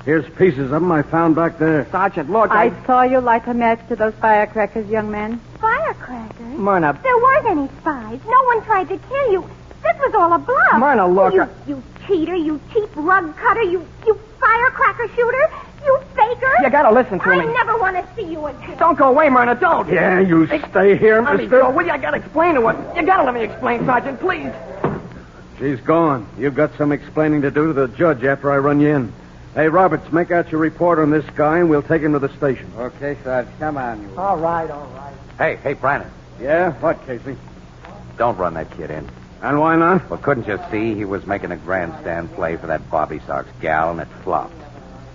Here's pieces of them I found back there. Sergeant, look, I saw you light a match to those firecrackers, young man. Firecrackers? Myrna. There weren't any spies. No one tried to kill you. This was all a bluff. Myrna, look. You cheater, you cheap rug cutter, you firecracker shooter, you faker. You gotta listen to me. I never want to see you again. Don't go away, Myrna, don't. Yeah, you stay here, mister. Will you? I gotta explain to her. You gotta let me explain, Sergeant, please. She's gone. You've got some explaining to do to the judge after I run you in. Hey, Roberts, make out your report on this guy, and we'll take him to the station. Okay, Sarge. Come on, you. All right. Hey, Brannon. Yeah? What, Casey? Don't run that kid in. And why not? Well, couldn't you see he was making a grandstand play for that Bobby Sox gal, and it flopped?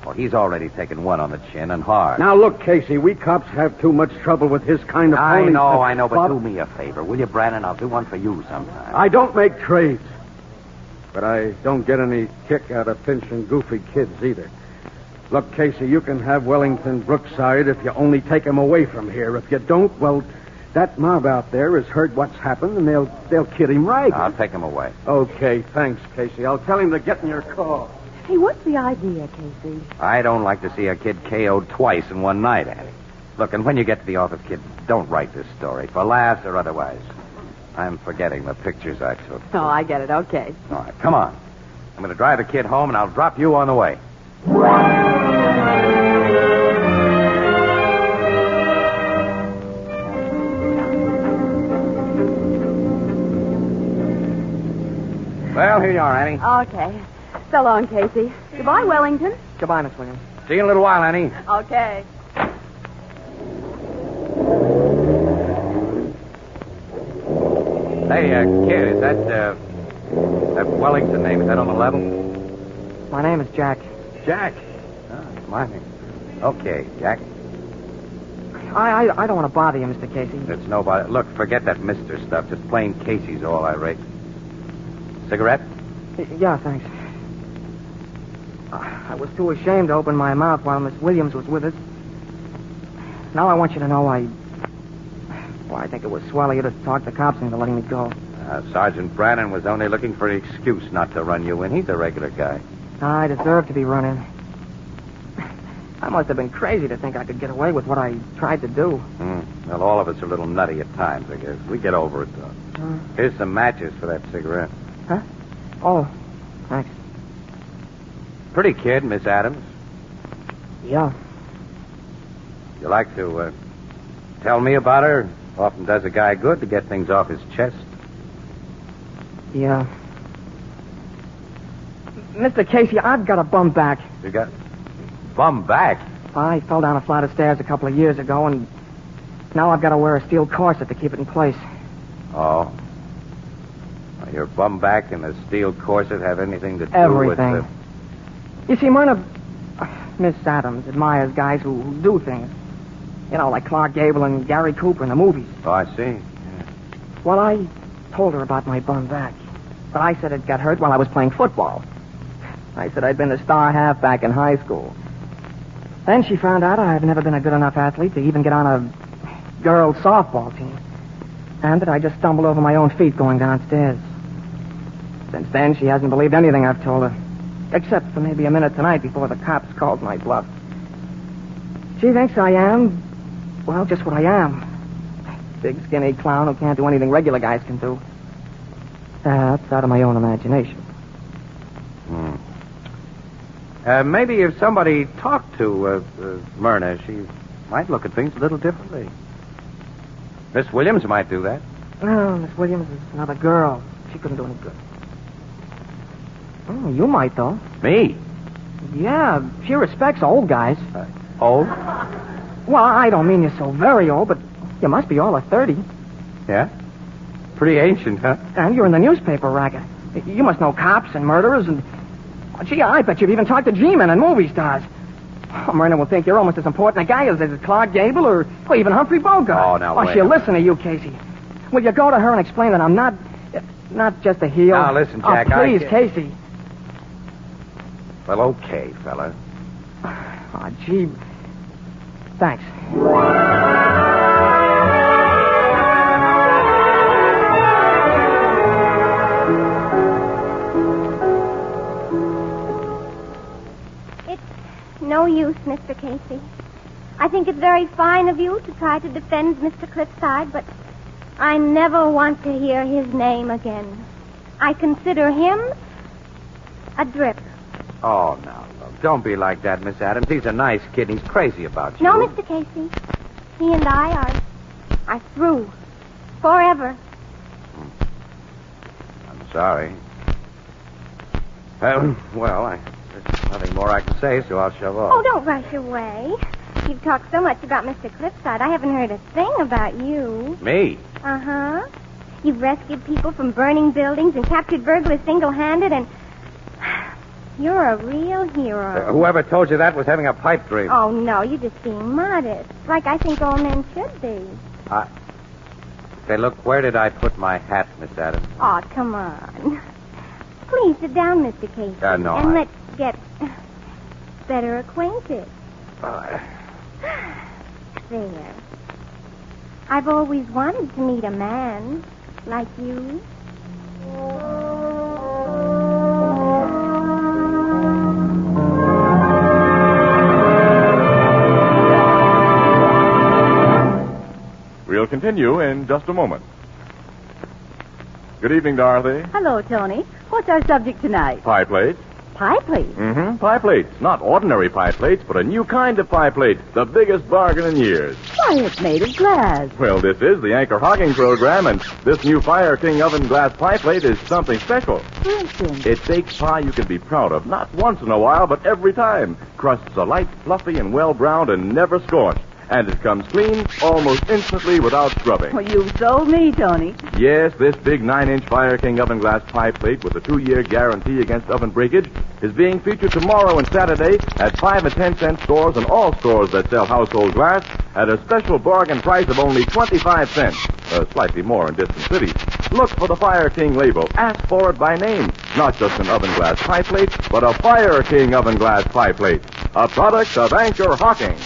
Well, he's already taken one on the chin and hard. Now, look, Casey, we cops have too much trouble with his kind of I pony. know, but do me a favor, will you, Brannon? I'll do one for you sometime. I don't make trades. But I don't get any kick out of pinching goofy kids either. Look, Casey, you can have Wellington Brookside if you only take him away from here. If you don't, well, that mob out there has heard what's happened, and they'll kid him right. I'll take him away. Okay, thanks, Casey. I'll tell him to get in your car. Hey, what's the idea, Casey? I don't like to see a kid KO'd twice in one night, Annie. Look, and when you get to the office, kid, don't write this story, for laughs or otherwise. I'm forgetting the pictures I took. Oh, I get it. Okay. All right, come on. I'm going to drive the kid home, and I'll drop you on the way. Well, here you are, Annie. Okay. So long, Casey. Goodbye, Wellington. Goodbye, Miss Williams. See you in a little while, Annie. Okay. Hey, kid, is that Wellington name, is that on the level? My name is Jack. Jack? Oh, it's my name. Okay, Jack. I don't want to bother you, Mr. Casey. It's nobody. Look, forget that Mr. stuff. Just plain Casey's all I rate. Cigarette? Yeah, thanks. I was too ashamed to open my mouth while Miss Williams was with us. Now I want you to know I think it was swell of you to talk the cops into letting me go. Sergeant Brannon was only looking for an excuse not to run you in. He's a regular guy. I deserve to be run in. I must have been crazy to think I could get away with what I tried to do. Well, all of us are a little nutty at times, I guess. We get over it, though. Here's some matches for that cigarette. Huh? Oh, thanks. Pretty kid, Miss Adams. Yeah. You like to tell me about her? Often does a guy good to get things off his chest. Yeah. Mr. Casey, I've got a bum back. You got bum back? I fell down a flight of stairs a couple of years ago, and now I've got to wear a steel corset to keep it in place. Oh. Well, your bum back and the steel corset have anything to do Everything. with You see, Myrna, Miss Adams admires guys who do things. You know, like Clark Gable and Gary Cooper in the movies. Oh, I see. Yeah. Well, I told her about my bum back. But I said it got hurt while I was playing football. I said I'd been the star halfback in high school. Then she found out I've never been a good enough athlete to even get on a girls' softball team. And that I just stumbled over my own feet going downstairs. Since then, she hasn't believed anything I've told her. Except for maybe a minute tonight before the cops called my bluff. She thinks I am, well, just what I am. Big, skinny clown who can't do anything regular guys can do. That's out of my own imagination. Maybe if somebody talked to Myrna, she might look at things a little differently. Miss Williams might do that. Oh, Miss Williams is another girl. She couldn't do any good. Oh, you might, though. Me? Yeah, she respects old guys. Old? Well, I don't mean you're so very old, but you must be all of 30. Yeah? Pretty ancient, huh? And you're in the newspaper racket. You must know cops and murderers and... Gee, I bet you've even talked to G-men and movie stars. Oh, Myrna will think you're almost as important a guy as Clark Gable or even Humphrey Bogart. Oh, now, wait. She'll listen to you, Casey. Will you go to her and explain that I'm not just a heel? Now, listen, Jack, Oh, please, Casey. Well, okay, fella. Oh, gee. Thanks. No use, Mr. Casey. I think it's very fine of you to try to defend Mr. Cliffside, but I never want to hear his name again. I consider him a drip. Oh, now, look, don't be like that, Miss Adams. He's a nice kid. He's crazy about you. No, Mr. Casey. He and I are through. Forever. I'm sorry. Well, there's nothing more I can say, so I'll shove off. Oh, don't rush away. You've talked so much about Mr. Cliffside, I haven't heard a thing about you. Me? Uh-huh. You've rescued people from burning buildings and captured burglars single-handed and... You're a real hero. Whoever told you that was having a pipe dream. Oh, no, you're just being modest. Like I think all men should be. Say, look, where did I put my hat, Miss Adams? Oh, come on. Please sit down, Mr. Casey. No, and let's get better acquainted. There. I've always wanted to meet a man like you. We'll continue in just a moment. Good evening, Dorothy. Hello, Tony. What's our subject tonight? Pie plates. Pie plates? Mm-hmm. Pie plates. Not ordinary pie plates, but a new kind of pie plate. The biggest bargain in years. Why, it's made of glass. Well, this is the Anchor Hogging program, and this new Fire King oven glass pie plate is something special. Listen. It bakes pie you can be proud of, not once in a while, but every time. Crusts are light, fluffy, and well-browned and never scorched. And it comes clean almost instantly without scrubbing. Well, you've sold me, Tony. Yes, this big 9-inch Fire King oven glass pie plate with a 2-year guarantee against oven breakage is being featured tomorrow and Saturday at 5 and 10 cent stores and all stores that sell household glass at a special bargain price of only 25 cents, slightly more in distant cities. Look for the Fire King label. Ask for it by name. Not just an oven glass pie plate, but a Fire King oven glass pie plate. A product of Anchor Hocking.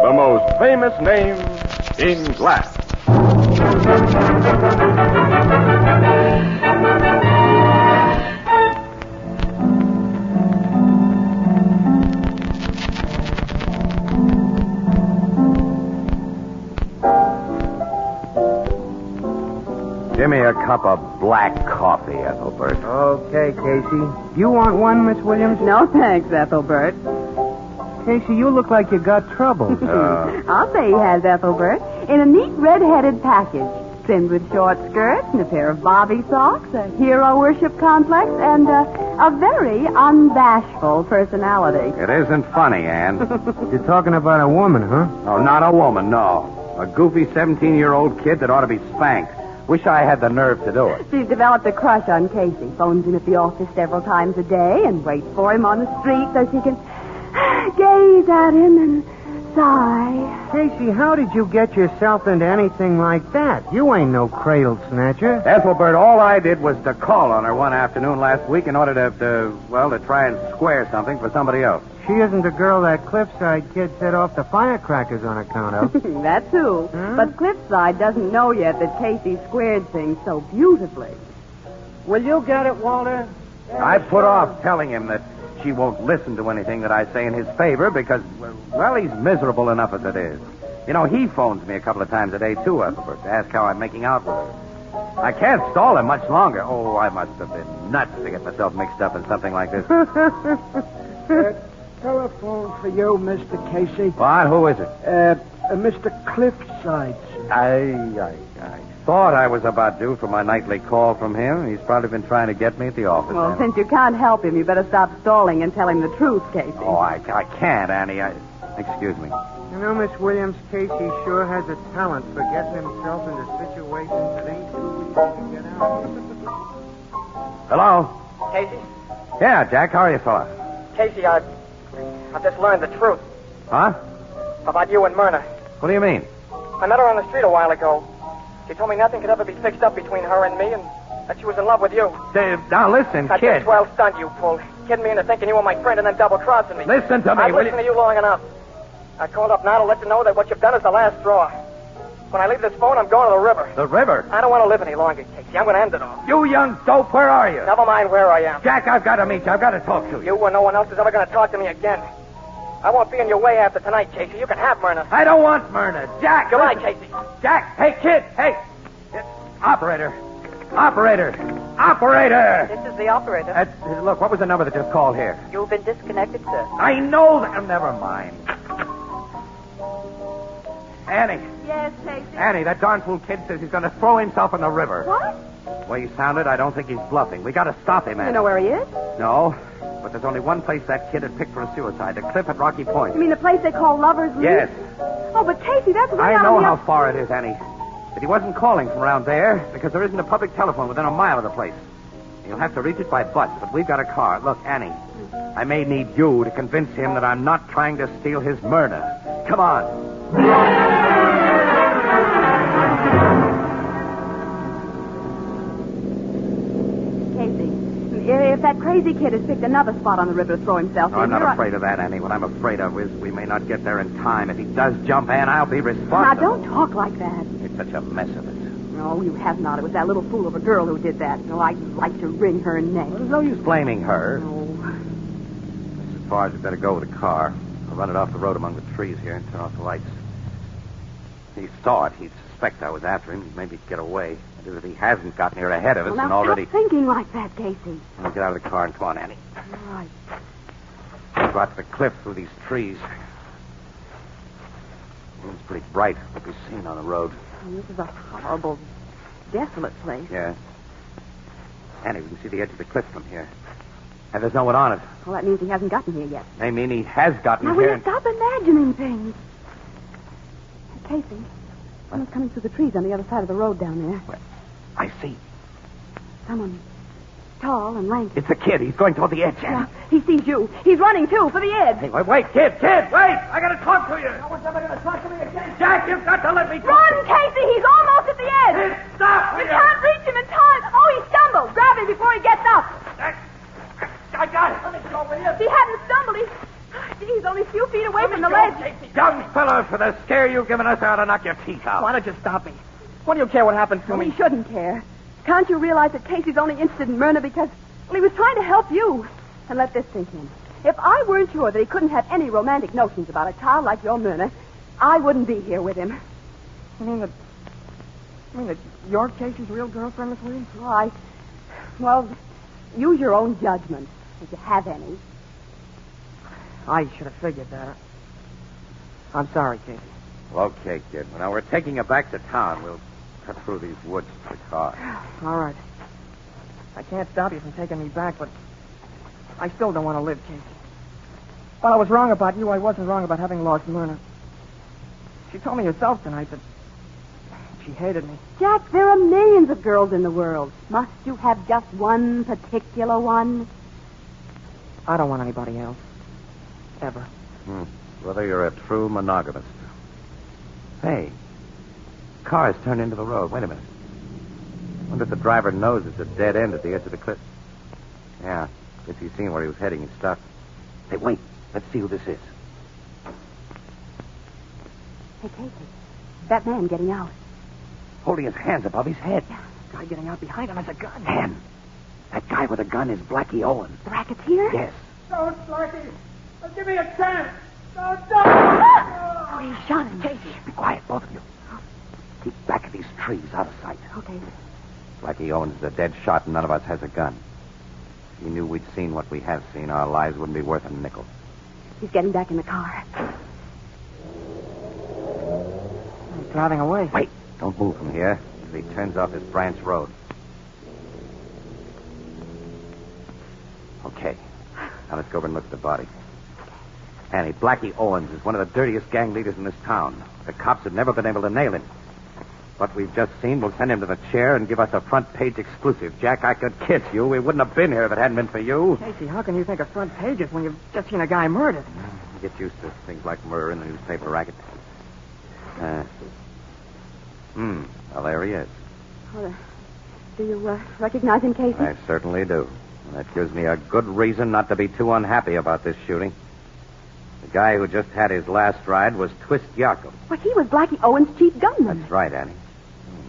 The most famous name in glass. Give me a cup of black coffee, Ethelbert. Okay, Casey. You want one, Miss Williams? No, thanks, Ethelbert. Casey, you look like you got trouble. I'll say he has, Ethelbert. In a neat red-headed package, trimmed with short skirts and a pair of bobby socks, a hero worship complex, and a very unbashful personality. It isn't funny, Ann. You're talking about a woman, huh? Oh, not a woman, no. A goofy 17-year-old kid that ought to be spanked. Wish I had the nerve to do it. She's developed a crush on Casey. Phones him at the office several times a day and waits for him on the street so she can gaze at him and sigh. Casey, how did you get yourself into anything like that? You ain't no cradle snatcher. Ethelbert, all I did was to call on her one afternoon last week in order to try and square something for somebody else. She isn't the girl that Cliffside kid set off the firecrackers on account of. That's who. Huh? But Cliffside doesn't know yet that Casey squared things so beautifully. Will you get it, Walter? I put off telling him that she won't listen to anything that I say in his favor because, well, he's miserable enough as it is. You know, he phones me a couple of times a day, too, Ethelbert, to ask how I'm making out with her. I can't stall him much longer. Oh, I must have been nuts to get myself mixed up in something like this. Telephone for you, Mr. Casey. What? Who is it? Mr. Cliffside. I thought I was about due for my nightly call from him. He's probably been trying to get me at the office. Well, since you can't help him, you better stop stalling and tell him the truth, Casey. Oh, I can't, Annie. Excuse me. You know, Miss Williams, Casey sure has a talent for getting himself into situations that ain't too easy to get out of. Hello? Casey? Yeah, Jack, how are you, fella? Casey, I've just learned the truth Huh? about you and Myrna. What do you mean? I met her on the street a while ago. She told me nothing could ever be fixed up between her and me, and that she was in love with you. Now, listen, That's kid. a swell stunt you pulled. Kidding me into thinking you were my friend and then double-crossing me. Listen to me, I've will listened to you long enough. I called up now to let you know that what you've done is the last straw. When I leave this phone, I'm going to the river. The river? I don't want to live any longer, Casey. I'm going to end it all. You young dope, where are you? Never mind where I am. Jack, I've got to meet you. I've got to talk to you. You or no one else is ever going to talk to me again. I won't be in your way after tonight, Casey. You can have Myrna. I don't want Myrna. Jack! Goodbye, Casey. Jack! Hey, kid! Hey! Operator! This is the operator. Look, what was the number that just called here? You've been disconnected, sir. I know that. Oh, never mind. Annie. Yes, Casey? Annie, that darn fool kid says he's going to throw himself in the river. What? The way he sounded, I don't think he's bluffing. We got to stop him, Annie. You know where he is? No, but there's only one place that kid had picked for a suicide, the cliff at Rocky Point. You mean the place they call Lover's Leap? Yes. Oh, but Casey, that's way I know out how far it is, Annie. But he wasn't calling from around there because there isn't a public telephone within a mile of the place. You'll have to reach it by bus, but we've got a car. Look, Annie, I may need you to convince him that I'm not trying to steal his murder. Come on. If that crazy kid has picked another spot on the river to throw himself No, I'm not afraid of that, Annie. What I'm afraid of is we may not get there in time. If he does jump, Ann, I'll be responsible. Now, don't talk like that. It's such a mess of it. No, you have not. It was that little fool of a girl who did that. No, I'd like to wring her neck. Well, there's no use blaming her. No. As far as we better go with the car. I'll run it off the road among the trees here and turn off the lights. If he saw it, he'd suspect I was after him. He'd maybe get away. And if he hasn't gotten here ahead of us Well, and now already... stop thinking like that, Casey. I'll get out of the car and come on, Annie. All right. We'll go out to the cliff through these trees. The moon's pretty bright. Won't be seen on the road. And this is a horrible, desolate place. Yeah. Annie, we can see the edge of the cliff from here. And there's no one on it. Well, that means he hasn't gotten here yet. They mean he has gotten Now, here. will you stop imagining things? Casey, someone's coming through the trees on the other side of the road down there. Well, I see. Someone tall and lanky. It's the kid. He's going toward the edge, Annie. Yeah, he sees you. He's running, too, for the edge. Hey, wait, kid, wait! I gotta talk to you. No one's ever gonna talk to me again. Jack, you've got to let me talk. Run, Casey! He's almost at the edge. Stop! You can't reach him in time. Oh, he stumbled. Grab him before he gets up. I got it. Let me go with you. If he hadn't stumbled, he's only a few feet away from the ledge. Young fellow, for the scare you've given us, I ought to knock your teeth out. Why don't you stop me? What do you care what happens to Well, me? he shouldn't care. Can't you realize that Casey's only interested in Myrna because, well, he was trying to help you? And let this sink in. If I weren't sure that he couldn't have any romantic notions about a child like your Myrna, I wouldn't be here with him. You mean that you're Casey's real girlfriend, Miss Williams? Well, use your own judgment, if you have any. I should have figured that. I'm sorry, Casey. Well, okay, kid. Now, we're taking you back to town. We'll cut through these woods to the car. All right. I can't stop you from taking me back, but I still don't want to live, Casey. While I was wrong about you, I wasn't wrong about having lost Myrna. She told me herself tonight that she hated me. Jack, there are millions of girls in the world. Must you have just one particular one? I don't want anybody else. Ever. Whether you're a true monogamist. Hey, car's turned into the road. Wait a minute. Wonder if the driver knows it's a dead end at the edge of the cliff. Yeah, guess he's seen where he was heading and stopped. Hey, wait. Let's see who this is. Hey, Casey, that man getting out. Holding his hands above his head. Yeah. Guy getting out behind him has a gun. Man, that guy with a gun is Blackie Owen. The racketeer? Yes. Don't, Blackie. Give me a chance. Don't. Oh, he shot him. Casey, be quiet, both of you. Keep back of these trees, out of sight. Okay. Blackie Owens is a dead shot, and none of us has a gun. If he knew we'd seen what we have seen, our lives wouldn't be worth a nickel. He's getting back in the car. He's driving away. Wait, don't move from here as he turns off this branch road. Okay, now let's go over and look at the body. Annie, Blackie Owens is one of the dirtiest gang leaders in this town. The cops have never been able to nail him. What we've just seen will send him to the chair and give us a front-page exclusive. Jack, I could kiss you. We wouldn't have been here if it hadn't been for you. Casey, how can you think of front pages when you've just seen a guy murdered? You get used to things like murder in the newspaper racket. Well, there he is. Well, do you recognize him, Casey? I certainly do. And that gives me a good reason not to be too unhappy about this shooting. The guy who just had his last ride was Twist Yakum. Well, he was Blackie Owen's chief gunman. That's right, Annie.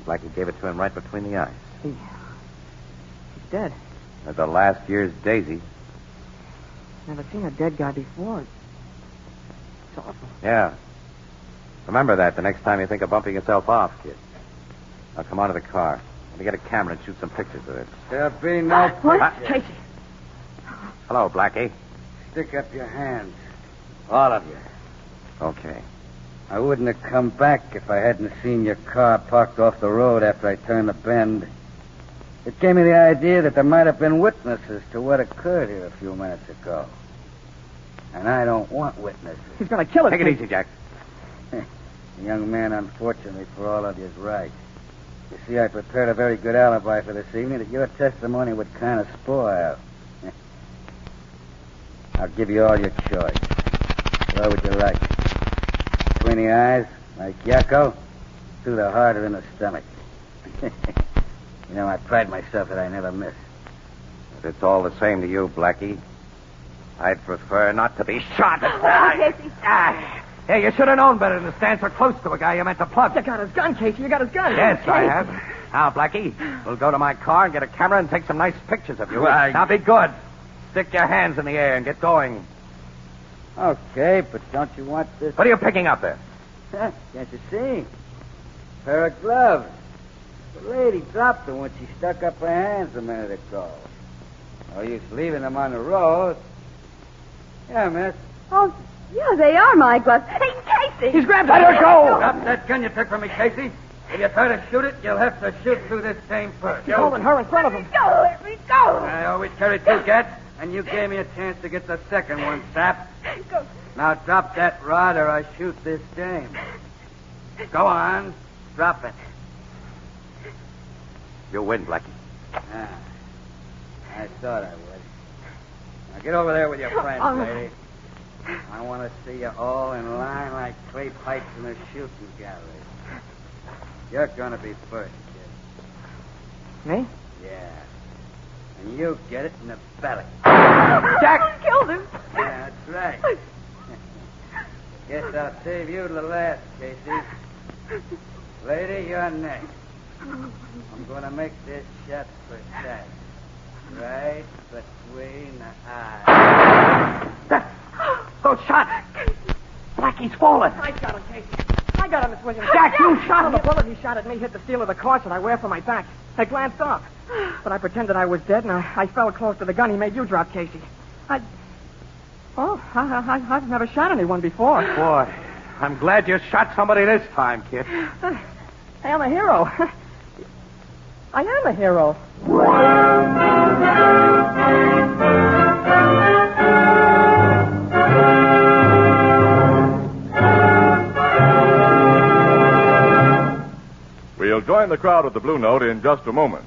Blackie gave it to him right between the eyes. He's dead. At the last year's Daisy. Never seen a dead guy before. It's awful. Yeah. Remember that the next time you think of bumping yourself off, kid. Now come on to the car. Let me get a camera and shoot some pictures of it. There'll be no What? picture. Casey. Hello, Blackie. Stick up your hands. All of you. Okay. I wouldn't have come back if I hadn't seen your car parked off the road after I turned the bend. It gave me the idea that there might have been witnesses to what occurred here a few minutes ago. And I don't want witnesses. He's going to kill us. Take it easy, Jack. The young man, unfortunately for all of you, is right. You see, I prepared a very good alibi for this evening that your testimony would kind of spoil. I'll give you all your choice. What would you like? Between the eyes, like Yakko, through the heart or in the stomach. You know, I pride myself that I never miss. But it's all the same to you, Blackie. I'd prefer not to be shot. Casey. Hey, you should have known better than to stand so close to a guy you meant to plug. You got his gun, Casey. You got his gun. Yes, I have. Now, Blackie, we'll go to my car and get a camera and take some nice pictures of you. Right. Now, be good. Stick your hands in the air and get going. Okay, but don't you want this? What are you picking up there? Can't you see? Pair of gloves. The lady dropped them when she stuck up her hands a minute ago. No use leaving them on the road. Yeah, miss. Oh, yeah, they are my gloves. Hey, Casey! He's grabbed Let her go! Drop that gun you took from me, Casey. If you try to shoot it, you'll have to shoot through this same first. He's holding her in front of him. Go, let me go! I always carry two gats, and you gave me a chance to get the second one, sap. Go. Now drop that rod or I shoot this dame. Go on. Drop it. You win, Blackie. I thought I would. Now get over there with your friends, All right. lady. I want to see you all in line like clay pipes in a shooting gallery. You're going to be first, kid. Me? Yeah. And you get it in the belly. Jack! Killed him. Yeah, that's right. Guess I'll save you to the last, Casey. Lady, you're next. I'm going to make this shot precise. Right between the eyes. Those shots! Blackie's fallen. I got him, Casey. I got him, Miss Williams. Jack, you shot him. The bullet he shot at me hit the steel of the corset I wear for my back. I glanced up, but I pretended I was dead, and I fell close to the gun he made you drop, Casey. I've never shot anyone before. Boy, I'm glad you shot somebody this time, kid. I am a hero. I am a hero. We'll join the crowd at the Blue Note in just a moment.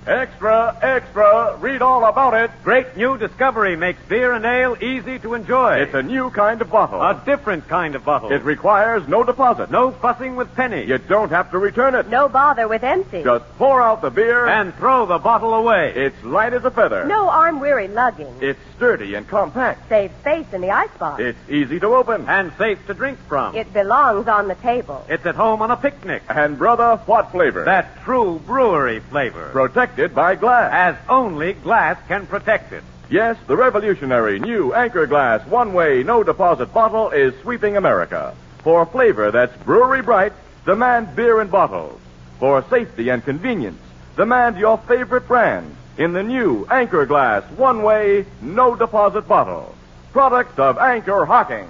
Extra, extra, read all about it. Great new discovery makes beer and ale easy to enjoy. It's a new kind of bottle. A different kind of bottle. It requires no deposit. No fussing with pennies. You don't have to return it. No bother with empty. Just pour out the beer. And throw the bottle away. It's light as a feather. No arm-weary lugging. It's sturdy and compact. Saves space in the icebox. It's easy to open. And safe to drink from. It belongs on the table. It's at home on a picnic. And, brother, what flavor? That true brewery flavor. Protected by glass. As only glass can protect it. Yes, the revolutionary new Anchor Glass one-way, no-deposit bottle is sweeping America. For flavor that's brewery bright, demand beer in bottles. For safety and convenience, demand your favorite brand in the new Anchor Glass one-way, no-deposit bottle. Product of Anchor Hocking.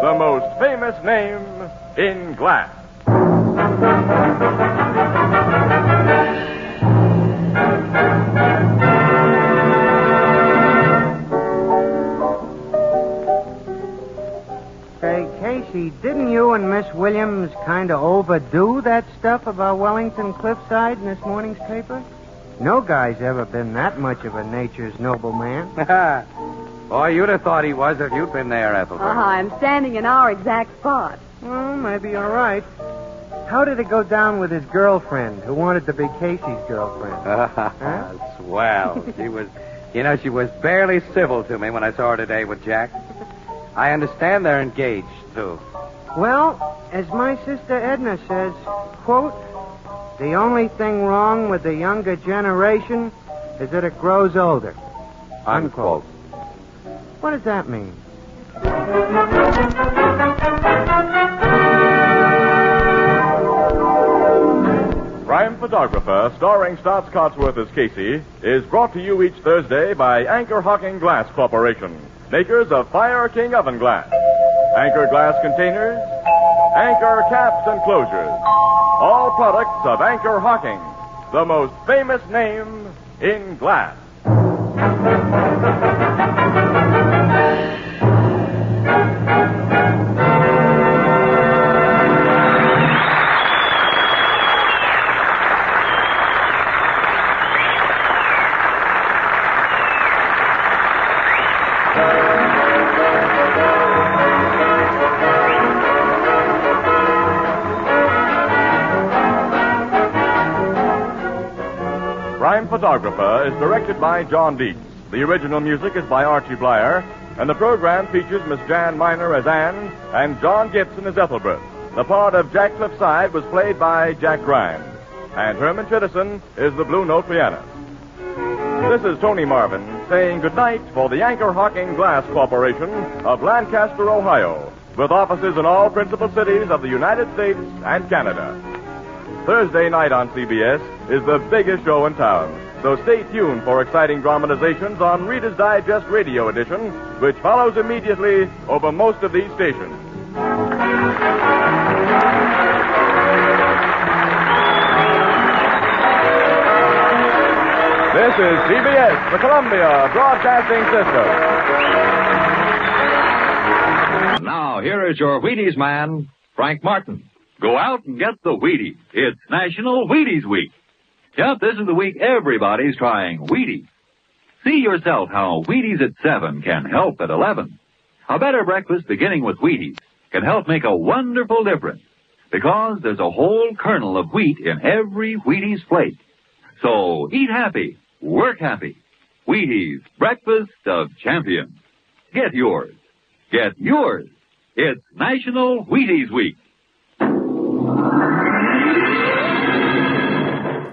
The most famous name in glass. Say, Casey, didn't you and Miss Williams kind of overdo that stuff about Wellington Cliffside in this morning's paper? No guy's ever been that much of a nature's noble man. Boy, you'd have thought he was if you'd been there, Ethelbert. I'm standing in our exact spot. Well, maybe you're right. How did it go down with his girlfriend, who wanted to be Casey's girlfriend? Swell. She was barely civil to me when I saw her today with Jack. I understand they're engaged, too. Well, as my sister Edna says, quote, the only thing wrong with the younger generation is that it grows older. Unquote. What does that mean? Crime Photographer, starring Stotts Cotsworth as Casey, is brought to you each Thursday by Anchor Hocking Glass Corporation, makers of Fire King oven glass, Anchor glass containers, Anchor caps and closures, all products of Anchor Hocking, the most famous name in glass. Crime Photographer is directed by John Dietz. The original music is by Archie Blyer, and the program features Miss Jan Miner as Anne and John Gibson as Ethelbert. The part of Jack Cliffside was played by Jack Grimes, and Herman Chittison is the Blue Note pianist. This is Tony Marvin saying goodnight for the Anchor Hocking Glass Corporation of Lancaster, Ohio, with offices in all principal cities of the United States and Canada. Thursday night on CBS is the biggest show in town, so stay tuned for exciting dramatizations on Reader's Digest Radio Edition, which follows immediately over most of these stations. This is CBS, the Columbia Broadcasting System. Now, here is your Wheaties man, Frank Martin. Go out and get the Wheaties. It's National Wheaties Week. Yep, this is the week everybody's trying Wheaties. See yourself how Wheaties at 7 can help at 11. A better breakfast beginning with Wheaties can help make a wonderful difference because there's a whole kernel of wheat in every Wheaties flake. So eat happy, work happy. Wheaties, breakfast of champions. Get yours. Get yours. It's National Wheaties Week.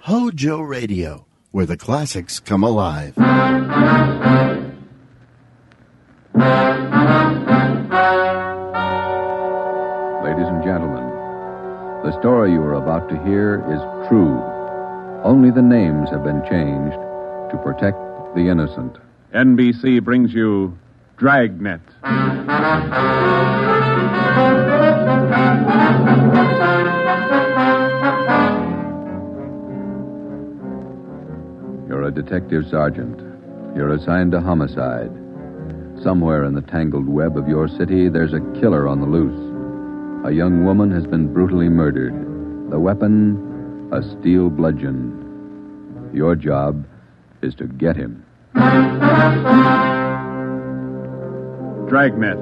HOJO Radio, where the classics come alive. Ladies and gentlemen, the story you are about to hear is true. Only the names have been changed to protect the innocent. NBC brings you Dragnet. You're a detective sergeant. You're assigned to homicide. Somewhere in the tangled web of your city, there's a killer on the loose. A young woman has been brutally murdered. The weapon, a steel bludgeon. Your job is to get him. Dragnet,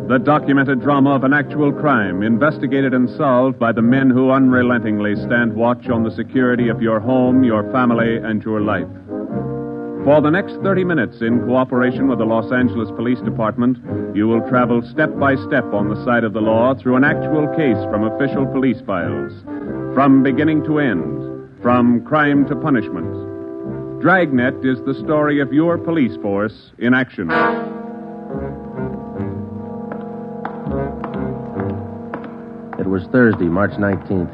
the documented drama of an actual crime, investigated and solved by the men who unrelentingly stand watch on the security of your home, your family, and your life. For the next 30 minutes, in cooperation with the Los Angeles Police Department, you will travel step by step on the side of the law through an actual case from official police files. From beginning to end, from crime to punishment. Dragnet is the story of your police force in action. It was Thursday, March 19th.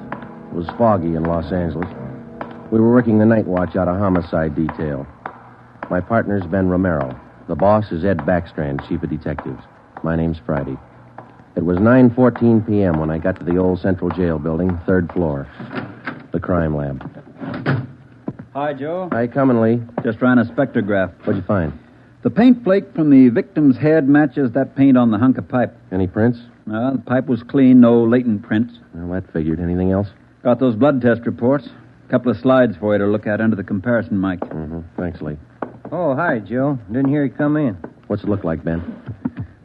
It was foggy in Los Angeles. We were working the night watch out of Homicide detail. My partner's Ben Romero. The boss is Ed Backstrand, chief of detectives. My name's Friday. It was 9:14 p.m. when I got to the old Central Jail building, 3rd floor. The crime lab. Hi, Joe. Hi, coming, Lee. Just ran a spectrograph. What'd you find? The paint flake from the victim's head matches that paint on the hunk of pipe. Any prints? No, the pipe was clean, no latent prints. Well, that figured. Anything else? Got those blood test reports. A couple of slides for you to look at under the comparison mic. Mm-hmm. Thanks, Lee. Oh, hi, Joe. Didn't hear you come in. What's it look like, Ben?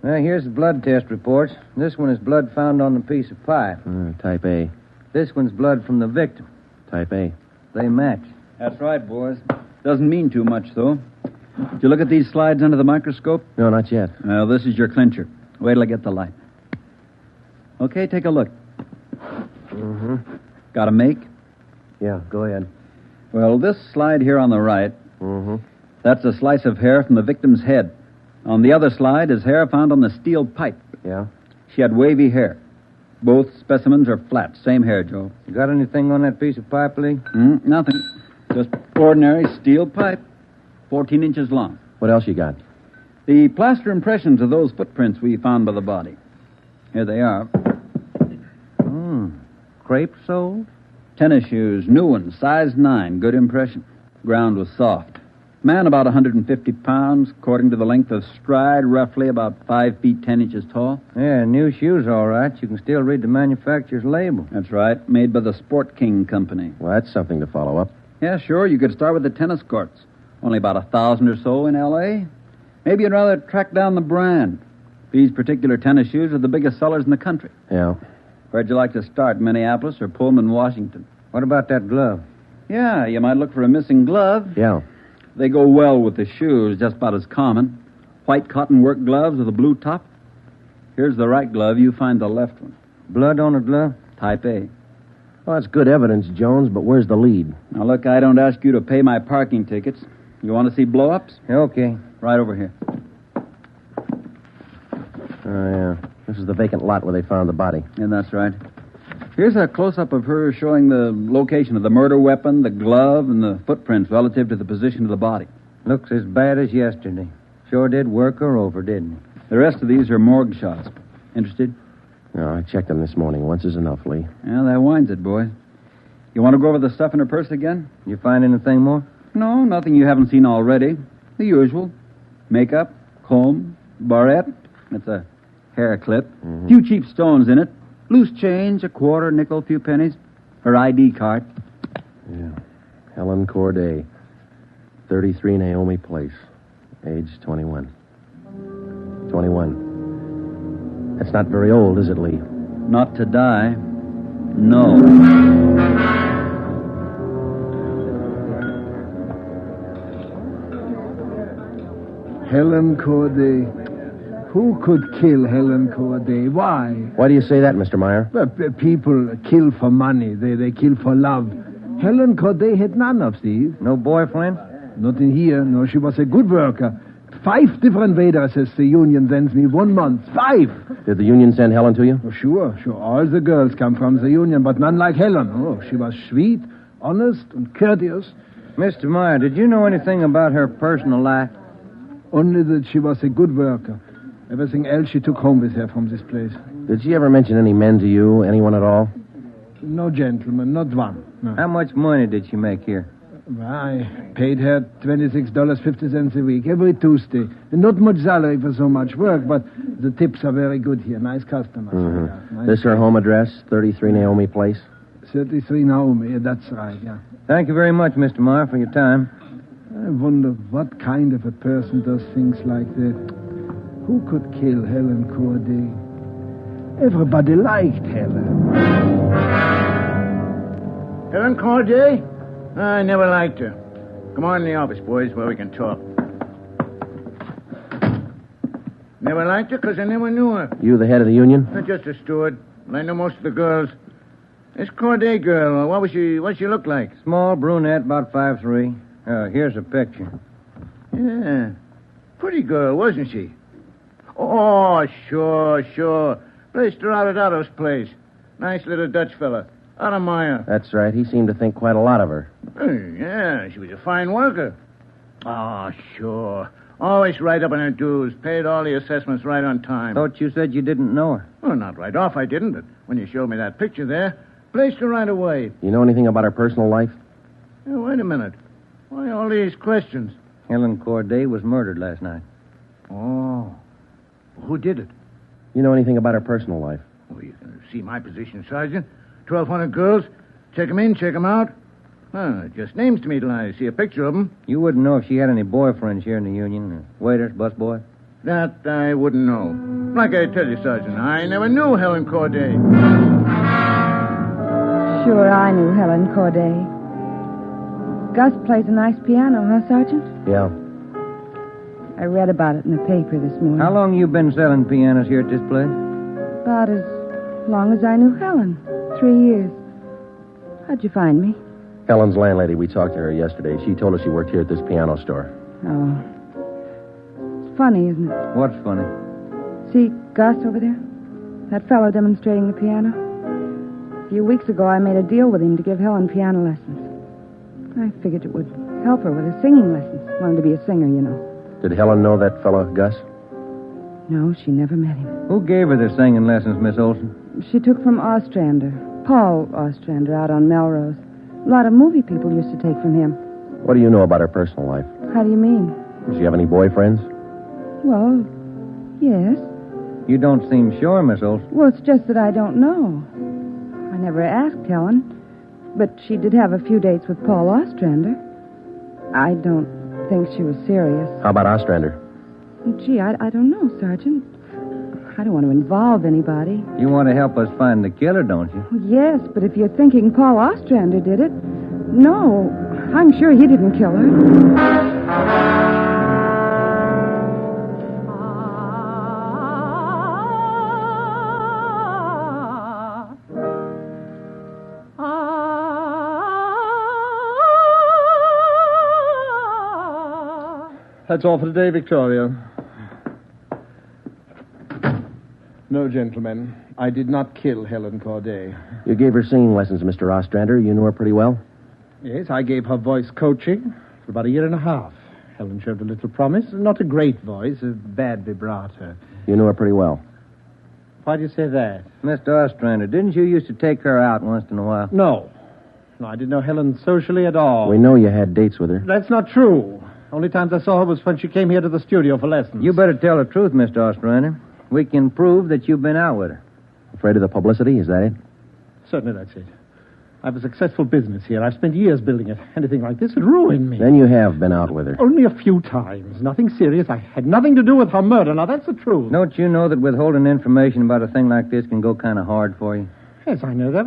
Well, here's the blood test reports. This one is blood found on the piece of pipe. Type A. This one's blood from the victim. Type A. They match. That's right, boys. Doesn't mean too much, though. Did you look at these slides under the microscope? No, not yet. Well, this is your clincher. Wait till I get the light. Okay, take a look. Mm-hmm. Got a make? Yeah, go ahead. Well, this slide here on the right, that's a slice of hair from the victim's head. On the other slide is hair found on the steel pipe. Yeah? She had wavy hair. Both specimens are flat. Same hair, Joe. You got anything on that piece of pipe, Lee? Nothing. Just ordinary steel pipe, 14 inches long. What else you got? The plaster impressions of those footprints we found by the body. Here they are. Crepe soles? Tennis shoes, new ones, size 9, good impression. Ground was soft. Man about 150 pounds, according to the length of stride, roughly about 5 feet 10 inches tall. Yeah, new shoes, all right. You can still read the manufacturer's label. That's right, made by the Sport King Company. Well, that's something to follow up. Yeah, sure, you could start with the tennis courts. Only about 1,000 or so in L.A. Maybe you'd rather track down the brand. These particular tennis shoes are the biggest sellers in the country. Yeah. Where'd you like to start, Minneapolis or Pullman, Washington? What about that glove? Yeah, you might look for a missing glove. Yeah. They go well with the shoes, just about as common. White cotton work gloves with a blue top. Here's the right glove. You find the left one. Blood on a glove? Type A. Well, that's good evidence, Jones, but where's the lead? Now, look, I don't ask you to pay my parking tickets. You want to see blow-ups? Okay. Right over here. Oh, yeah. This is the vacant lot where they found the body. Yeah, that's right. Here's a close-up of her showing the location of the murder weapon, the glove, and the footprints relative to the position of the body. Looks as bad as yesterday. Sure did work her over, didn't it? The rest of these are morgue shots. Interested? No, I checked them this morning. Once is enough, Lee. Yeah, that winds it, boy. You want to go over the stuff in her purse again? You find anything more? No, nothing you haven't seen already. The usual. Makeup, comb, barrette. That's a hair clip. Mm-hmm. Few cheap stones in it. Loose change, a quarter, nickel, few pennies. Her ID card. Yeah. Helen Corday. 33 Naomi Place. Age 21. 21. That's not very old, is it, Lee? Not to die. No. Helen Corday. Who could kill Helen Corday? Why? Why do you say that, Mr. Meyer? Well, people kill for money. They kill for love. Helen Corday had none of these. No boyfriend? Not in here. No, she was a good worker. 5 different waitresses the union sends me 1 month. 5! Did the union send Helen to you? Oh, sure. All the girls come from the union, but none like Helen. Oh, she was sweet, honest, and courteous. Mr. Meyer, did you know anything about her personal life? Only that she was a good worker. Everything else she took home with her from this place. Did she ever mention any men to you? Anyone at all? No gentleman, not one. No. How much money did she make here? I paid her $26.50 a week, every Tuesday. Not much salary for so much work, but the tips are very good here. Nice customers. Mm-hmm. Yeah, nice. This her home address, 33 Naomi Place? 33 Naomi, that's right, yeah. Thank you very much, Mr. Meyer, for your time. I wonder what kind of a person does things like that. Who could kill Helen Corday? Everybody liked Helen. Helen Corday? I never liked her. Come on in the office, boys, where we can talk. Never liked her because I never knew her. You the head of the union? Not just a steward. I know most of the girls. This Corday girl, what'd she look like? Small brunette, about 5'3". Here's a picture. Yeah. Pretty girl, wasn't she? Oh, sure. Placed her out at Otto's place. Nice little Dutch fella. Otto Meyer. That's right. He seemed to think quite a lot of her. Yeah, she was a fine worker. Oh, sure. Always right up on her dues. Paid all the assessments right on time. Thought you said you didn't know her. Well, not right off, I didn't, but when you showed me that picture there, placed her right away. You know anything about her personal life? Yeah, wait a minute. Why all these questions? Helen Corday was murdered last night. Oh. Who did it? You know anything about her personal life? Well, you can see my position, Sergeant. 1,200 girls. Check them in, check them out. Just names to me till I see a picture of them. You wouldn't know if she had any boyfriends here in the union? Waiters, busboy? That I wouldn't know. Like I tell you, Sergeant, I never knew Helen Corday. Sure, I knew Helen Corday. Gus plays a nice piano, huh, Sergeant? Yeah. I read about it in the paper this morning. How long you been selling pianos here at this place? About as long as I knew Helen. 3 years. How'd you find me? Helen's landlady. We talked to her yesterday. She told us you worked here at this piano store. Oh. It's funny, isn't it? What's funny? See Gus over there? That fellow demonstrating the piano? A few weeks ago, I made a deal with him to give Helen piano lessons. I figured it would help her with her singing lessons. Wanted to be a singer, you know. Did Helen know that fellow, Gus? No, she never met him. Who gave her the singing lessons, Miss Olson? She took from Ostrander. Paul Ostrander out on Melrose. A lot of movie people used to take from him. What do you know about her personal life? How do you mean? Does she have any boyfriends? Well, yes. You don't seem sure, Miss Olson. Well, it's just that I don't know. I never asked Helen, but she did have a few dates with Paul Ostrander. I don't think she was serious. How about Ostrander? Gee, I don't know, Sergeant. I don't want to involve anybody. You want to help us find the killer, don't you? Well, yes, but if you're thinking Paul Ostrander did it, No, I'm sure he didn't kill her. That's all for today, Victoria. No, gentlemen, I did not kill Helen Corday. You gave her singing lessons, Mr. Ostrander. You knew her pretty well? Yes, I gave her voice coaching for about a year and a half. Helen showed a little promise. Not a great voice, a bad vibrato. You knew her pretty well? Why do you say that? Mr. Ostrander, didn't you used to take her out once in a while? No, I didn't know Helen socially at all. We know you had dates with her. That's not true. Only times I saw her was when she came here to the studio for lessons. You better tell the truth, Mr. Ostrander. We can prove that you've been out with her. Afraid of the publicity, is that it? Certainly that's it. I have a successful business here. I've spent years building it. Anything like this would ruin me. Then you have been out with her. Only a few times. Nothing serious. I had nothing to do with her murder. Now, that's the truth. Don't you know that withholding information about a thing like this can go kind of hard for you? Yes, I know that.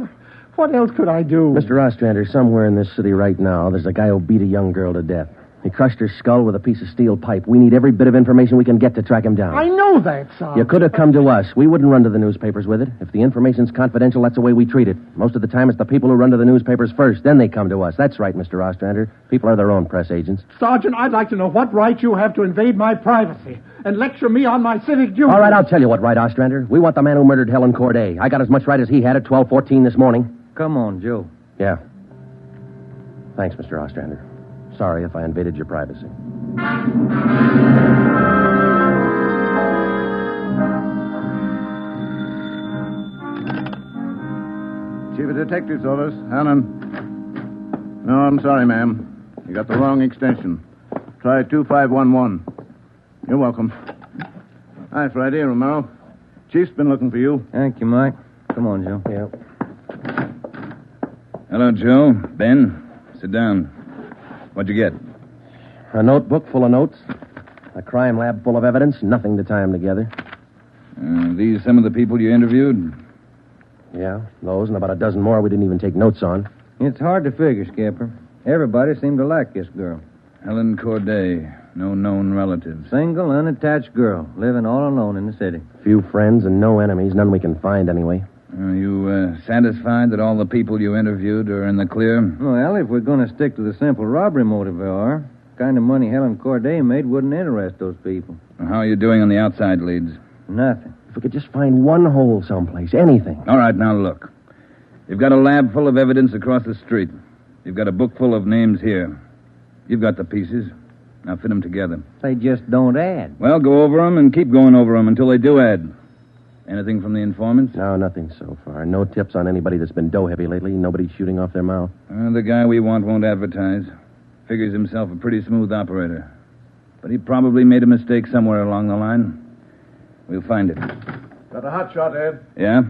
What else could I do? Mr. Ostrander, somewhere in this city right now, there's a guy who beat a young girl to death. He crushed her skull with a piece of steel pipe. We need every bit of information we can get to track him down. I know that, Sergeant. You could have come to us. We wouldn't run to the newspapers with it. If the information's confidential, that's the way we treat it. Most of the time, it's the people who run to the newspapers first. Then they come to us. That's right, Mr. Ostrander. People are their own press agents. Sergeant, I'd like to know what right you have to invade my privacy and lecture me on my civic duty. All right, I'll tell you what right, Ostrander. We want the man who murdered Helen Corday. I got as much right as he had at 12:14 this morning. Come on, Joe. Yeah. Thanks, Mr. Ostrander. Sorry if I invaded your privacy. Chief of Detectives Office, Helen. No, I'm sorry, ma'am. You got the wrong extension. Try 2511. You're welcome. Hi, Friday, Romero. Chief's been looking for you. Thank you, Mike. Come on, Joe. Yeah. Hello, Joe. Ben, sit down. What'd you get? A notebook full of notes. A crime lab full of evidence. Nothing to tie them together. These some of the people you interviewed? Yeah, those and about a dozen more we didn't even take notes on. It's hard to figure, Skipper. Everybody seemed to like this girl. Helen Corday. No known relatives. Single, unattached girl, living all alone in the city. Few friends and no enemies. None we can find anyway. Are you satisfied that all the people you interviewed are in the clear? Well, if we're going to stick to the simple robbery motive they are, the kind of money Helen Corday made wouldn't interest those people. How are you doing on the outside leads? Nothing. If we could just find one hole someplace, anything. All right, now look. You've got a lab full of evidence across the street. You've got a book full of names here. You've got the pieces. Now fit them together. They just don't add. Well, go over them and keep going over them until they do add. Anything from the informants? No, nothing so far. No tips on anybody that's been dough-heavy lately. Nobody shooting off their mouth. The guy we want won't advertise. Figures himself a pretty smooth operator. But he probably made a mistake somewhere along the line. We'll find it. Got a hot shot, Ed. Yeah?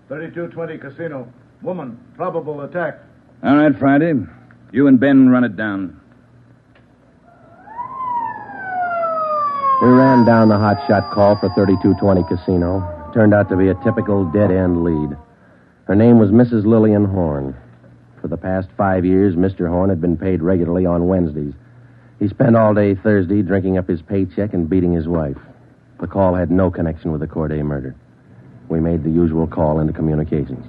3220 Casino. Woman. Probable attack. All right, Friday. You and Ben run it down. We ran down the hot shot call for 3220 Casino. Turned out to be a typical dead-end lead. Her name was Mrs. Lillian Horn. For the past 5 years, Mr. Horn had been paid regularly on Wednesdays. He spent all day Thursday drinking up his paycheck and beating his wife. The call had no connection with the Corday murder. We made the usual call into communications.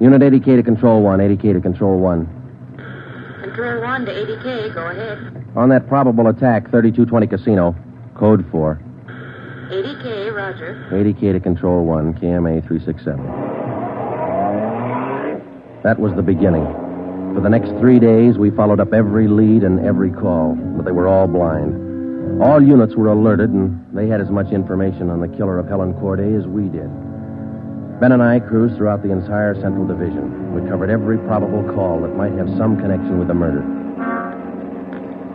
Unit 80K to Control 1, 80K to Control 1. Control 1 to 80K, go ahead. On that probable attack, 3220 Casino, code 4. 80K, roger. 80K to Control 1, KMA 367. That was the beginning. For the next 3 days, we followed up every lead and every call, but they were all blind. All units were alerted, and they had as much information on the killer of Helen Corday as we did. Ben and I cruised throughout the entire Central Division. We covered every probable call that might have some connection with the murder.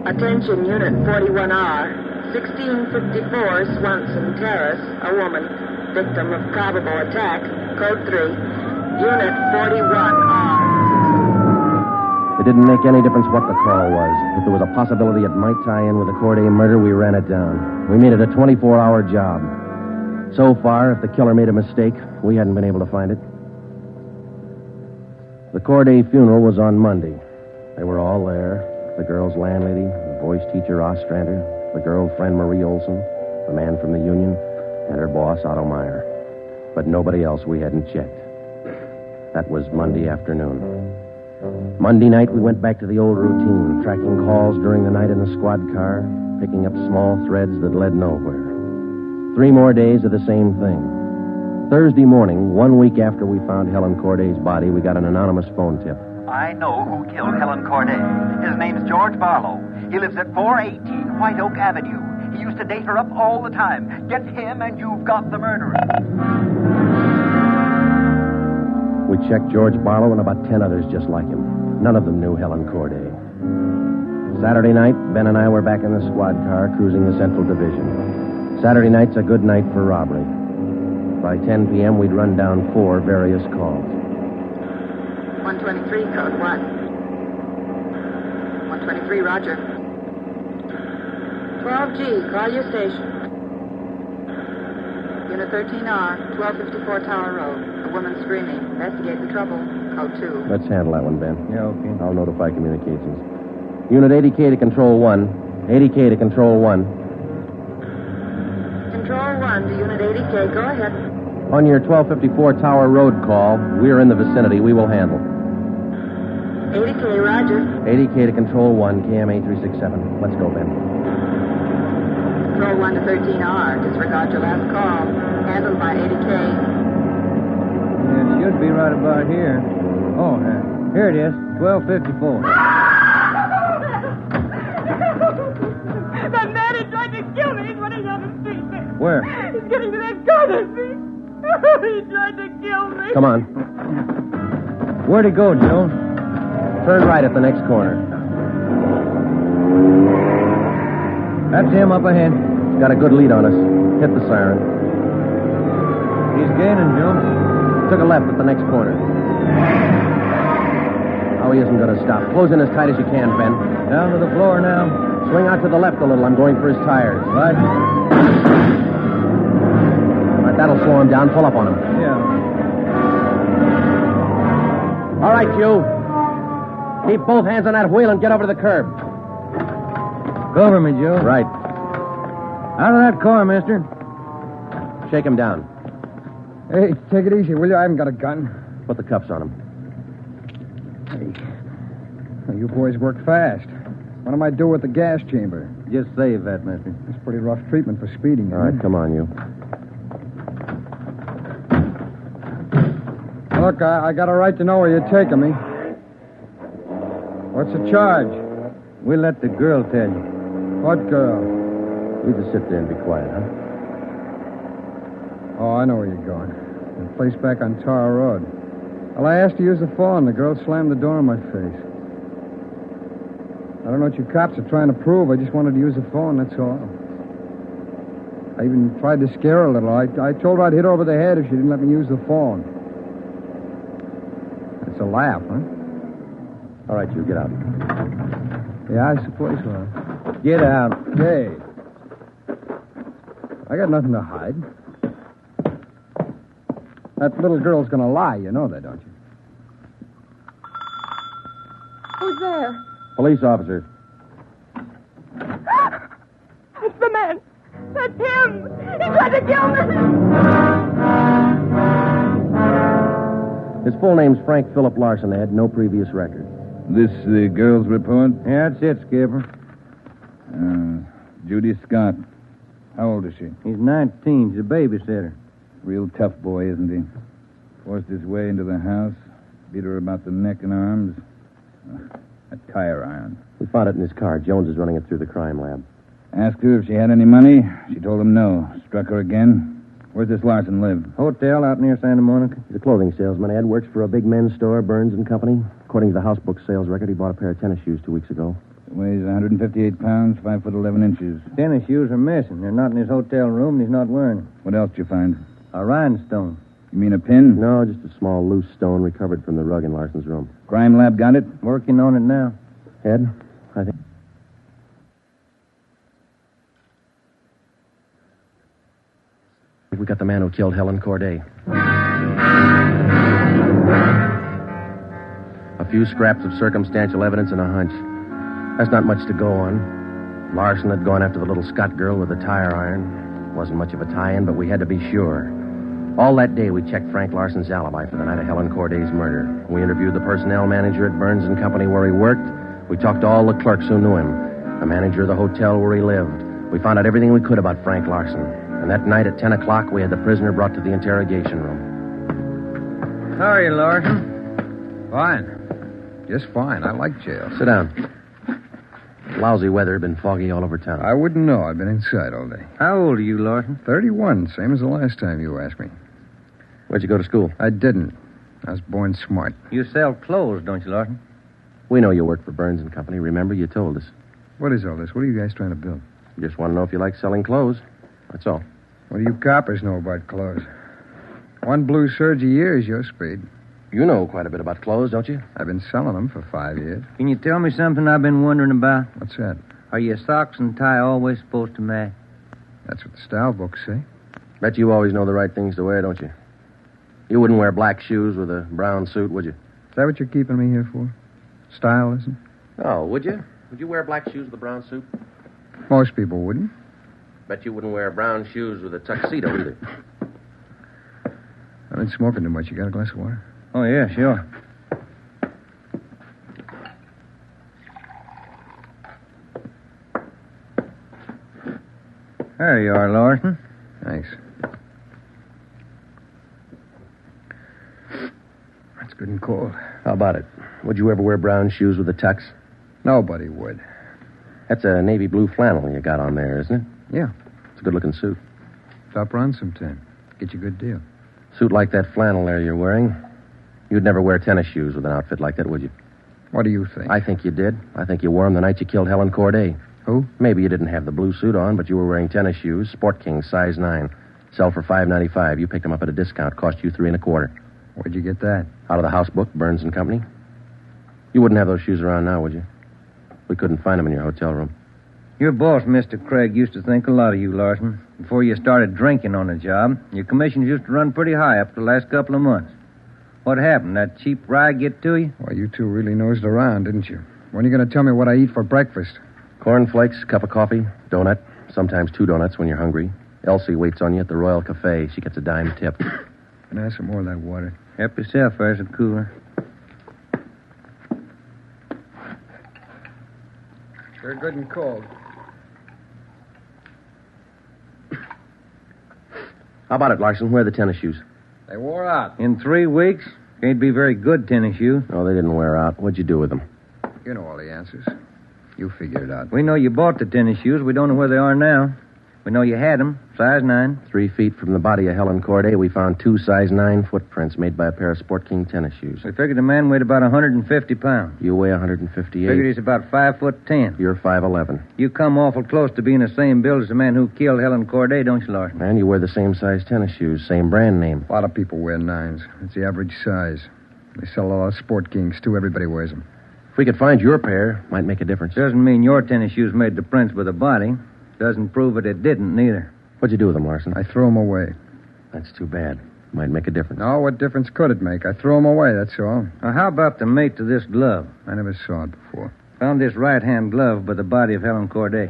Attention, Unit 41R. 1654 Swanson Terrace, a woman, victim of probable attack, code 3. Unit 41R. It didn't make any difference what the call was. If there was a possibility it might tie in with the Corday murder, we ran it down. We made it a 24-hour job. So far, if the killer made a mistake, we hadn't been able to find it. The Corday funeral was on Monday. They were all there. The girl's landlady, the voice teacher Ostrander, the girlfriend Marie Olson, the man from the union, and her boss Otto Meyer. But nobody else we hadn't checked. That was Monday afternoon. Monday night, we went back to the old routine, tracking calls during the night in the squad car, picking up small threads that led nowhere. 3 more days of the same thing. Thursday morning, 1 week after we found Helen Corday's body, we got an anonymous phone tip. I know who killed Helen Corday. His name's George Barlow. He lives at 418 White Oak Avenue. He used to date her up all the time. Get him and you've got the murderer. We checked George Barlow and about 10 others just like him. None of them knew Helen Corday. Saturday night, Ben and I were back in the squad car cruising the Central Division. Saturday night's a good night for robbery. By 10 p.m., we'd run down 4 various calls. 123, code 1. 123, roger. 12G, call your station. Unit 13R, 1254 Tower Road. A woman screaming. Investigate the trouble. Code 2. Let's handle that one, Ben. Yeah, okay. I'll notify communications. Unit 80K to Control 1. 80K to Control 1. Control 1 to Unit 80K. Go ahead. On your 1254 Tower Road call, we're in the vicinity. We will handle. 80K, roger. 80K to Control 1, KMA 367. Let's go, Ben. Control 1 to 13R. Disregard your last call. Handled by 80K. Yeah, it should be right about here. Oh, here it is. 1254. That man is trying to kill me. He's running down the street there. Where? He's getting to that car there, see? He tried to kill me. Come on. Where'd he go, Joe? Turn right at the next corner. That's him up ahead. He's got a good lead on us. Hit the siren. He's gaining, Joe. Took a left at the next corner. Oh, he isn't going to stop. Close in as tight as you can, Ben. Down to the floor now. Swing out to the left a little. I'm going for his tires. Right. All right, that'll slow him down. Pull up on him. Yeah. All right, you. Keep both hands on that wheel and get over to the curb. Cover me, Joe. Right. Out of that car, mister. Shake him down. Hey, take it easy, will you? I haven't got a gun. Put the cuffs on him. Hey. Well, you boys work fast. What am I do with the gas chamber? Just save that, mister. It's pretty rough treatment for speeding. All right, come on, you. Look, I got a right to know where you're taking me. What's the charge? We'll let the girl tell you. What girl? You just sit there and be quiet, huh? Oh, I know where you're going. The place back on Tower Road. Well, I asked to use the phone. The girl slammed the door in my face. I don't know what you cops are trying to prove. I just wanted to use the phone, that's all. I even tried to scare her a little. I told her I'd hit her over the head if she didn't let me use the phone. It's a laugh, huh? All right, you get out. Yeah, I suppose so. Get out. Hey. I got nothing to hide. That little girl's gonna lie. You know that, don't you? Who's there? Police officers. It's the man. That's him. He tried to kill me. His full name's Frank Philip Larson, Ed. No previous record. This the girl's report? Yeah, that's it, Skipper. Judy Scott. How old is she? He's 19. He's a babysitter. Real tough boy, isn't he? Forced his way into the house, beat her about the neck and arms. A tire iron. We found it in his car. Jones is running it through the crime lab. Asked her if she had any money. She told him no. Struck her again. Where's this Larson live? Hotel out near Santa Monica. He's a clothing salesman. Ed works for a big men's store, Burns and Company. According to the house book sales record, he bought a pair of tennis shoes 2 weeks ago. Weighs 158 pounds, 5 foot 11 inches. Tennis shoes are missing. They're not in his hotel room, and he's not wearing them. What else did you find? A rhinestone. You mean a pin? No, just a small loose stone recovered from the rug in Larson's room. Crime lab got it? Working on it now. Ed, I think... we got the man who killed Helen Corday. few scraps of circumstantial evidence and a hunch. That's not much to go on. Larson had gone after the little Scott girl with the tire iron. Wasn't much of a tie-in, but we had to be sure. All that day, we checked Frank Larson's alibi for the night of Helen Corday's murder. We interviewed the personnel manager at Burns & Company where he worked. We talked to all the clerks who knew him, the manager of the hotel where he lived. We found out everything we could about Frank Larson. And that night at 10 o'clock, we had the prisoner brought to the interrogation room. How are you, Larson? Fine. Just fine. I like jail. Sit down. Lousy weather, been foggy all over town. I wouldn't know. I've been inside all day. How old are you, Larson? 31, same as the last time you asked me. Where'd you go to school? I didn't. I was born smart. You sell clothes, don't you, Larson? We know you work for Burns & Company. Remember, you told us. What is all this? What are you guys trying to build? Just want to know if you like selling clothes. That's all. What do you coppers know about clothes? One blue serge a year is your speed. You know quite a bit about clothes, don't you? I've been selling them for 5 years. Can you tell me something I've been wondering about? What's that? Are your socks and tie always supposed to match? That's what the style books say. Bet you always know the right things to wear, don't you? You wouldn't wear black shoes with a brown suit, would you? Is that what you're keeping me here for? Style, isn't it? Oh, would you? Would you wear black shoes with a brown suit? Most people wouldn't. Bet you wouldn't wear brown shoes with a tuxedo either. I've been smoking too much. You got a glass of water? Oh, yeah, sure. There you are, Larson. Thanks. That's good and cold. How about it? Would you ever wear brown shoes with a tux? Nobody would. That's a navy blue flannel you got on there, isn't it? Yeah. It's a good-looking suit. Stop around sometime. Get you a good deal. Suit like that flannel there you're wearing. You'd never wear tennis shoes with an outfit like that, would you? What do you think? I think you did. I think you wore them the night you killed Helen Corday. Who? Maybe you didn't have the blue suit on, but you were wearing tennis shoes, Sport King, size 9. Sell for $5.95. You picked them up at a discount. Cost you $3.25. Where'd you get that? Out of the house book, Burns & Company. You wouldn't have those shoes around now, would you? We couldn't find them in your hotel room. Your boss, Mr. Craig, used to think a lot of you, Larson. Before you started drinking on the job, your commissions used to run pretty high up the last couple of months. What happened? That cheap rye get to you? Well, you two really nosed around, didn't you? When are you going to tell me what I eat for breakfast? Cornflakes, cup of coffee, donut, sometimes 2 donuts when you're hungry. Elsie waits on you at the Royal Cafe. She gets a dime tip. Can I have some more of that water? Help yourself, there's a cooler. Sure good and cold. How about it, Larson? Where are the tennis shoes? They wore out. In 3 weeks? Can't be very good tennis shoes. No, they didn't wear out. What'd you do with them? You know all the answers. You figure it out. We know you bought the tennis shoes. We don't know where they are now. We know you had them, size 9. 3 feet from the body of Helen Corday, we found 2 size 9 footprints made by a pair of Sport King tennis shoes. We figured the man weighed about 150 pounds. You weigh 158. Figured he's about 5'10". You're 5'11". You come awful close to being the same build as the man who killed Helen Corday, don't you, Larson? And you wear the same size tennis shoes, same brand name. A lot of people wear 9s. It's the average size. They sell a lot of Sport Kings, too. Everybody wears them. If we could find your pair, might make a difference. Doesn't mean your tennis shoes made the prints with the body. Doesn't prove it didn't, neither. What'd you do with them, Larson? I threw them away. That's too bad. Might make a difference. No, what difference could it make? I threw them away, that's all. Now, how about the mate to this glove? I never saw it before. Found this right-hand glove by the body of Helen Corday.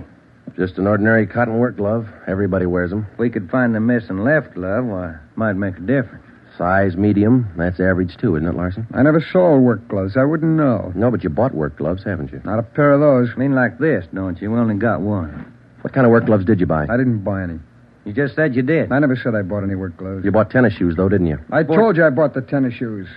Just an ordinary cotton work glove. Everybody wears them. If we could find the missing left glove, why, it might make a difference. Size medium. That's average, too, isn't it, Larson? I never saw work gloves. I wouldn't know. No, but you bought work gloves, haven't you? Not a pair of those. You mean like this, don't you? We only got one. What kind of work gloves did you buy? I didn't buy any. You just said you did. I never said I bought any work gloves. You bought tennis shoes, though, didn't you? I told you I bought the tennis shoes.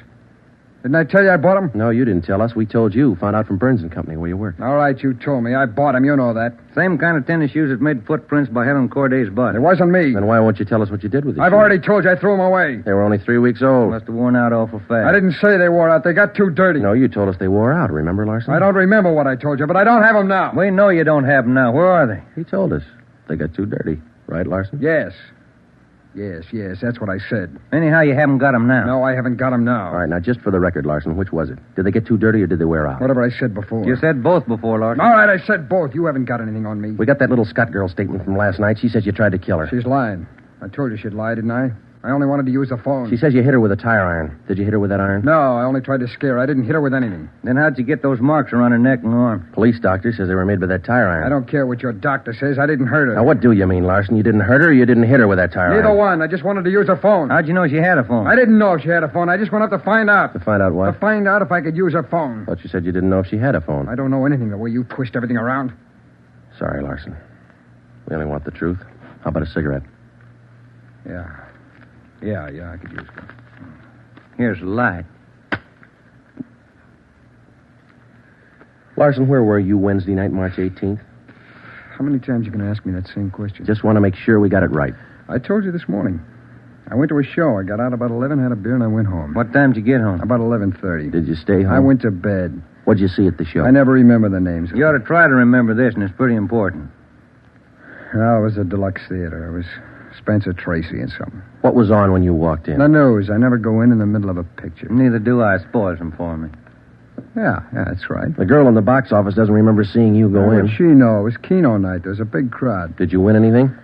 Didn't I tell you I bought them? No, you didn't tell us. We told you. Found out from Burns & Company where you worked. All right, you told me. I bought them. You know that. Same kind of tennis shoes that made footprints by Helen Corday's body. It wasn't me. Then why won't you tell us what you did with it? I've already told you I threw them away. They were only 3 weeks old. Must have worn out awful fast. I didn't say they wore out. They got too dirty. No, you told us they wore out. Remember, Larson? I don't remember what I told you, but I don't have them now. We know you don't have them now. Where are they? He told us. They got too dirty. Right, Larson? Yes. Yes, that's what I said. Anyhow, you haven't got them now. No, I haven't got them now. All right, now, just for the record, Larson, which was it? Did they get too dirty or did they wear out? Whatever I said before. You said both before, Larson. All right, I said both. You haven't got anything on me. We got that little Scott girl statement from last night. She says you tried to kill her. She's lying. I told you she'd lie, didn't I? I only wanted to use the phone. She says you hit her with a tire iron. Did you hit her with that iron? No, I only tried to scare her. I didn't hit her with anything. Then how'd you get those marks around her neck and arm? Police doctor says they were made by that tire iron. I don't care what your doctor says. I didn't hurt her. Now, what do you mean, Larson? You didn't hurt her or you didn't hit her with that tire Neither iron? one. I just wanted to use her phone. How'd you know she had a phone? I didn't know if she had a phone. I just went up to find out. To find out what? To find out if I could use her phone. Thought you said you didn't know if she had a phone. I don't know anything the way you twist everything around. Sorry, Larson. We only want the truth. How about a cigarette? Yeah, I could use one. Here's the light. Larson, where were you Wednesday night, March 18th? How many times you going to ask me that same question? Just want to make sure we got it right. I told you this morning. I went to a show. I got out about 11, had a beer, and I went home. What time did you get home? About 11:30. Did you stay home? I went to bed. What'd you see at the show? I never remember the names. You ought to try to remember this, and it's pretty important. Well, it was a deluxe theater. It was Spencer Tracy and something. What was on when you walked in? The news. I never go in the middle of a picture. Neither do I. Spoils them for me. Yeah, that's right. The girl in the box office doesn't remember seeing you go in. What'd she know? It was Keno night. There was a big crowd. Did you win anything?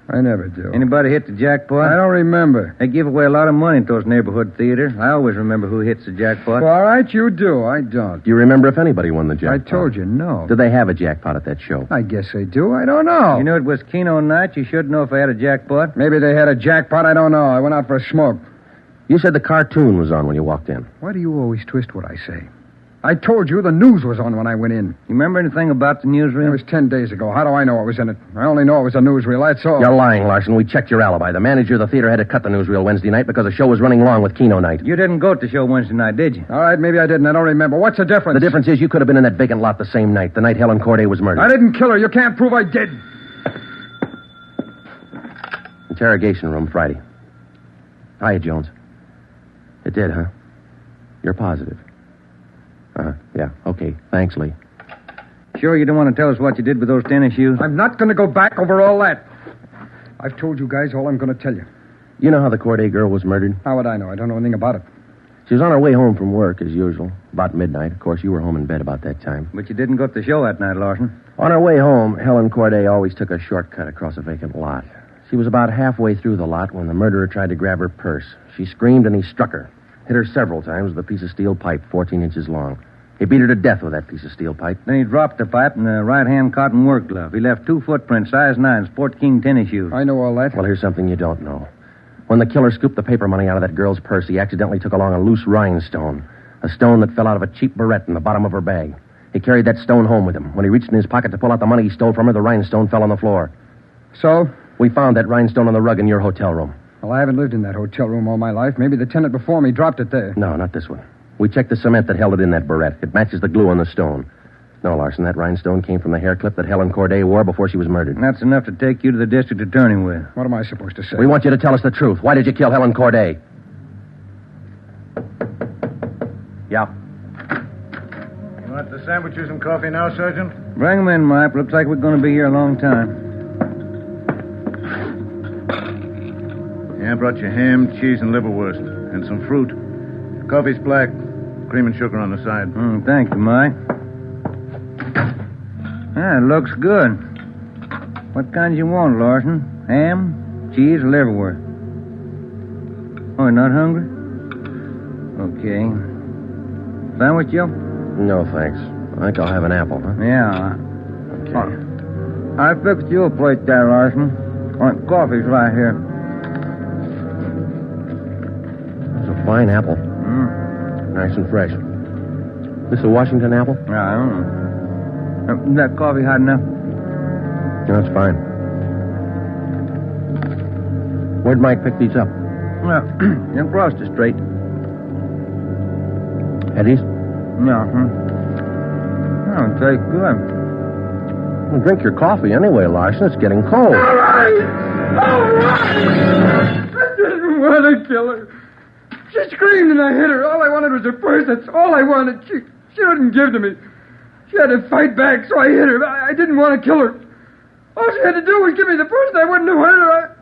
I never do. Anybody hit the jackpot? I don't remember. They give away a lot of money at those neighborhood theaters. I always remember who hits the jackpot. Well, all right, you do. I don't. Do you remember if anybody won the jackpot? I told you, no. Did they have a jackpot at that show? I guess they do. I don't know. You knew it was Keno night. You should know if they had a jackpot. Maybe they had a jackpot. I don't know. I went out for a smoke. You said the cartoon was on when you walked in. Why do you always twist what I say? I told you the news was on when I went in. You remember anything about the newsreel? It was 10 days ago. How do I know what was in it? I only know it was a newsreel, that's all. You're lying, Larson. We checked your alibi. The manager of the theater had to cut the newsreel Wednesday night because the show was running long with Keno night. You didn't go to the show Wednesday night, did you? All right, maybe I didn't. I don't remember. What's the difference? The difference is you could have been in that vacant lot the same night, the night Helen Corday was murdered. I didn't kill her. You can't prove I did. Interrogation room, Friday. Hiya, Jones. It did, huh? You're positive. Yeah, okay. Thanks, Lee. Sure you don't want to tell us what you did with those tennis shoes? I'm not going to go back over all that. I've told you guys all I'm going to tell you. You know how the Corday girl was murdered? How would I know? I don't know anything about it. She was on her way home from work, as usual, about midnight. Of course, you were home in bed about that time. But you didn't go to the show that night, Larson. On her way home, Helen Corday always took a shortcut across a vacant lot. She was about halfway through the lot when the murderer tried to grab her purse. She screamed and he struck her. Hit her several times with a piece of steel pipe 14 inches long. He beat her to death with that piece of steel pipe. Then he dropped the pipe in the right-hand cotton work glove. He left 2 footprints, size 9, Sport King tennis shoes. I know all that. Well, here's something you don't know. When the killer scooped the paper money out of that girl's purse, he accidentally took along a loose rhinestone. A stone that fell out of a cheap barrette in the bottom of her bag. He carried that stone home with him. When he reached in his pocket to pull out the money he stole from her, the rhinestone fell on the floor. So? We found that rhinestone on the rug in your hotel room. Well, I haven't lived in that hotel room all my life. Maybe the tenant before me dropped it there. No, not this one. We checked the cement that held it in that barrette. It matches the glue on the stone. No, Larson, that rhinestone came from the hair clip that Helen Corday wore before she was murdered. That's enough to take you to the district attorney with. What am I supposed to say? We want you to tell us the truth. Why did you kill Helen Corday? Yeah. You want the sandwiches and coffee now, Sergeant? Bring them in, Mike. Looks like we're going to be here a long time. Yeah, I brought you ham, cheese, and liverwurst. And some fruit. Coffee's black. Cream and sugar on the side. Thank you, Mike. It looks good. What kind you want, Larson? Ham, cheese, or liverwurst? Oh, you're not hungry? Okay. Sandwich, Joe? No, thanks. I think I'll have an apple, huh? Yeah. Okay. I fixed you a plate there, Larson. Coffee's right here. It's a fine apple. Nice and fresh. This a Washington apple? Yeah, I don't know. Is that coffee hot enough? No, it's fine. Where'd Mike pick these up? Well, across the street. Eddie's? No, Oh, it tastes good. Well, drink your coffee anyway, Larson. It's getting cold. All right! I didn't want to kill her. She screamed and I hit her. All I wanted was her purse. That's all I wanted. She wouldn't give to me. She had to fight back, so I hit her. I didn't want to kill her. All she had to do was give me the purse and I wouldn't have hurt her.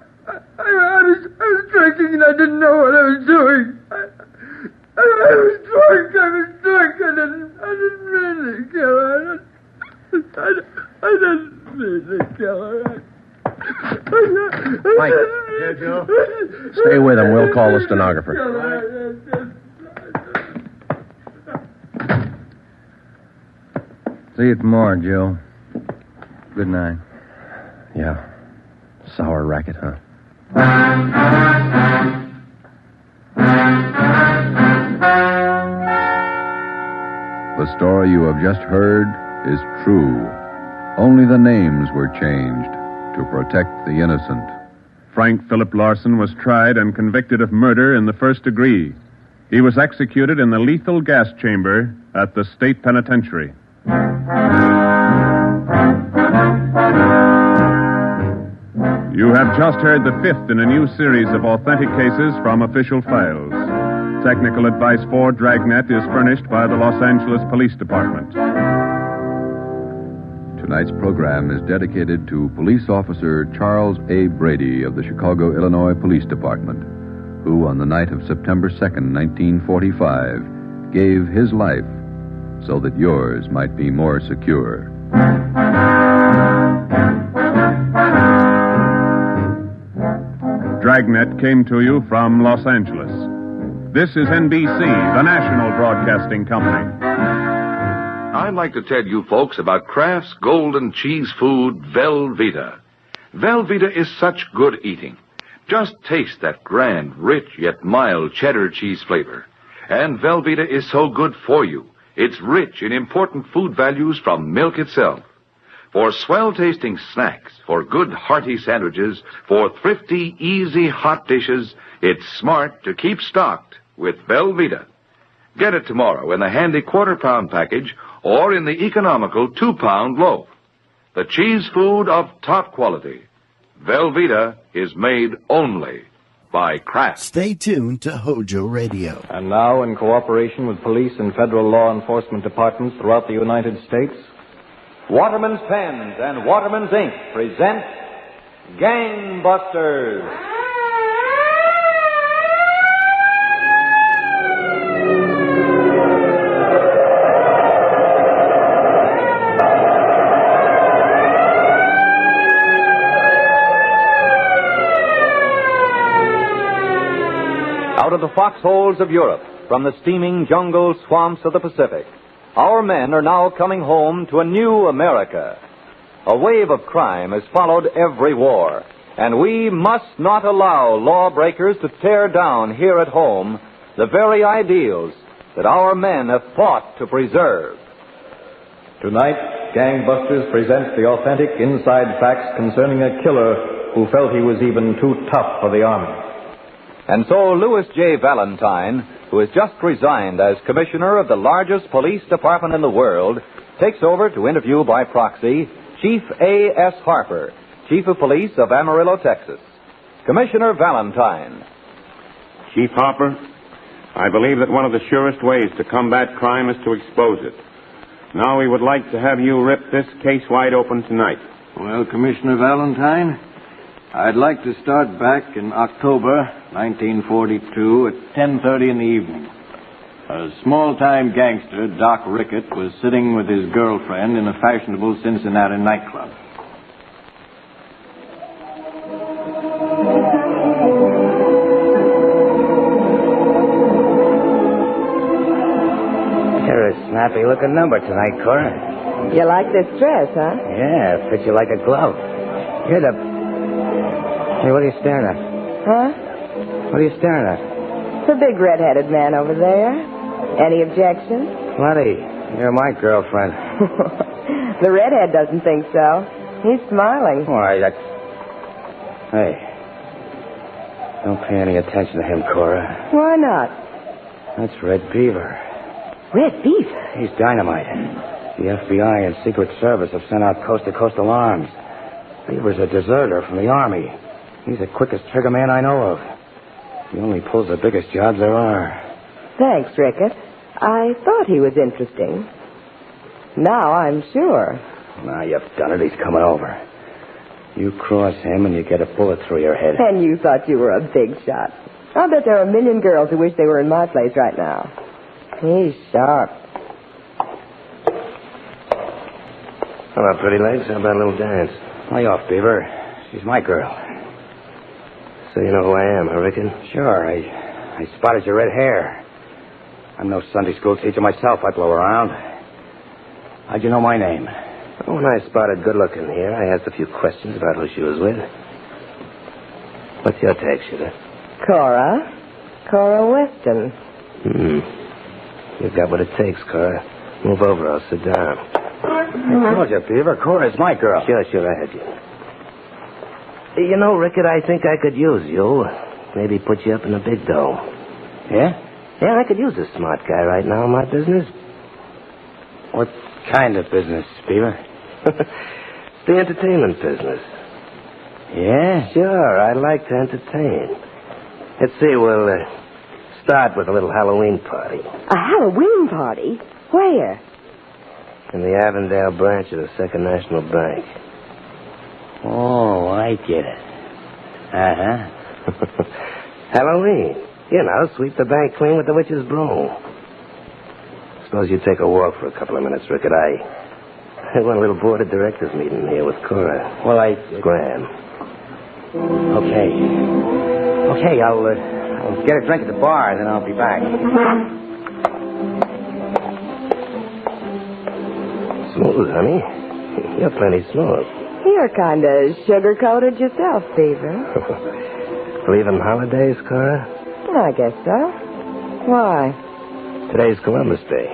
I was drinking and I didn't know what I was doing. I was drunk. I didn't mean to kill her. I didn't mean to kill her. Mike. Yeah, Joe? Stay with him. We'll call the stenographer. See you tomorrow, Joe. Good night. Yeah. Sour racket, huh? The story you have just heard is true. Only the names were changed to protect the innocent. Frank Philip Larson was tried and convicted of murder in the first degree. He was executed in the lethal gas chamber at the state penitentiary. You have just heard the fifth in a new series of authentic cases from official files. Technical advice for Dragnet is furnished by the Los Angeles Police Department. Tonight's program is dedicated to Police Officer Charles A. Brady of the Chicago, Illinois Police Department, who on the night of September 2nd, 1945, gave his life so that yours might be more secure. Dragnet came to you from Los Angeles. This is NBC, the national broadcasting company. I'd like to tell you folks about Kraft's golden cheese food, Velveeta. Velveeta is such good eating. Just taste that grand, rich, yet mild cheddar cheese flavor. And Velveeta is so good for you. It's rich in important food values from milk itself. For swell-tasting snacks, for good hearty sandwiches, for thrifty, easy hot dishes, it's smart to keep stocked with Velveeta. Get it tomorrow in the handy quarter-pound package or in the economical 2-pound loaf. The cheese food of top quality. Velveeta is made only by Kraft. Stay tuned to HOJO Radio. And now, in cooperation with police and federal law enforcement departments throughout the United States, Waterman's Pens and Waterman's Ink present Gangbusters. Out of the foxholes of Europe, from the steaming jungle swamps of the Pacific, our men are now coming home to a new America. A wave of crime has followed every war, and we must not allow lawbreakers to tear down here at home the very ideals that our men have fought to preserve. Tonight, Gangbusters presents the authentic inside facts concerning a killer who felt he was even too tough for the Army. And so Louis J. Valentine, who has just resigned as commissioner of the largest police department in the world, takes over to interview by proxy Chief A.S. Harper, Chief of Police of Amarillo, Texas. Commissioner Valentine. Chief Harper, I believe that one of the surest ways to combat crime is to expose it. Now we would like to have you rip this case wide open tonight. Well, Commissioner Valentine, I'd like to start back in October 1942 at 10:30 in the evening. A small-time gangster, Doc Rickett, was sitting with his girlfriend in a fashionable Cincinnati nightclub. You're a snappy-looking number tonight, Cora. You like this dress, huh? Yeah, fits you like a glove. You're the... Hey, what are you staring at? Huh? What are you staring at? The big red-headed man over there. Any objections? Plenty. You're my girlfriend. The redhead doesn't think so. He's smiling. Why, that's... Hey. Don't pay any attention to him, Cora. Why not? That's Red Beaver. Red Beaver? He's dynamite. The FBI and Secret Service have sent out coast-to-coast alarms. Beaver's a deserter from the Army. He's the quickest trigger man I know of. He only pulls the biggest jobs there are. Thanks, Rickett. I thought he was interesting. Now I'm sure. Now you've done it. He's coming over. You cross him and you get a bullet through your head. And you thought you were a big shot. I'll bet there are a million girls who wish they were in my place right now. He's sharp. Hello, pretty legs. How about a little dance? Lay off, Beaver. She's my girl. So you know who I am, huh, Rickon? Sure, I spotted your red hair. I'm no Sunday school teacher myself. I blow around. How'd you know my name? Oh, when I spotted good-looking here, I asked a few questions about who she was with. What's your take, Shooter? Cora Weston. You've got what it takes, Cora. Move over, I'll sit down. I told you, Beaver. Cora's my girl. Sure, I heard you. You know, Rickett, I think I could use you. Maybe put you up in a big dough. Yeah? Yeah, I could use a smart guy right now in my business. What kind of business, Beaver? It's the entertainment business. Yeah? Sure, I like to entertain. Let's see, we'll start with a little Halloween party. A Halloween party? Where? In the Avondale branch of the Second National Bank. Oh, I get it. Uh-huh. Halloween. You know, sweep the bank clean with the witch's broom. Suppose you take a walk for a couple of minutes, Rickett. I want a little board of directors meeting here with Cora. Well, Graham. Okay, I'll get a drink at the bar, then I'll be back. Smooth, honey. You're plenty smooth. You're kind of sugar-coated yourself, Beaver. Believe in holidays, Cora? I guess so. Why? Today's Columbus Day.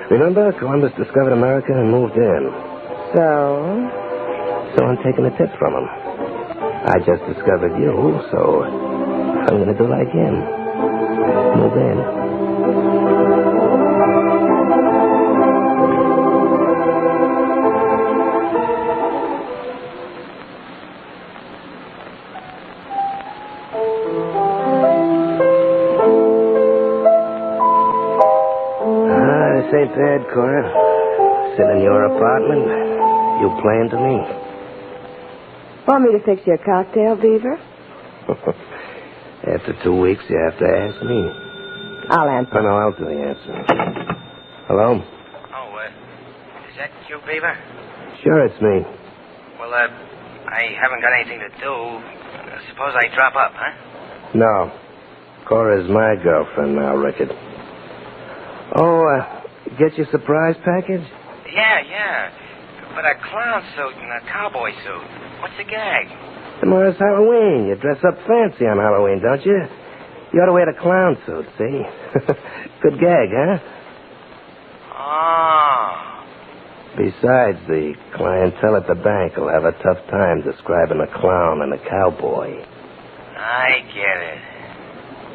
Remember, Columbus discovered America and moved in. So I'm taking a tip from him. I just discovered you, so I'm going to do like him. Move in. This ain't bad, Cora. Sit in your apartment. You playing to me. Want me to fix you a cocktail, Beaver? After 2 weeks, you have to ask me. I'll answer. Oh, no, I'll do the answering. Hello? Oh, is that you, Beaver? Sure, it's me. Well, I haven't got anything to do. Suppose I drop up, huh? No. Cora's my girlfriend now, Rickett. Oh, get your surprise package? Yeah. But a clown suit and a cowboy suit. What's the gag? Tomorrow's Halloween. You dress up fancy on Halloween, don't you? You ought to wear the clown suit, see? Good gag, huh? Oh. Besides, the clientele at the bank will have a tough time describing a clown and a cowboy. I get it.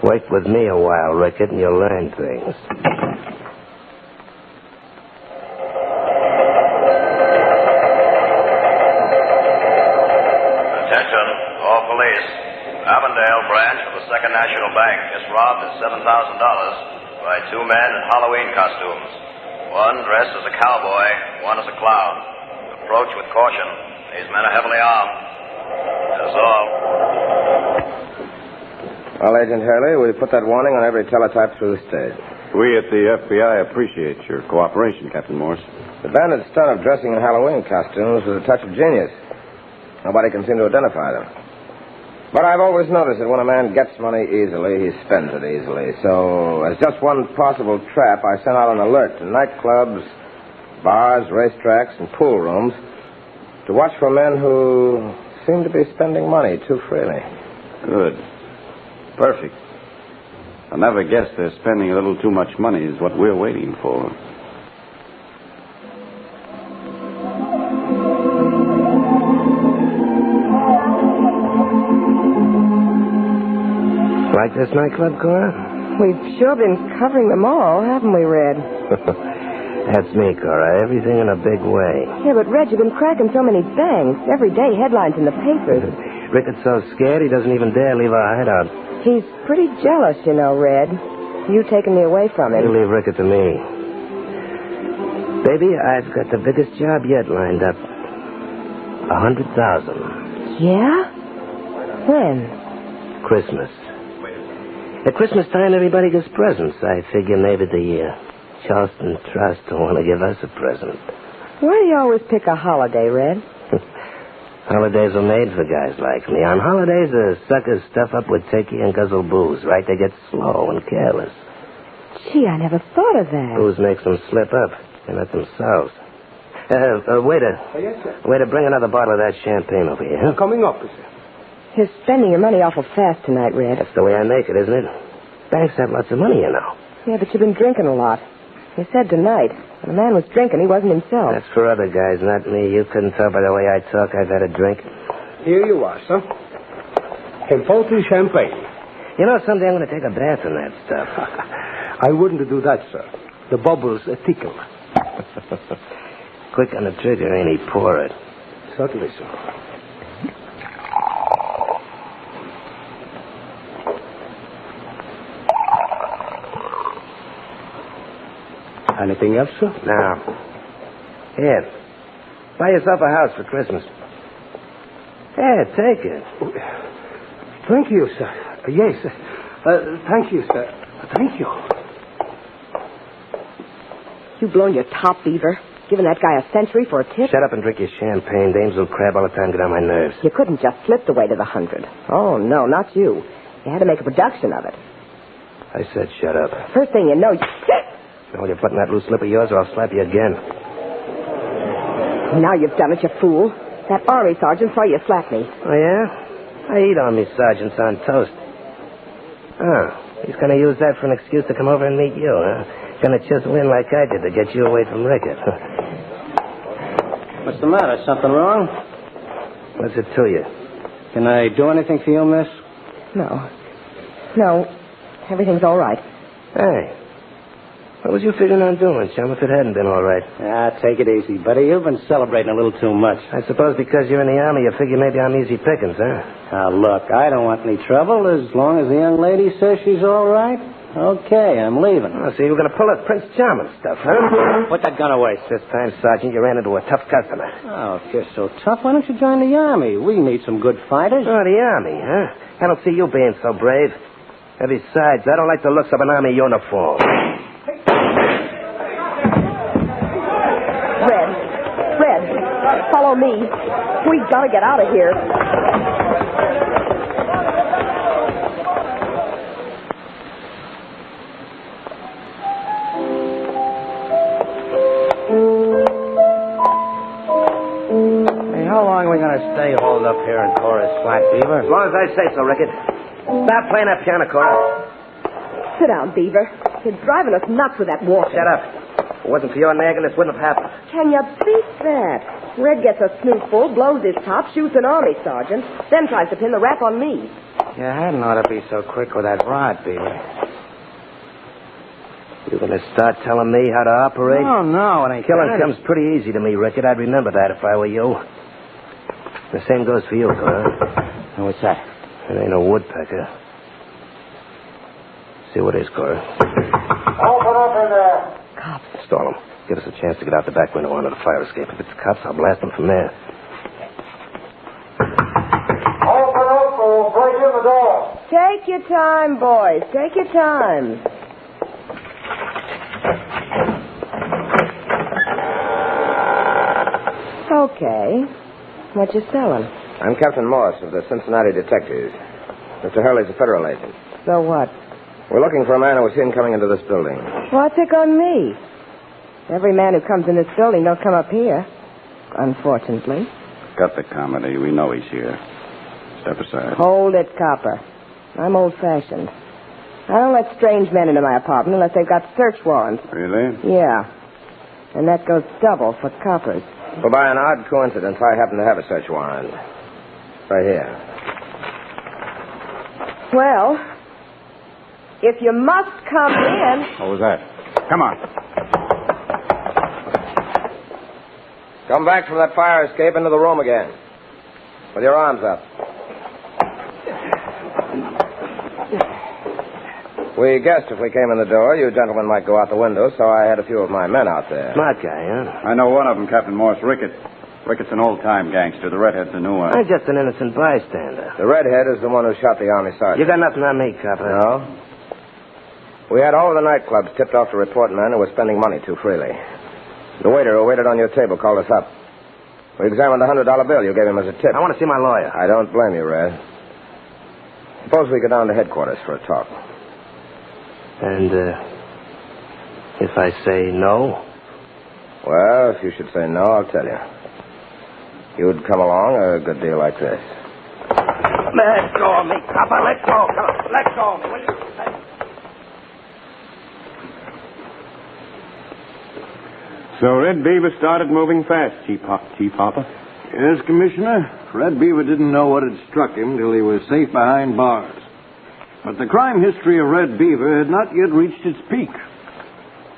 Work with me a while, Rickett, and you'll learn things. Attention, all police. Avondale branch of the Second National Bank is robbed at $7,000 by two men in Halloween costumes. One dressed as a cowboy, one as a clown. Approach with caution. These men are heavily armed. That's all. Well, Agent Hurley, we put that warning on every teletype through the state. We at the FBI appreciate your cooperation, Captain Morse. The bandit stunt of dressing in Halloween costumes was a touch of genius. Nobody can seem to identify them. But I've always noticed that when a man gets money easily, he spends it easily. So, as just one possible trap, I sent out an alert to nightclubs, bars, racetracks, and pool rooms to watch for men who seem to be spending money too freely. Good. Perfect. I never guessed they're spending a little too much money is what we're waiting for. Like this nightclub, Cora? We've sure been covering them all, haven't we, Red? That's me, Cora. Everything in a big way. Yeah, but Red, you've been cracking so many banks. Every day, headlines in the papers. Ricketts so scared he doesn't even dare leave our hideout. He's pretty jealous, you know, Red. You taking me away from him. You leave Rickett to me. Baby, I've got the biggest job yet lined up. 100,000. Yeah? When? Christmas. At Christmas time, everybody gets presents. I figure maybe the Charleston Trust will want to give us a present. Why do you always pick a holiday, Red? Holidays are made for guys like me. On holidays, the suckers stuff up with takey and guzzle booze, right? They get slow and careless. Gee, I never thought of that. Booze makes them slip up. They're not themselves. Waiter. Yes, sir. Waiter, bring another bottle of that champagne over here. Huh? Coming up, sir. You're spending your money awful fast tonight, Red. That's the way I make it, isn't it? Banks have lots of money, you know. Yeah, but you've been drinking a lot. You said tonight, when a man was drinking, he wasn't himself. That's for other guys, not me. You couldn't tell by the way I talk I've had a drink. Here you are, sir. Important champagne. You know, someday I'm going to take a bath in that stuff. I wouldn't do that, sir. The bubbles tickle. Quick on the trigger, ain't he? Pour it. Certainly, sir. Anything else, sir? No. Here. Buy yourself a house for Christmas. Here, take it. Thank you, sir. Yes. Thank you, sir. Thank you. You blown your top, Beaver. Giving that guy a century for a tip? Shut up and drink your champagne. Dames will crab all the time, get on my nerves. You couldn't just slip the way to the 100. Oh, no, not you. You had to make a production of it. I said shut up. First thing you know, you... Now you're putting that loose lip of yours or I'll slap you again. Now you've done it, you fool. That army sergeant saw you slap me. Oh, yeah? I eat army sergeants on toast. Oh, he's going to use that for an excuse to come over and meet you, huh? Going to chisel in like I did to get you away from Rickett. What's the matter? Something wrong? What's it to you? Can I do anything for you, miss? No. No. Everything's all right. Hey. What was you figuring on doing, chum, if it hadn't been all right? Take it easy, buddy. You've been celebrating a little too much. I suppose because you're in the Army, you figure maybe I'm easy pickings, huh? Now, look, I don't want any trouble as long as the young lady says she's all right. Okay, I'm leaving. Oh, so you were going to pull that Prince Charming stuff, huh? Put that gun away. This time, Sergeant, you ran into a tough customer. Oh, if you're so tough, why don't you join the Army? We need some good fighters. Oh, the Army, huh? I don't see you being so brave. And besides, I don't like the looks of an Army uniform. Red, follow me. We've got to get out of here. Hey, how long are we going to stay holed up here in Cora's Flat, Beaver? As long as I say so, Rickett. Stop playing that piano, Cora. Sit down, Beaver. You're driving us nuts with that walk. Shut up. If it wasn't for your nagging, this wouldn't have happened. Can you beat that? Red gets a snootful, blows his top, shoots an army sergeant, then tries to pin the rap on me. You hadn't ought to be so quick with that rod, Beaver. You going to start telling me how to operate? No, it ain't Killing comes pretty easy to me, Rickett. I'd remember that if I were you. The same goes for you, Cora. What's that? It ain't a woodpecker. See what it is, Cora. Open up in there. Cops. Stall them. Give us a chance to get out the back window onto the fire escape. If it's cops, I'll blast them from there. Open up or we'll break in the door. Take your time, boys. Take your time. Okay. What you selling? I'm Captain Morse of the Cincinnati Detectives. Mr. Hurley's a federal agent. So what? We're looking for a man who was seen coming into this building. What's it on me? Every man who comes in this building don't come up here. Unfortunately. Cut the comedy. We know he's here. Step aside. Hold it, copper. I'm old-fashioned. I don't let strange men into my apartment unless they've got search warrants. Really? Yeah. And that goes double for coppers. Well, by an odd coincidence, I happen to have a search warrant. Right here. Well, if you must come in... What was that? Come on. Come back from that fire escape into the room again. With your arms up. We guessed if we came in the door, you gentlemen might go out the window, so I had a few of my men out there. Smart guy, huh? I know one of them, Captain Morse, Rickett. Rickett's an old-time gangster. The redhead's a new one. I'm just an innocent bystander. The redhead is the one who shot the army sergeant. You got nothing on me, copper. No? We had all of the nightclubs tipped off to report men who were spending money too freely. The waiter who waited on your table called us up. We examined the $100 bill you gave him as a tip. I want to see my lawyer. I don't blame you, Red. Suppose we go down to headquarters for a talk. And, if I say no? Well, if you should say no, I'll tell you. You'd come along a good deal like this. Let go of me, copper. Let go. Come on. Let go of me, will you? So Red Beaver started moving fast, Chief Hopper. Yes, Commissioner. Red Beaver didn't know what had struck him till he was safe behind bars. But the crime history of Red Beaver had not yet reached its peak.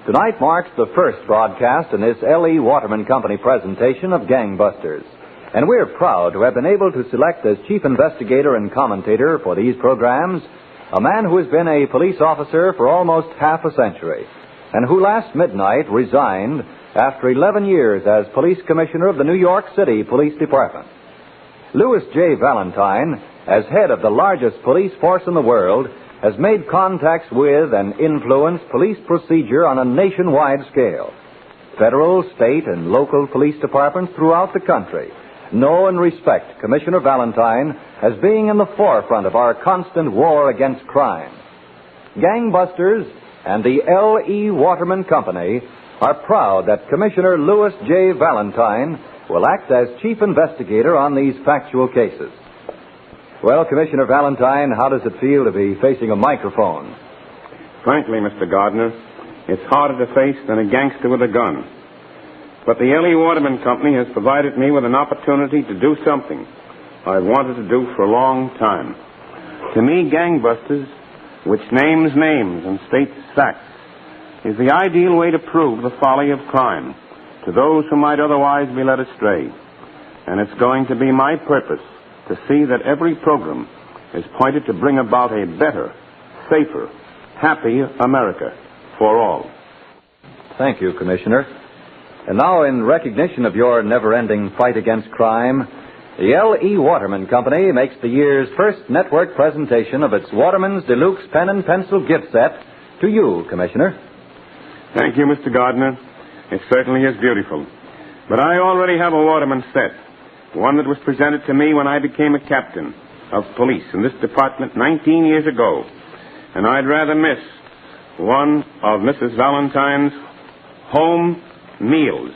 Tonight marks the first broadcast in this L.E. Waterman Company presentation of Gangbusters. And we're proud to have been able to select as chief investigator and commentator for these programs a man who has been a police officer for almost half a century and who last midnight resigned after 11 years as police commissioner of the New York City Police Department. Louis J. Valentine, as head of the largest police force in the world, has made contacts with and influenced police procedure on a nationwide scale. Federal, state, and local police departments throughout the country know and respect Commissioner Valentine as being in the forefront of our constant war against crime. Gangbusters and the L.E. Waterman Company are proud that Commissioner Louis J. Valentine will act as chief investigator on these factual cases. Well, Commissioner Valentine, how does it feel to be facing a microphone? Frankly, Mr. Gardner, it's harder to face than a gangster with a gun. But the L.E. Waterman Company has provided me with an opportunity to do something I've wanted to do for a long time. To me, Gangbusters, which names names and states facts, is the ideal way to prove the folly of crime to those who might otherwise be led astray. And it's going to be my purpose to see that every program is pointed to bring about a better, safer, happy America for all. Thank you, Commissioner. And now, in recognition of your never-ending fight against crime, the L.E. Waterman Company makes the year's first network presentation of its Waterman's Deluxe Pen and Pencil gift set to you, Commissioner. Thank you, Mr. Gardner. It certainly is beautiful. But I already have a Waterman set, one that was presented to me when I became a captain of police in this department 19 years ago. And I'd rather miss one of Mrs. Valentine's home meals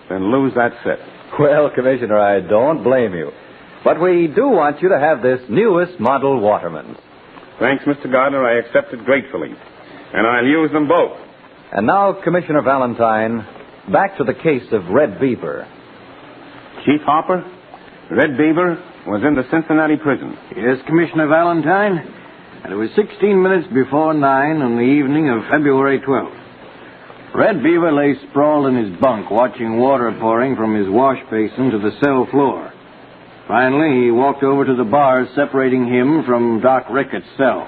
than lose that set. Well, Commissioner, I don't blame you. But we do want you to have this newest model Waterman's. Thanks, Mr. Gardner. I accept it gratefully. And I'll use them both. And now, Commissioner Valentine, back to the case of Red Beaver. Chief Hopper, Red Beaver was in the Cincinnati prison. Yes, Commissioner Valentine. And it was 16 minutes before 9 on the evening of February 12th. Red Beaver lay sprawled in his bunk, watching water pouring from his wash basin to the cell floor. Finally, he walked over to the bars separating him from Doc Ricketts' cell.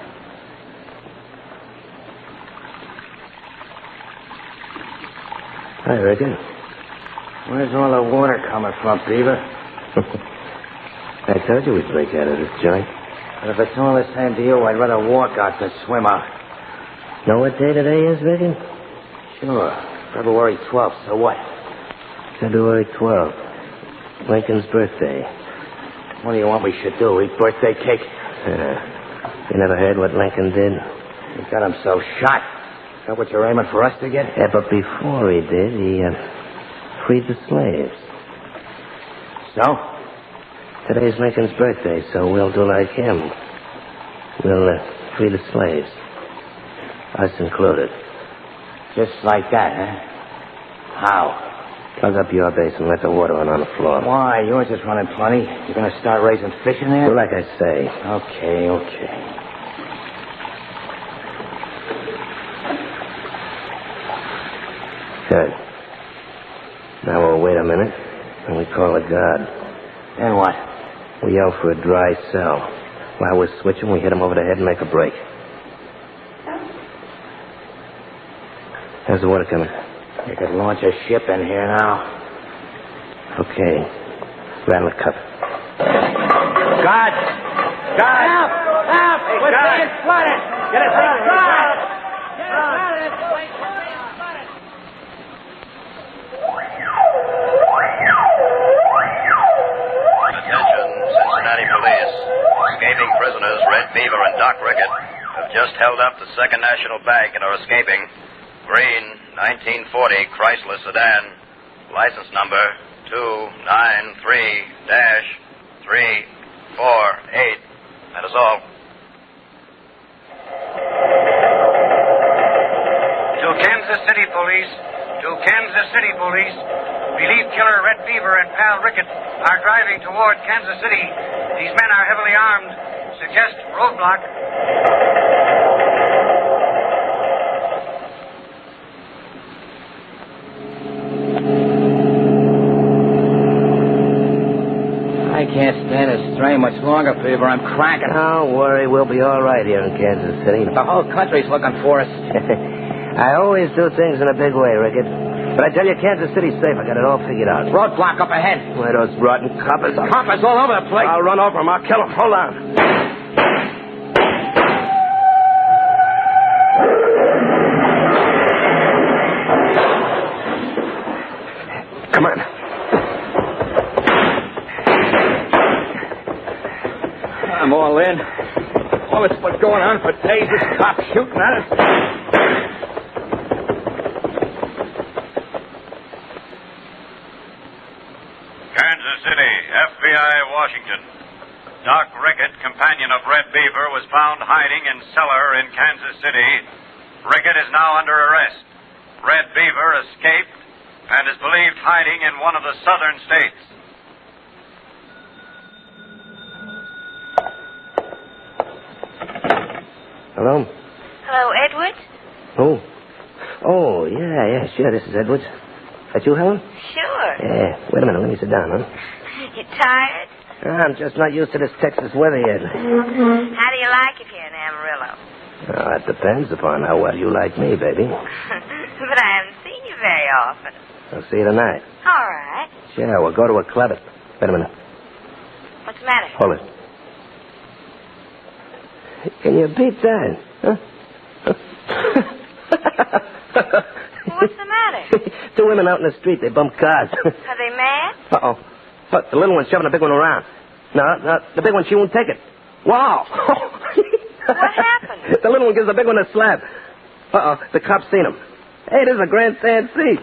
Hi, Rickett. Where's all the water coming from, Beaver? I told you we'd break out of this joint. But if it's all the same to you, I'd rather walk out than swim out. Know what day today is, Rickett? Sure. February 12th, so what? February 12th. Lincoln's birthday. What do you want we should do? Eat birthday cake? You never heard what Lincoln did? He got him so shot. Is that what you're aiming for us to get? Yeah, but before he did, he freed the slaves. So? Today's Lincoln's birthday, so we'll do like him. We'll free the slaves. Us included. Just like that, huh? How? Plug up your basin, let the water run on the floor. Why? Yours is running plenty. You're going to start raising fish in there? Well, like I say. Okay. Good. Now we'll wait a minute, and we call a guard. Then what? We yell for a dry cell. While we're switching, we hit him over the head and make a break. How's the water coming? You could launch a ship in here now. Okay. Rattle a cup. Guard! Help! Hey, we're being flooded! Get us out of here! Doc Rickett have just held up the Second National Bank and are escaping. Green, 1940 Chrysler sedan, license number 293-348. That is all. To Kansas City Police. Believe killer Red Beaver and pal Rickett are driving toward Kansas City. These men are heavily armed. Suggest roadblock. I can't stand this strain much longer, Beaver. I'm cranking. Don't worry, we'll be all right here in Kansas City. The whole country's looking for us. I always do things in a big way, Rickett. But I tell you, Kansas City's safe. I got it all figured out. Roadblock up ahead. Why, those rotten coppers. Coppers all over the place. I'll run over them. I'll kill them. Hold on. Come on. I'm all in. All this what's going on for days. This cop shooting at us. Kansas City, FBI, Washington. Doc Rickett, companion of Red Beaver, was found hiding in cellar in Kansas City. Rickett is now under arrest. Red Beaver escaped and is believed hiding in one of the southern states. Hello? Hello, Edward? Oh, yeah, sure. This is Edwards. That you, Helen? Sure. Yeah. Wait a minute. Let me sit down, huh? You tired? I'm just not used to this Texas weather yet. How do you like it here in Amarillo? Oh, it depends upon how well you like me, baby. But I haven't seen you very often. I'll see you tonight. All right. Sure, we'll go to a club at... Wait a minute. What's the matter? Hold it. Can you beat that? Huh? What's the matter? Two women out in the street. They bump cars. Are they mad? Uh-oh. Look, the little one's shoving the big one around. No, the big one, she won't take it. Wow. What happened? The little one gives the big one a slap. Uh-oh, the cop's seen him. Hey, this is a grandstand seat.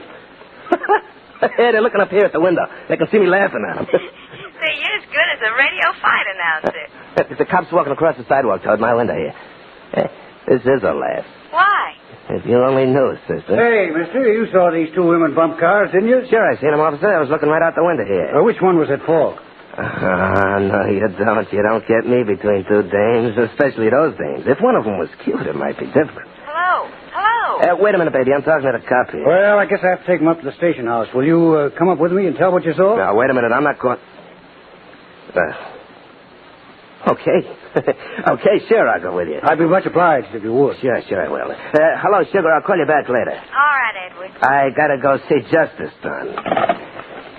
Hey, they're looking up here at the window. They can see me laughing at them. Say, you're as good as a radio fight announcer. The cop's walking across the sidewalk toward my window here. Hey, this is a laugh. Why? If you only knew, sister. Hey, mister, you saw these two women bump cars, didn't you? Sure, I seen them, officer. I was looking right out the window here. Which one was at fault? No, you don't. You don't get me between two dames, especially those dames. If one of them was cute, it might be different. Hello? Wait a minute, baby. I'm talking to the cop here. Well, I guess I have to take him up to the station house. Will you come up with me and tell what you saw? Now, wait a minute. I'm not going... Okay. Okay, sure, I'll go with you. I'd be much obliged if you would. Sure, I will. Hello, sugar. I'll call you back later. All right, Edward. I gotta go see justice done.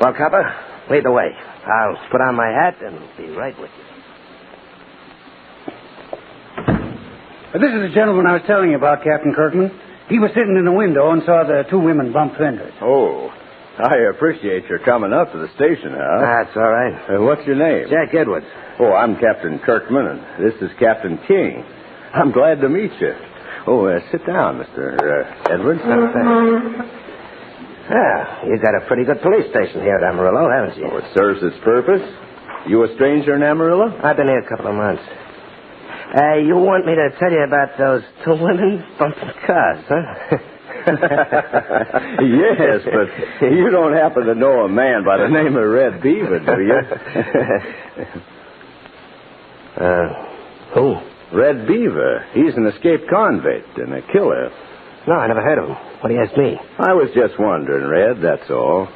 Well, copper, lead the way. I'll put on my hat and be right with you. This is the gentleman I was telling you about, Captain Kirkman. He was sitting in the window and saw the two women bump fenders. Oh, I appreciate your coming up to the station, huh? That's all right. What's your name? Jack Edwards. Oh, I'm Captain Kirkman, and this is Captain King. I'm glad to meet you. Oh, sit down, Mr. Edwards. You got a pretty good police station here at Amarillo, haven't you? Oh, it serves its purpose. You a stranger in Amarillo? I've been here a couple of months. You want me to tell you about those two women bumping cars, huh? Yes, but you don't happen to know a man by the name of Red Beaver, do you? Who? Red Beaver. He's an escaped convict and a killer. No, I never heard of him. What do you ask me? I was just wondering, Red, that's all.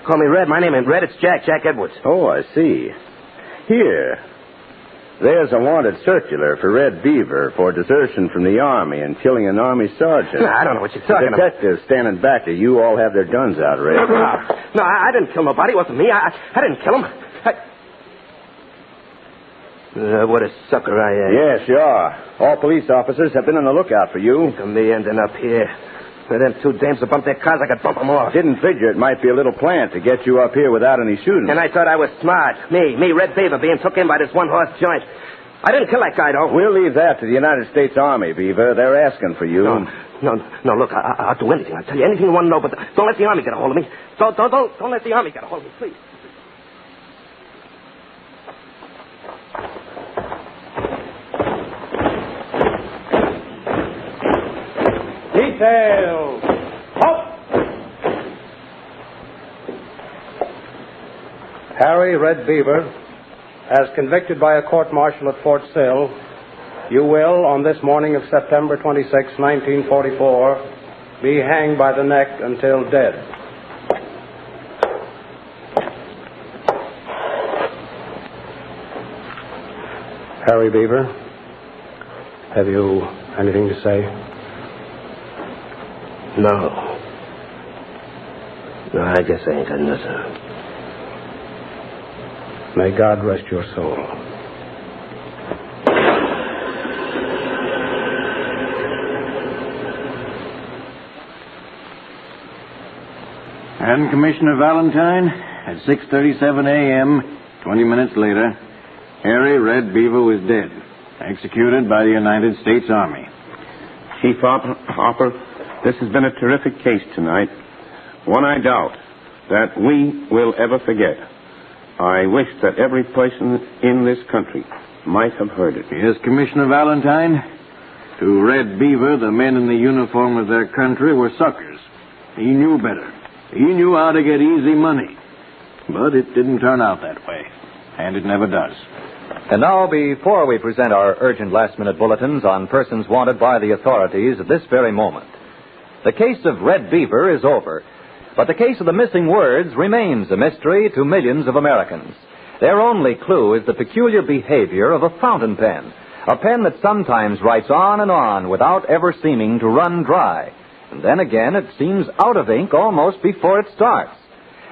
Call me Red. My name ain't Red. It's Jack Edwards. Oh, I see. Here. There's a wanted circular for Red Beaver for desertion from the Army and killing an Army sergeant. No, I don't know what you're talking about. The detectives standing back to you all have their guns out, Red. No, I didn't kill nobody. It wasn't me. I didn't kill him. What a sucker I am. Yes, you are. All police officers have been on the lookout for you. Look at me ending up here. Them two dames that bumped their cars, I could bump them off. Didn't figure it might be a little plant to get you up here without any shooting. And I thought I was smart. Me, Red Beaver, being took in by this one-horse joint. I didn't kill that guy, though. We'll leave that to the United States Army, Beaver. They're asking for you. No, look, I'll do anything. I'll tell you anything you want to know, but don't let the Army get a hold of me. Don't let the Army get a hold of me, please. Details. Up. Harry Red Beaver, as convicted by a court-martial at Fort Sill, you will, on this morning of September 26, 1944, be hanged by the neck until dead. Harry Beaver, have you anything to say? No, I guess I ain't got nothing. May God rest your soul. And Commissioner Valentine, at 6:37 a.m., 20 minutes later, Harry Red Beaver was dead, executed by the United States Army. Chief Hopper, this has been a terrific case tonight. One I doubt that we will ever forget. I wish that every person in this country might have heard it. Yes, Commissioner Valentine. To Red Beaver, the men in the uniform of their country were suckers. He knew better. He knew how to get easy money. But it didn't turn out that way. And it never does. And now, before we present our urgent last-minute bulletins on persons wanted by the authorities at this very moment, the case of Red Beaver is over. But the case of the missing words remains a mystery to millions of Americans. Their only clue is the peculiar behavior of a fountain pen, a pen that sometimes writes on and on without ever seeming to run dry. And then again, it seems out of ink almost before it starts.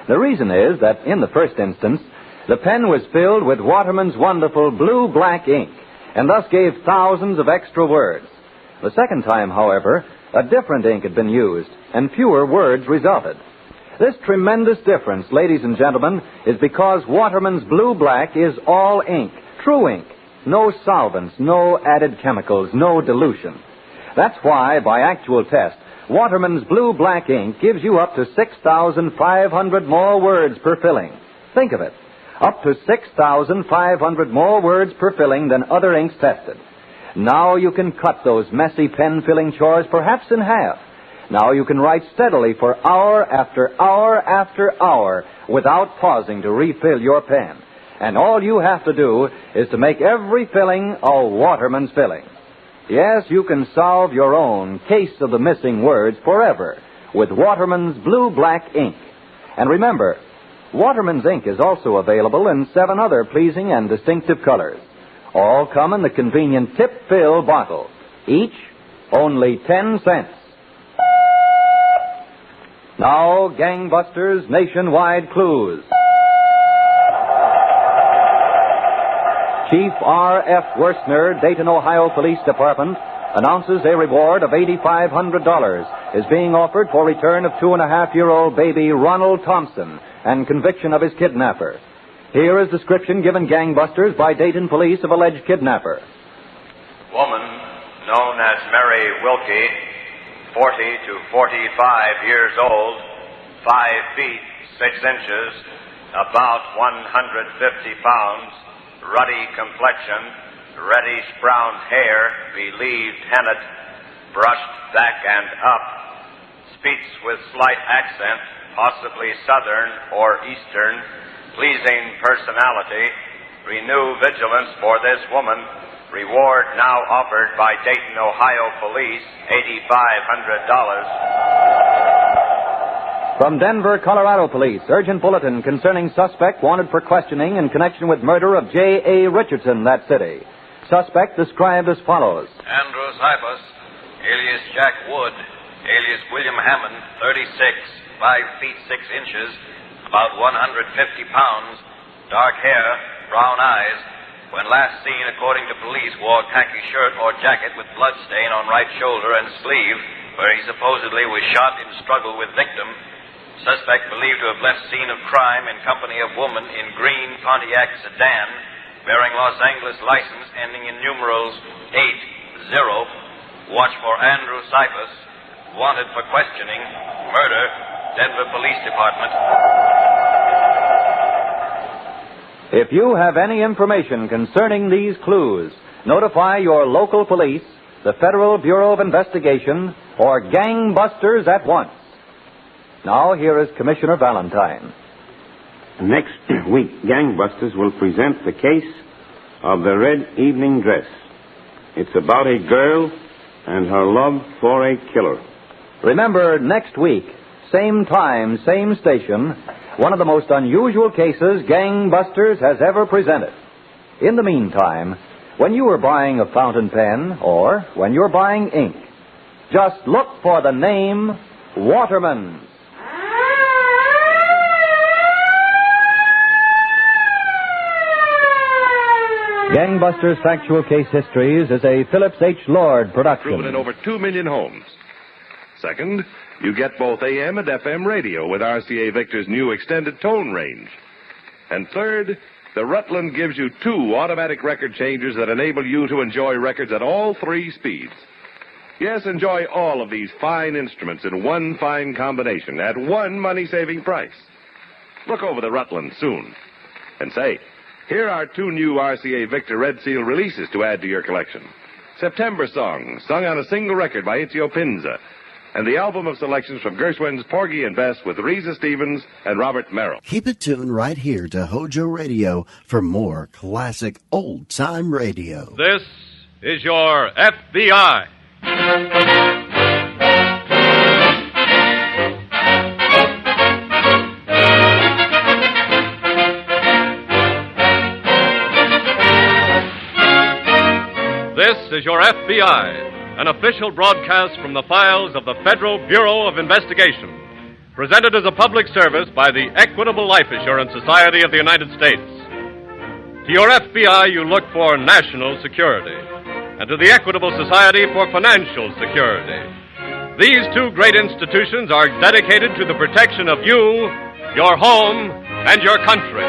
The reason is that, in the first instance, the pen was filled with Waterman's wonderful blue-black ink, and thus gave thousands of extra words. The second time, however, a different ink had been used, and fewer words resulted. This tremendous difference, ladies and gentlemen, is because Waterman's blue-black is all ink, true ink, no solvents, no added chemicals, no dilution. That's why, by actual test, Waterman's blue-black ink gives you up to 6,500 more words per filling. Think of it. Up to 6,500 more words per filling than other inks tested. Now you can cut those messy pen-filling chores perhaps in half. Now you can write steadily for hour after hour after hour without pausing to refill your pen. And all you have to do is to make every filling a Waterman's filling. Yes, you can solve your own case of the missing words forever with Waterman's blue-black ink. And remember, Waterman's ink is also available in 7 other pleasing and distinctive colors. All come in the convenient tip-fill bottle. Each only 10 cents. Now, Gangbusters Nationwide Clues. Chief R.F. Worstner, Dayton, Ohio Police Department, announces a reward of $8,500 is being offered for return of 2.5-year-old baby Ronald Thompson and conviction of his kidnapper. Here is description given Gangbusters by Dayton Police of alleged kidnapper. Woman known as Mary Wilkie, 40 to 45 years old, 5 feet 6 inches, about 150 pounds, ruddy complexion, reddish brown hair, believed hennet, brushed back and up, speaks with slight accent, possibly southern or eastern, pleasing personality. Renew vigilance for this woman. Reward now offered by Dayton, Ohio Police, $8,500. From Denver, Colorado Police, urgent bulletin concerning suspect wanted for questioning in connection with murder of J.A. Richardson, that city. Suspect described as follows. Andrew Cyphus, alias Jack Wood, alias William Hammond, 36, 5 feet 6 inches, about 150 pounds, dark hair, brown eyes. When last seen, according to police, wore khaki shirt or jacket with blood stain on right shoulder and sleeve, where he supposedly was shot in struggle with victim. Suspect believed to have left scene of crime in company of woman in green Pontiac sedan. bearing Los Angeles license ending in numerals 80. Watch for Andrew Cyphus, wanted for questioning, murder, Denver Police Department. If you have any information concerning these clues, notify your local police, the Federal Bureau of Investigation, or gangbusters at once. Now, here is Commissioner Valentine. Next week, gangbusters will present the case of the red evening dress. It's about a girl and her love for a killer. Remember, next week, same time, same station, one of the most unusual cases Gangbusters has ever presented. In the meantime, when you are buying a fountain pen or when you're buying ink, just look for the name Waterman's. Gangbusters Factual Case Histories is a Phillips H. Lord production. Proven in over 2 million homes. Second, you get both AM and FM radio with RCA Victor's new extended tone range. And third, the Rutland gives you 2 automatic record changers that enable you to enjoy records at all 3 speeds. Yes, enjoy all of these fine instruments in one fine combination at one money-saving price. Look over the Rutland soon. And say, here are 2 new RCA Victor Red Seal releases to add to your collection. September Song, sung on a single record by Ezio Pinza, and the album of selections from Gershwin's Porgy and Bess with Reza Stevens and Robert Merrill. Keep it tuned right here to HOJO Radio for more classic old-time radio. This is your FBI. This is your FBI, an official broadcast from the files of the Federal Bureau of Investigation, presented as a public service by the Equitable Life Assurance Society of the United States. To your FBI, you look for national security, and to the Equitable Society for financial security. These 2 great institutions are dedicated to the protection of you, your home, and your country.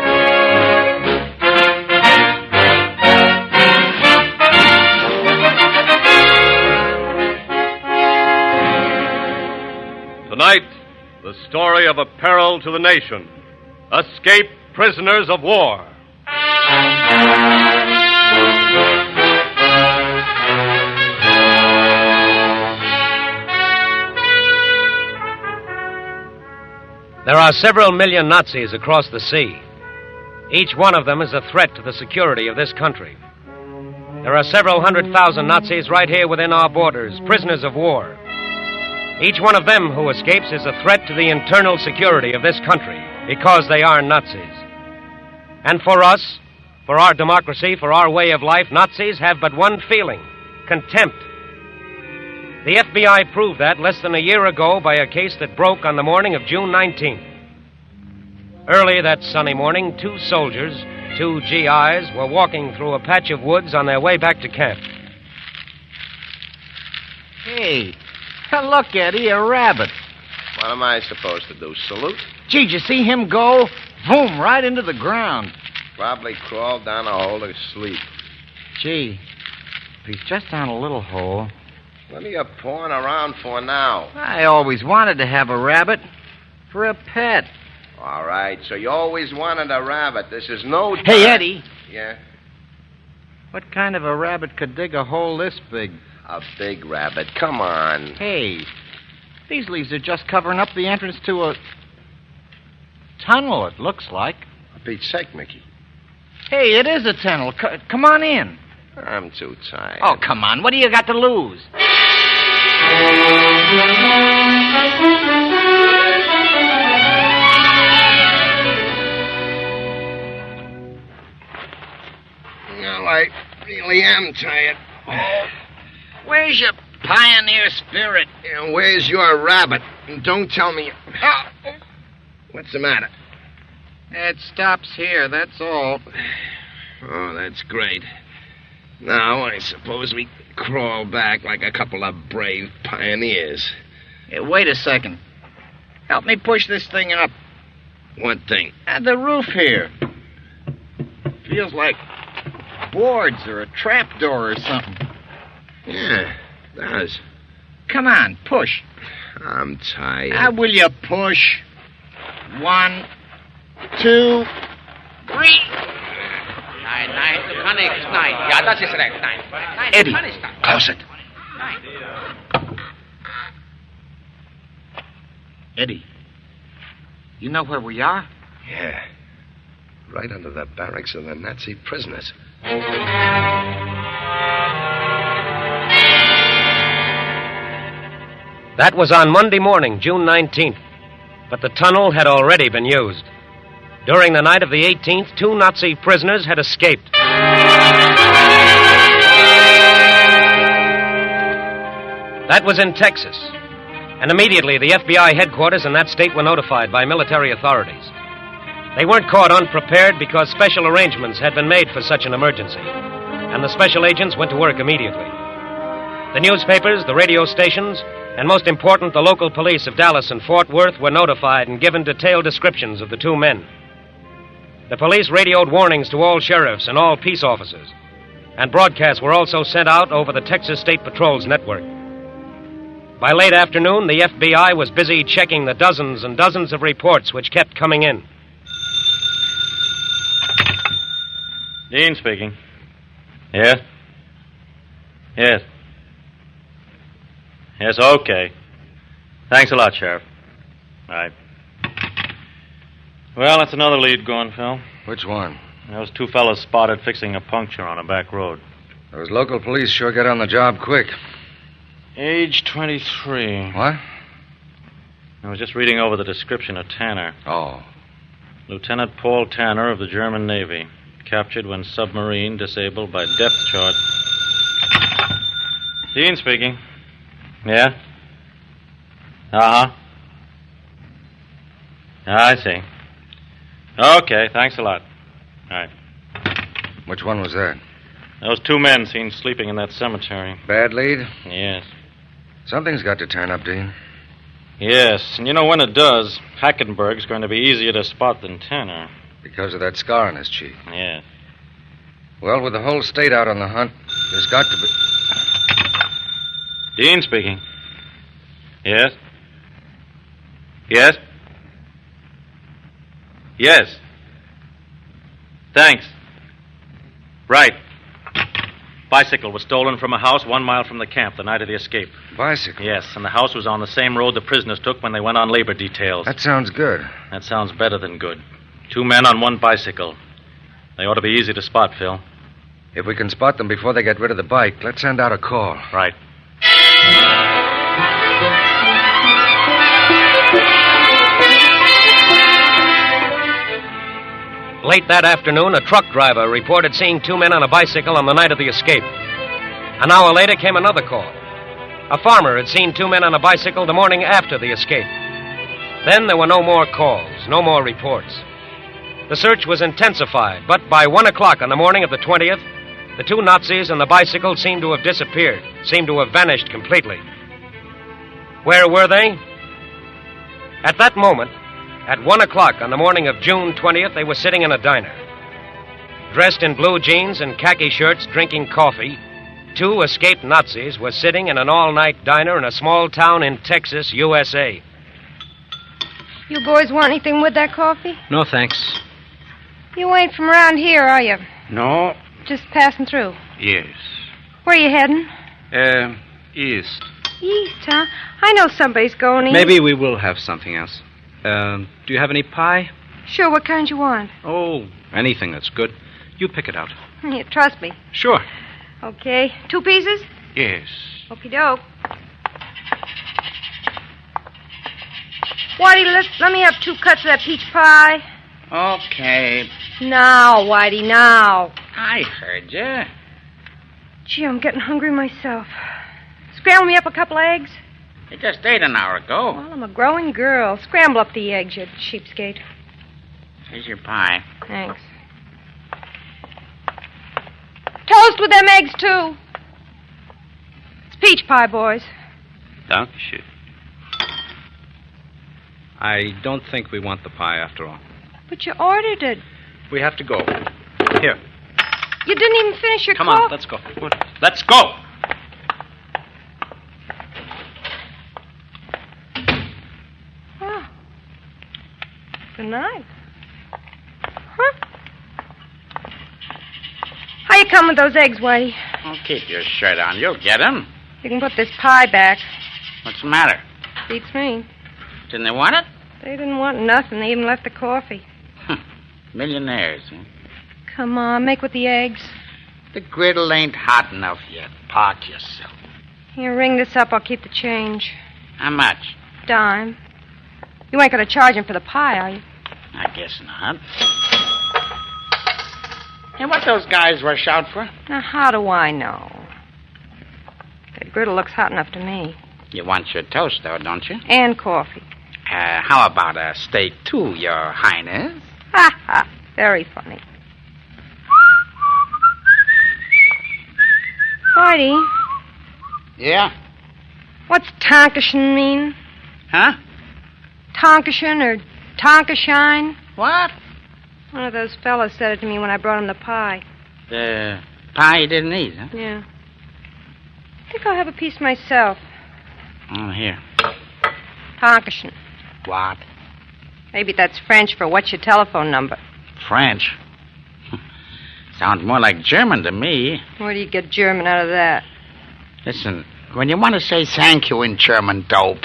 Tonight, the story of a peril to the nation. Escape prisoners of war. There are several million Nazis across the sea. Each one of them is a threat to the security of this country. There are several 100,000 Nazis right here within our borders, prisoners of war. Each one of them who escapes is a threat to the internal security of this country because they are Nazis. And for us, for our democracy, for our way of life, Nazis have but one feeling: contempt. The FBI proved that less than a year ago by a case that broke on the morning of June 19th. Early that sunny morning, 2 soldiers, 2 GIs, were walking through a patch of woods on their way back to camp. Hey, look, Eddie, a rabbit. What am I supposed to do, salute? Gee, did you see him go? Boom, right into the ground. Probably crawled down a hole to sleep. Gee, if he's just down a little hole. What are you pawing around for now? I always wanted to have a rabbit for a pet. All right, so you always wanted a rabbit. This is no time. Hey, Eddie. Yeah? What kind of a rabbit could dig a hole this big? A big rabbit. Come on. Hey, these leaves are just covering up the entrance to a tunnel, it looks like. For Pete's sake, Mickey. Hey, it is a tunnel. Come on in. I'm too tired. Oh, come on. What do you got to lose? Well, I really am tired. Oh. Where's your pioneer spirit? And where's your rabbit? And don't tell me... Oh. What's the matter? It stops here, that's all. Oh, that's great. Now, I suppose we crawl back like a couple of brave pioneers. Hey, wait a second. Help me push this thing up. What thing? The roof here. Feels like boards or a trapdoor or something. Yeah, does. Come on, push. I'm tired. Will you push? 1, 2, 3. Eddie, close it. Eddie, you know where we are? Yeah. Right under the barracks of the Nazi prisoners. That was on Monday morning, June 19th. But the tunnel had already been used. During the night of the 18th, 2 Nazi prisoners had escaped. That was in Texas. And immediately, the FBI headquarters in that state were notified by military authorities. They weren't caught unprepared because special arrangements had been made for such an emergency. And the special agents went to work immediately. The newspapers, the radio stations, and most important, the local police of Dallas and Fort Worth were notified and given detailed descriptions of the 2 men. The police radioed warnings to all sheriffs and all peace officers, and broadcasts were also sent out over the Texas State Patrol's network. By late afternoon, the FBI was busy checking the dozens and dozens of reports which kept coming in. Dean speaking. Yes? Yes. Yes, okay. Thanks a lot, Sheriff. Right. Well, that's another lead going, Phil. Which one? Those 2 fellas spotted fixing a puncture on a back road. Those local police sure got on the job quick. Age 23. What? I was just reading over the description of Tanner. Oh. Lieutenant Paul Tanner of the German Navy. Captured when submarine disabled by depth charge. Dean speaking. Yeah? Uh-huh. I see. Okay, thanks a lot. All right. Which one was that? Those 2 men seen sleeping in that cemetery. Bad lead? Yes. Something's got to turn up, Dean. Yes, and you know when it does, Hackenberg's going to be easier to spot than Tanner. Because of that scar on his cheek. Yes. Well, with the whole state out on the hunt, there's got to be... Dean speaking. Yes? Yes? Yes. Thanks. Right. Bicycle was stolen from a house 1 mile from the camp the night of the escape. Bicycle? Yes, and the house was on the same road the prisoners took when they went on labor details. That sounds good. That sounds better than good. 2 men on 1 bicycle. They ought to be easy to spot, Phil. If we can spot them before they get rid of the bike, let's send out a call. Right. Late that afternoon, a truck driver reported seeing 2 men on a bicycle on the night of the escape. An hour later came another call. A farmer had seen 2 men on a bicycle the morning after the escape. Then there were no more calls, no more reports. The search was intensified, but by 1 o'clock on the morning of the 20th, the 2 Nazis and the bicycle seemed to have disappeared, seemed to have vanished completely. Where were they? At that moment, at 1 o'clock on the morning of June 20th, they were sitting in a diner. Dressed in blue jeans and khaki shirts, drinking coffee, 2 escaped Nazis were sitting in an all-night diner in a small town in Texas, USA. You boys want anything with that coffee? No, thanks. You ain't from around here, are you? No. Just passing through. Yes. Where you heading? East. East, huh? I know somebody's going east. Maybe we will have something else. Do you have any pie? Sure, what kind you want? Oh, anything that's good. You pick it out. You trust me. Sure. Okay. 2 pieces? Yes. Okie doke. Whitey, let me have 2 cuts of that peach pie. Okay. Now, Whitey, now. I heard you. Gee, I'm getting hungry myself. Scramble me up a couple eggs? You just ate an hour ago. Well, I'm a growing girl. Scramble up the eggs, you cheapskate. Here's your pie. Thanks. Toast with them eggs, too. It's peach pie, boys. Dankeschön. I don't think we want the pie after all. But you ordered it. We have to go. Here. You didn't even finish your Come coffee. on, let's go. Let's go. Oh. Good night. Huh? How you come with those eggs, Whitey? Oh, keep your shirt on. You'll get 'em. You can put this pie back. What's the matter? Beats me. Didn't they want it? They didn't want nothing. They even left the coffee. Millionaires, huh? Come on, make with the eggs. The griddle ain't hot enough yet. Park yourself. Here, ring this up. I'll keep the change. How much? Dime. You ain't going to charge him for the pie, are you? I guess not. Hey, what those guys rush out for? Now, how do I know? That griddle looks hot enough to me. You want your toast, though, don't you? And coffee. How about a steak, too, Your Highness? Ha ha. Very funny. Whitey. Yeah? What's Tonkashin mean? Huh? Tonkashin or Tonkashine? What? One of those fellas said it to me when I brought him the pie. The pie you didn't eat, huh? Yeah. I think I'll have a piece myself. Oh, here. Tonkashin. What? Maybe that's French for what's your telephone number. French? Sounds more like German to me. Where do you get German out of that? Listen, when you want to say thank you in German, dope,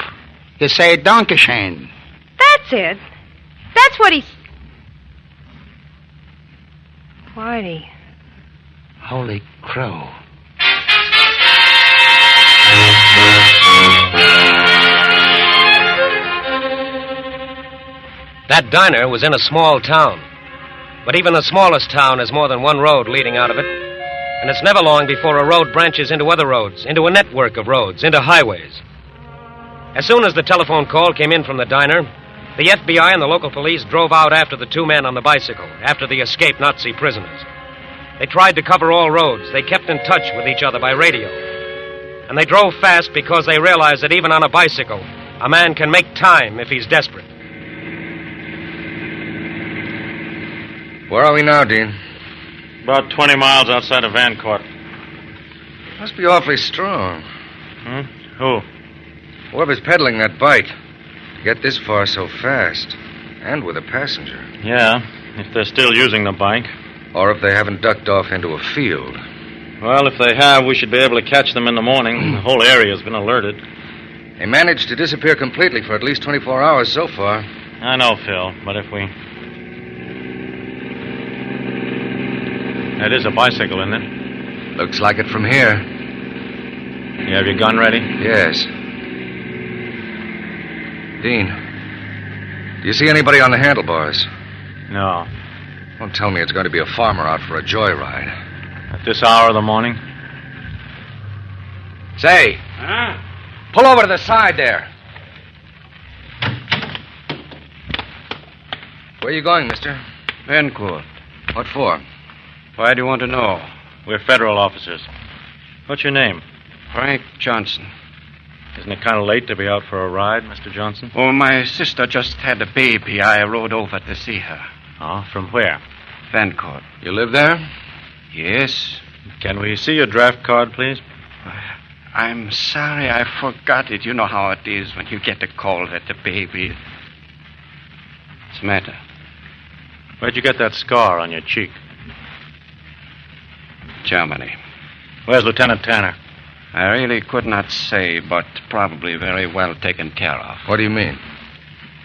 you say Dankeschön. That's it. That's what he's... Whitey. Holy crow. That diner was in a small town. But even the smallest town has more than one road leading out of it. And it's never long before a road branches into other roads, into a network of roads, into highways. As soon as the telephone call came in from the diner, the FBI and the local police drove out after the two men on the bicycle, after the escaped Nazi prisoners. They tried to cover all roads. They kept in touch with each other by radio. And they drove fast because they realized that even on a bicycle, a man can make time if he's desperate. Where are we now, Dean? About 20 miles outside of Vancourt. Must be awfully strong. Who? Whoever's peddling that bike. Get this far so fast. And with a passenger. Yeah, if they're still using the bike. Or if they haven't ducked off into a field. Well, if they have, we should be able to catch them in the morning. The whole area's been alerted. They managed to disappear completely for at least 24 hours so far. I know, Phil, but if we... That is a bicycle, isn't it? Looks like it from here. You have your gun ready? Yes. Dean, do you see anybody on the handlebars? No. Don't tell me it's going to be a farmer out for a joyride. At this hour of the morning? Say, Huh? pull over to the side there. Where are you going, mister? Vancourt. What for? Why do you want to know? We're federal officers. What's your name? Frank Johnson. Isn't it kind of late to be out for a ride, Mr. Johnson? Oh, my sister just had a baby. I rode over to see her. Oh, from where? Vancourt. You live there? Yes. Can we see your draft card, please? I'm sorry I forgot it. You know how it is when you get a call that the baby... What's the matter? Where'd you get that scar on your cheek? Germany. Where's Lieutenant Tanner? I really could not say, but probably very well taken care of. What do you mean?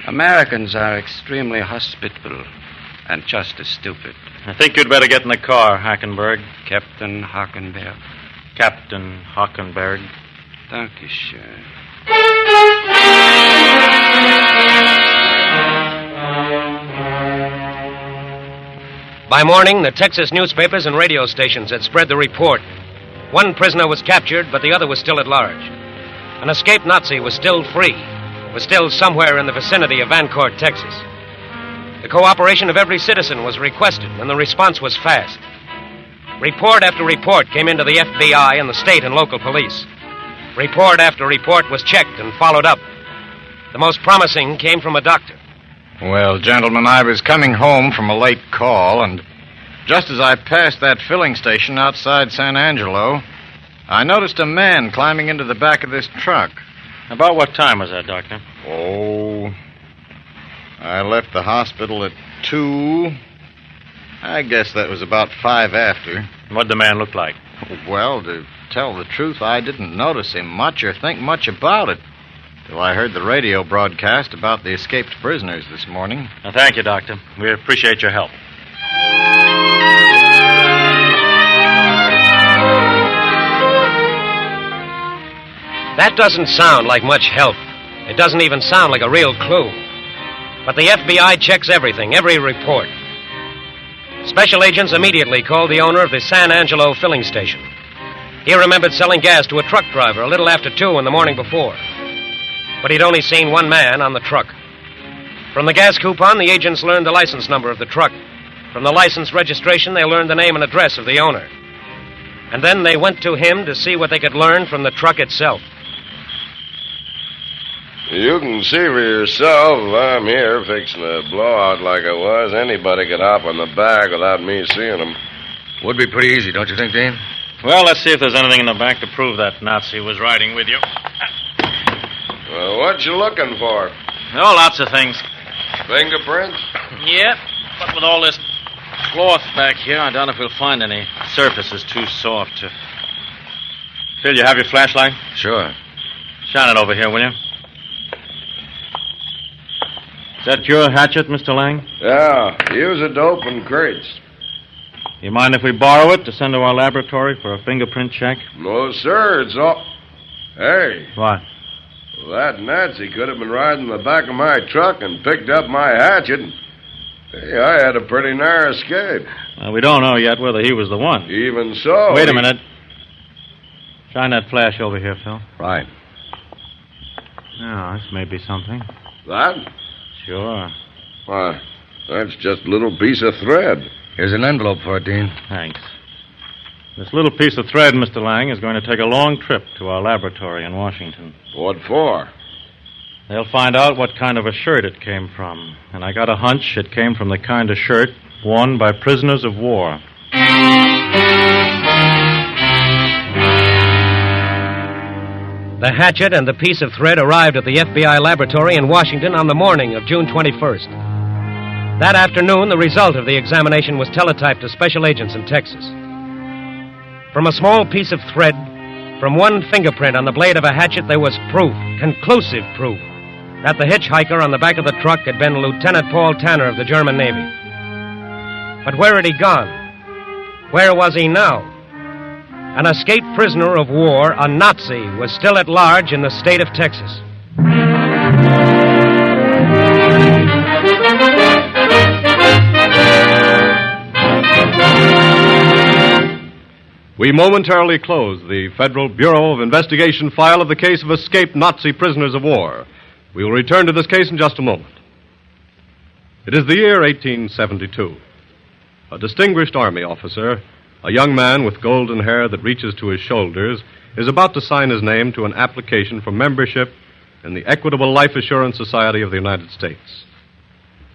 Americans are extremely hospitable and just as stupid. I think you'd better get in the car, Hackenberg. Captain Hockenberg. Captain Hockenberg. Dankeschön. By morning, the Texas newspapers and radio stations had spread the report. One prisoner was captured, but the other was still at large. An escaped Nazi was still free, was still somewhere in the vicinity of Vancourt, Texas. The cooperation of every citizen was requested, and the response was fast. Report after report came into the FBI and the state and local police. Report after report was checked and followed up. The most promising came from a doctor. Well, gentlemen, I was coming home from a late call, and Just as I passed that filling station outside San Angelo, I noticed a man climbing into the back of this truck. About what time was that, Doctor? Oh, I left the hospital at 2. I guess that was about 5 after. What'd the man look like? Well, to tell the truth, I didn't notice him much or think much about it till I heard the radio broadcast about the escaped prisoners this morning. Now, thank you, Doctor. We appreciate your help. That doesn't sound like much help. It doesn't even sound like a real clue. But the FBI checks everything, every report. Special agents immediately called the owner of the San Angelo filling station. He remembered selling gas to a truck driver a little after 2 in the morning before. But he'd only seen one man on the truck. From the gas coupon, the agents learned the license number of the truck. From the license registration, they learned the name and address of the owner. And then they went to him to see what they could learn from the truck itself. You can see for yourself. If I'm here fixing a blowout like I was, anybody could hop on the bag without me seeing them. Would be pretty easy, don't you think, Dean? Well, let's see if there's anything in the back to prove that Nazi was riding with you. Well, what you looking for? Oh, lots of things. Fingerprints? Yep, but with all this cloth back here, I doubt if we'll find any. The surface is too soft to... Phil, you have your flashlight? Sure. Shine it over here, will you? Is that your hatchet, Mr. Lang? Yeah, use it to open crates. You mind if we borrow it to send to our laboratory for a fingerprint check? No, sir, it's all... Hey. What? Well, that Nazi could have been riding the back of my truck and picked up my hatchet. Hey, I had a pretty narrow escape. Well, we don't know yet whether he was the one. Even so... Wait a minute. Shine that flash over here, Phil. Right. Oh, this may be something. That? Sure. Why, that's just a little piece of thread. Here's an envelope for it, Dean. Thanks. This little piece of thread, Mr. Lang, is going to take a long trip to our laboratory in Washington. What for? They'll find out what kind of a shirt it came from. And I got a hunch it came from the kind of shirt worn by prisoners of war. The hatchet and the piece of thread arrived at the FBI laboratory in Washington on the morning of June 21st. That afternoon, the result of the examination was teletyped to special agents in Texas. From a small piece of thread, from one fingerprint on the blade of a hatchet, there was proof, conclusive proof, that the hitchhiker on the back of the truck had been Lieutenant Paul Tanner of the German Navy. But where had he gone? Where was he now? An escaped prisoner of war, a Nazi, was still at large in the state of Texas. We momentarily close the Federal Bureau of Investigation file of the case of escaped Nazi prisoners of war. We will return to this case in just a moment. It is the year 1872. A distinguished Army officer, a young man with golden hair that reaches to his shoulders, is about to sign his name to an application for membership in the Equitable Life Assurance Society of the United States.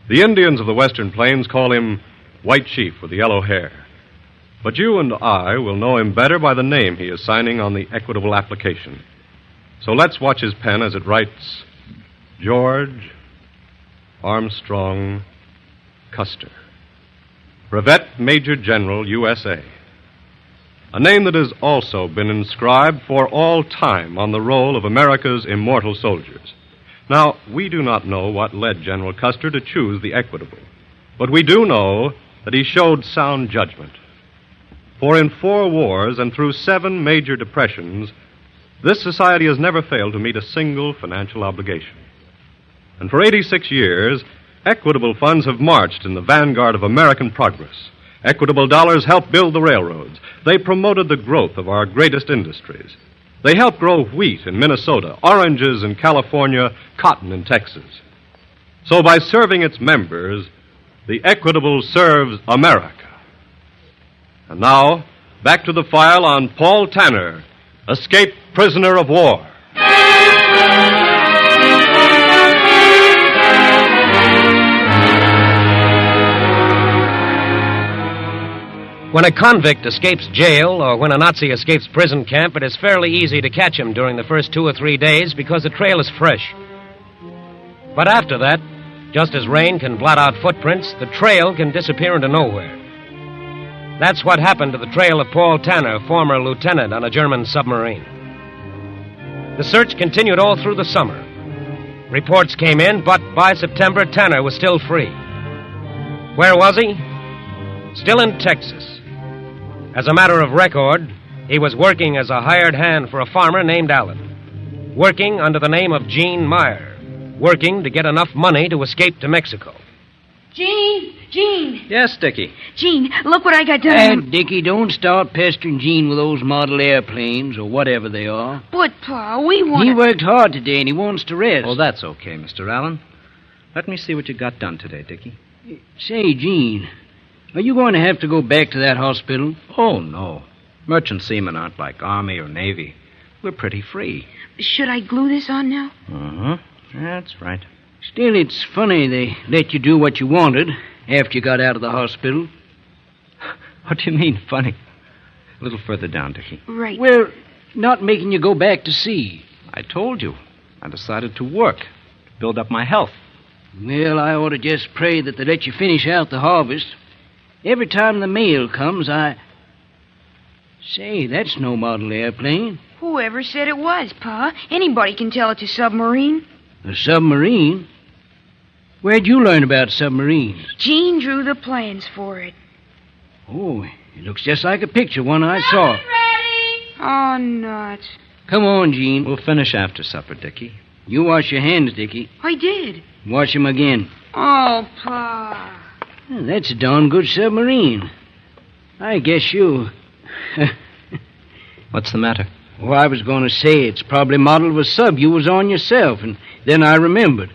The Indians of the Western Plains call him White Chief with the yellow hair. But you and I will know him better by the name he is signing on the Equitable application. So let's watch his pen as it writes, George Armstrong Custer, Brevet Major General, USA. A name that has also been inscribed for all time on the roll of America's immortal soldiers. Now, we do not know what led General Custer to choose the Equitable, but we do know that he showed sound judgment. For in 4 wars and through 7 major depressions, this society has never failed to meet a single financial obligation. And for 86 years, Equitable funds have marched in the vanguard of American progress. Equitable dollars helped build the railroads. They promoted the growth of our greatest industries. They helped grow wheat in Minnesota, oranges in California, cotton in Texas. So by serving its members, the Equitable serves America. And now, back to the file on Paul Tanner, escaped prisoner of war. When a convict escapes jail or when a Nazi escapes prison camp, it is fairly easy to catch him during the first 2 or 3 days because the trail is fresh. But after that, just as rain can blot out footprints, the trail can disappear into nowhere. That's what happened to the trail of Paul Tanner, former lieutenant on a German submarine. The search continued all through the summer. Reports came in, but by September, Tanner was still free. Where was he? Still in Texas. As a matter of record, he was working as a hired hand for a farmer named Allen, working under the name of Gene Meyer, working to get enough money to escape to Mexico. Gene! Yes, Dickie. Gene, look what I got done. And, Dickie, don't start pestering Gene with those model airplanes or whatever they are. But, Pa, we want He worked hard today and he wants to rest. Oh, that's okay, Mr. Allen. Let me see what you got done today, Dickie. Say, Gene, are you going to have to go back to that hospital? Oh, no. Merchant seamen aren't like Army or Navy. We're pretty free. Should I glue this on now? Uh-huh. That's right. Still, it's funny they let you do what you wanted after you got out of the hospital. What do you mean, funny? A little further down, Dickie. Right. Well, not making you go back to sea. I told you. I decided to work, to build up my health. Well, I ought to just pray that they let you finish out the harvest. Every time the mail comes, Say, that's no model airplane. Whoever said it was, Pa? Anybody can tell it's a submarine. A submarine? Where'd you learn about submarines? Gene drew the plans for it. Oh, it looks just like a picture, one I saw. Ready? Oh, nuts. Come on, Gene. We'll finish after supper, Dickie. You wash your hands, Dickie. I did. Wash them again. Oh, Pa. That's a darn good submarine. I guess you... What's the matter? Well, I was going to say it's probably modeled of a sub you was on yourself, and then I remembered.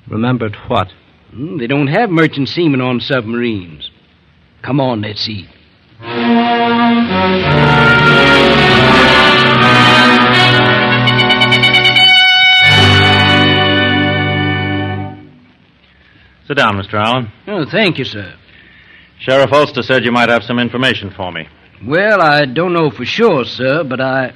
Remembered what? They don't have merchant seamen on submarines. Come on, let's eat. Sit down, Mr. Allen. Oh, thank you, sir. Sheriff Ulster said you might have some information for me. Well, I don't know for sure, sir, but I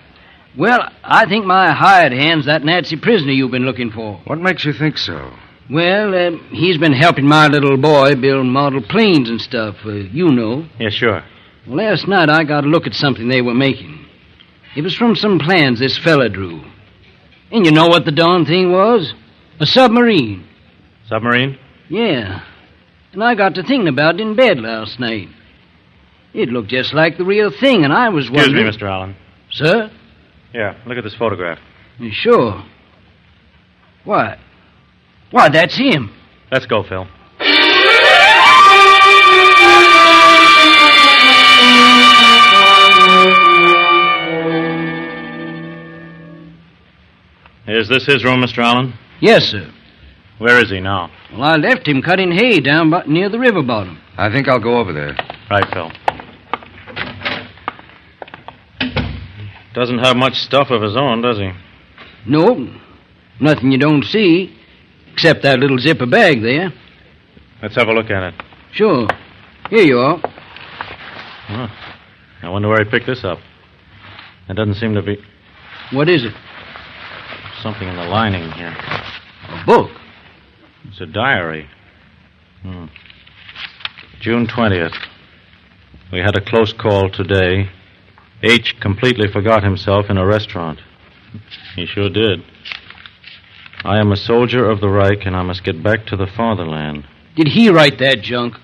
think my hired hand's that Nazi prisoner you've been looking for. What makes you think so? Well, he's been helping my little boy build model planes and stuff, you know. Yeah, sure. Well, last night I got a look at something they were making. It was from some plans this fella drew. And you know what the darn thing was? A submarine. Submarine? Yeah. And I got to thinking about it in bed last night. It looked just like the real thing, and I was wondering... Excuse me, Mr. Allen. Sir? Here, look at this photograph. Sure. Why, that's him. Let's go, Phil. Is this his room, Mr. Allen? Yes, sir. Where is he now? Well, I left him cutting hay down near the river bottom. I think I'll go over there. Right, Phil. Doesn't have much stuff of his own, does he? No, nothing you don't see, except that little zipper bag there. Let's have a look at it. Sure. Here you are. Huh. I wonder where he picked this up. It doesn't seem to be... What is it? Something in the lining here. A book? It's a diary. June 20th. We had a close call today. H completely forgot himself in a restaurant. He sure did. I am a soldier of the Reich, and I must get back to the fatherland. Did he write that junk?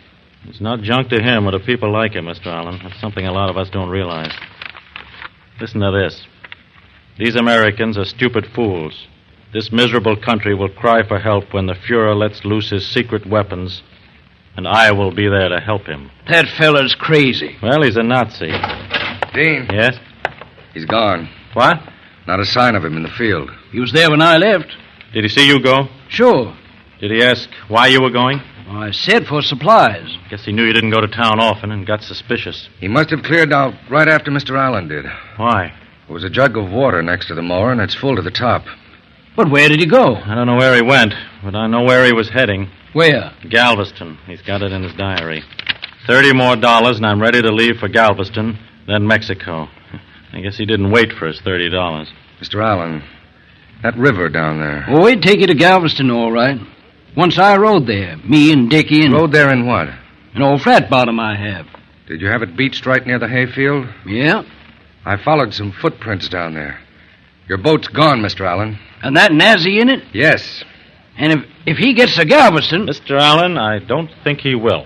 It's not junk to him or to people like him, Mr. Allen. That's something a lot of us don't realize. Listen to this. These Americans are stupid fools. This miserable country will cry for help when the Fuhrer lets loose his secret weapons, and I will be there to help him. That fella's crazy. Well, he's a Nazi. Dean. Yes? He's gone. What? Not a sign of him in the field. He was there when I left. Did he see you go? Sure. Did he ask why you were going? Well, I said for supplies. Guess he knew you didn't go to town often and got suspicious. He must have cleared out right after Mr. Allen did. Why? There was a jug of water next to the mower, and it's full to the top. But where did he go? I don't know where he went, but I know where he was heading. Where? Galveston. He's got it in his diary. $30 more and I'm ready to leave for Galveston, then Mexico. I guess he didn't wait for his $30. Mr. Allen, that river down there. Oh, we'd take you to Galveston, all right. Once I rode there, me and Dickie and... Rode there in what? An old flat bottom I have. Did you have it beached right near the hayfield? Yeah. I followed some footprints down there. Your boat's gone, Mr. Allen. And that Nazi in it? Yes. And if he gets to Galveston... Mr. Allen, I don't think he will.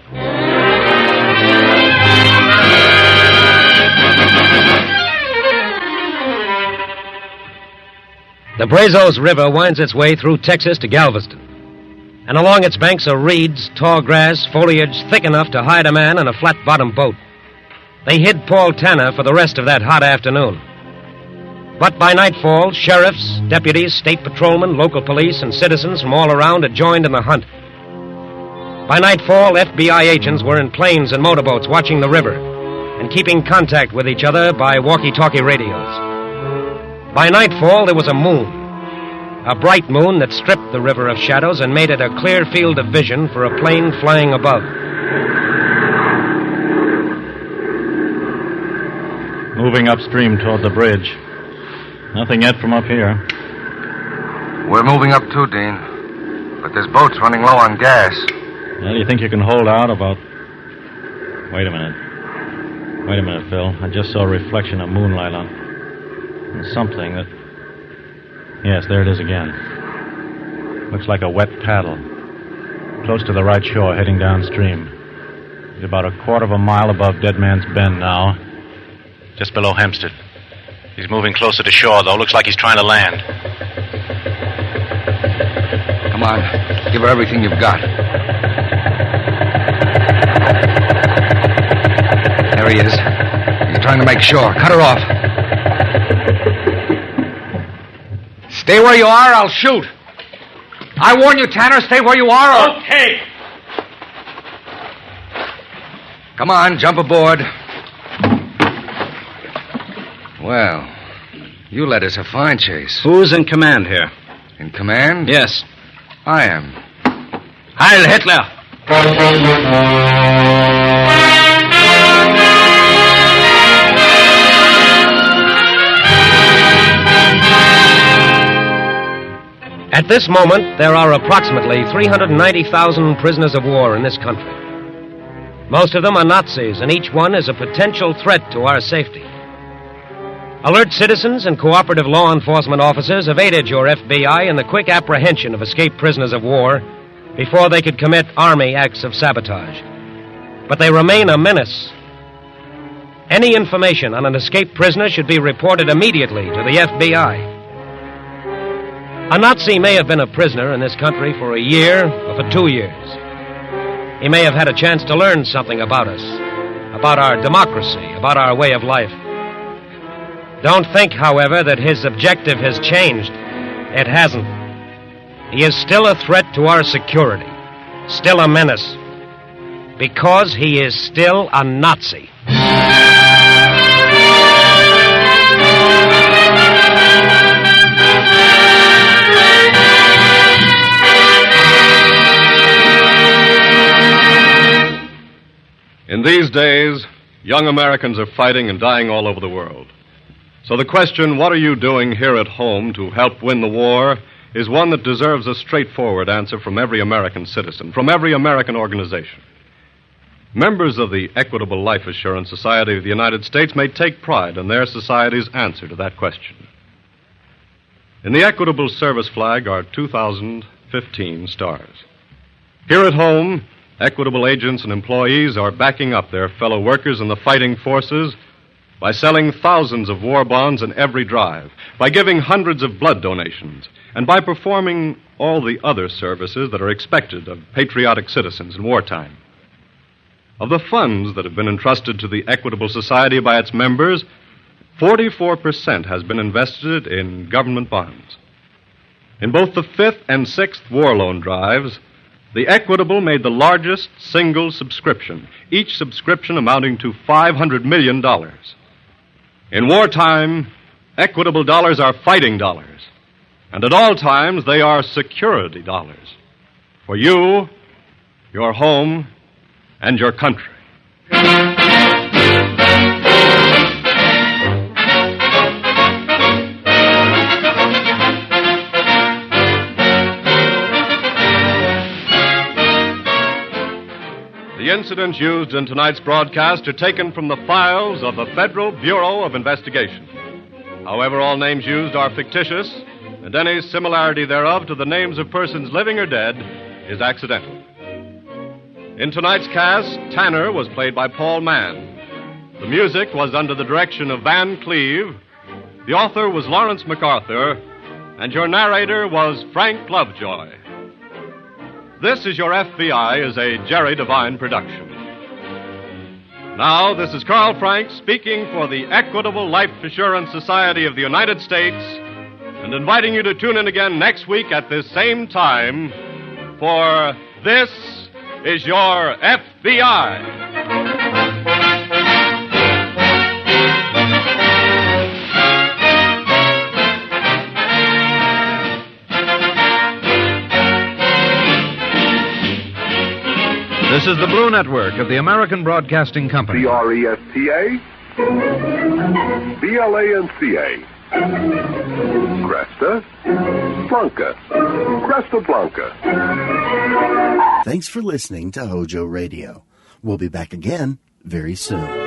The Brazos River winds its way through Texas to Galveston. And along its banks are reeds, tall grass, foliage thick enough to hide a man in a flat-bottomed boat. They hid Paul Tanner for the rest of that hot afternoon. But by nightfall, sheriffs, deputies, state patrolmen, local police, and citizens from all around had joined in the hunt. By nightfall, FBI agents were in planes and motorboats watching the river and keeping contact with each other by walkie-talkie radios. By nightfall, there was a moon. A bright moon that stripped the river of shadows and made it a clear field of vision for a plane flying above. Moving upstream toward the bridge. Nothing yet from up here. We're moving up too, Dean. But this boat's running low on gas. Well, you think you can hold out about... Wait a minute, Phil. I just saw a reflection of moonlight on something that... Yes, there it is again. Looks like a wet paddle. Close to the right shore, heading downstream. He's about a quarter of a mile above Dead Man's Bend now. Just below Hempstead. He's moving closer to shore, though. Looks like he's trying to land. Come on. Give her everything you've got. There he is. He's trying to make shore. Cut her off. Stay where you are, I'll shoot. I warn you, Tanner, stay where you are or... Okay. Come on, jump aboard. Well, you led us a fine chase. Who's in command here? In command? Yes. I am. Heil Hitler! At this moment, there are approximately 390,000 prisoners of war in this country. Most of them are Nazis, and each one is a potential threat to our safety. Alert citizens and cooperative law enforcement officers have aided your FBI in the quick apprehension of escaped prisoners of war before they could commit Army acts of sabotage. But they remain a menace. Any information on an escaped prisoner should be reported immediately to the FBI. A Nazi may have been a prisoner in this country for a year or for 2 years. He may have had a chance to learn something about us, about our democracy, about our way of life. Don't think, however, that his objective has changed. It hasn't. He is still a threat to our security, still a menace, because he is still a Nazi. In these days, young Americans are fighting and dying all over the world. So the question, what are you doing here at home to help win the war, is one that deserves a straightforward answer from every American citizen, from every American organization. Members of the Equitable Life Assurance Society of the United States may take pride in their society's answer to that question. In the Equitable Service flag are 2,015 stars. Here at home, Equitable agents and employees are backing up their fellow workers in the fighting forces by selling thousands of war bonds in every drive, by giving hundreds of blood donations, and by performing all the other services that are expected of patriotic citizens in wartime. Of the funds that have been entrusted to the Equitable Society by its members, 44% has been invested in government bonds. In both the 5th and 6th war loan drives, the Equitable made the largest single subscription, each subscription amounting to $500 million. In wartime, Equitable dollars are fighting dollars, and at all times they are security dollars for you, your home, and your country. The incidents used in tonight's broadcast are taken from the files of the Federal Bureau of Investigation. However, all names used are fictitious, and any similarity thereof to the names of persons living or dead is accidental. In tonight's cast, Tanner was played by Paul Mann. The music was under the direction of Van Cleve. The author was Lawrence MacArthur, and your narrator was Frank Lovejoy. This is Your FBI is a Jerry Devine production. Now, this is Carl Frank speaking for the Equitable Life Assurance Society of the United States and inviting you to tune in again next week at this same time for This is Your FBI. This is the Blue Network of the American Broadcasting Company. CRESTA, BLANCA, Cresta, Blanca, Cresta Blanca. Thanks for listening to HOJO Radio. We'll be back again very soon.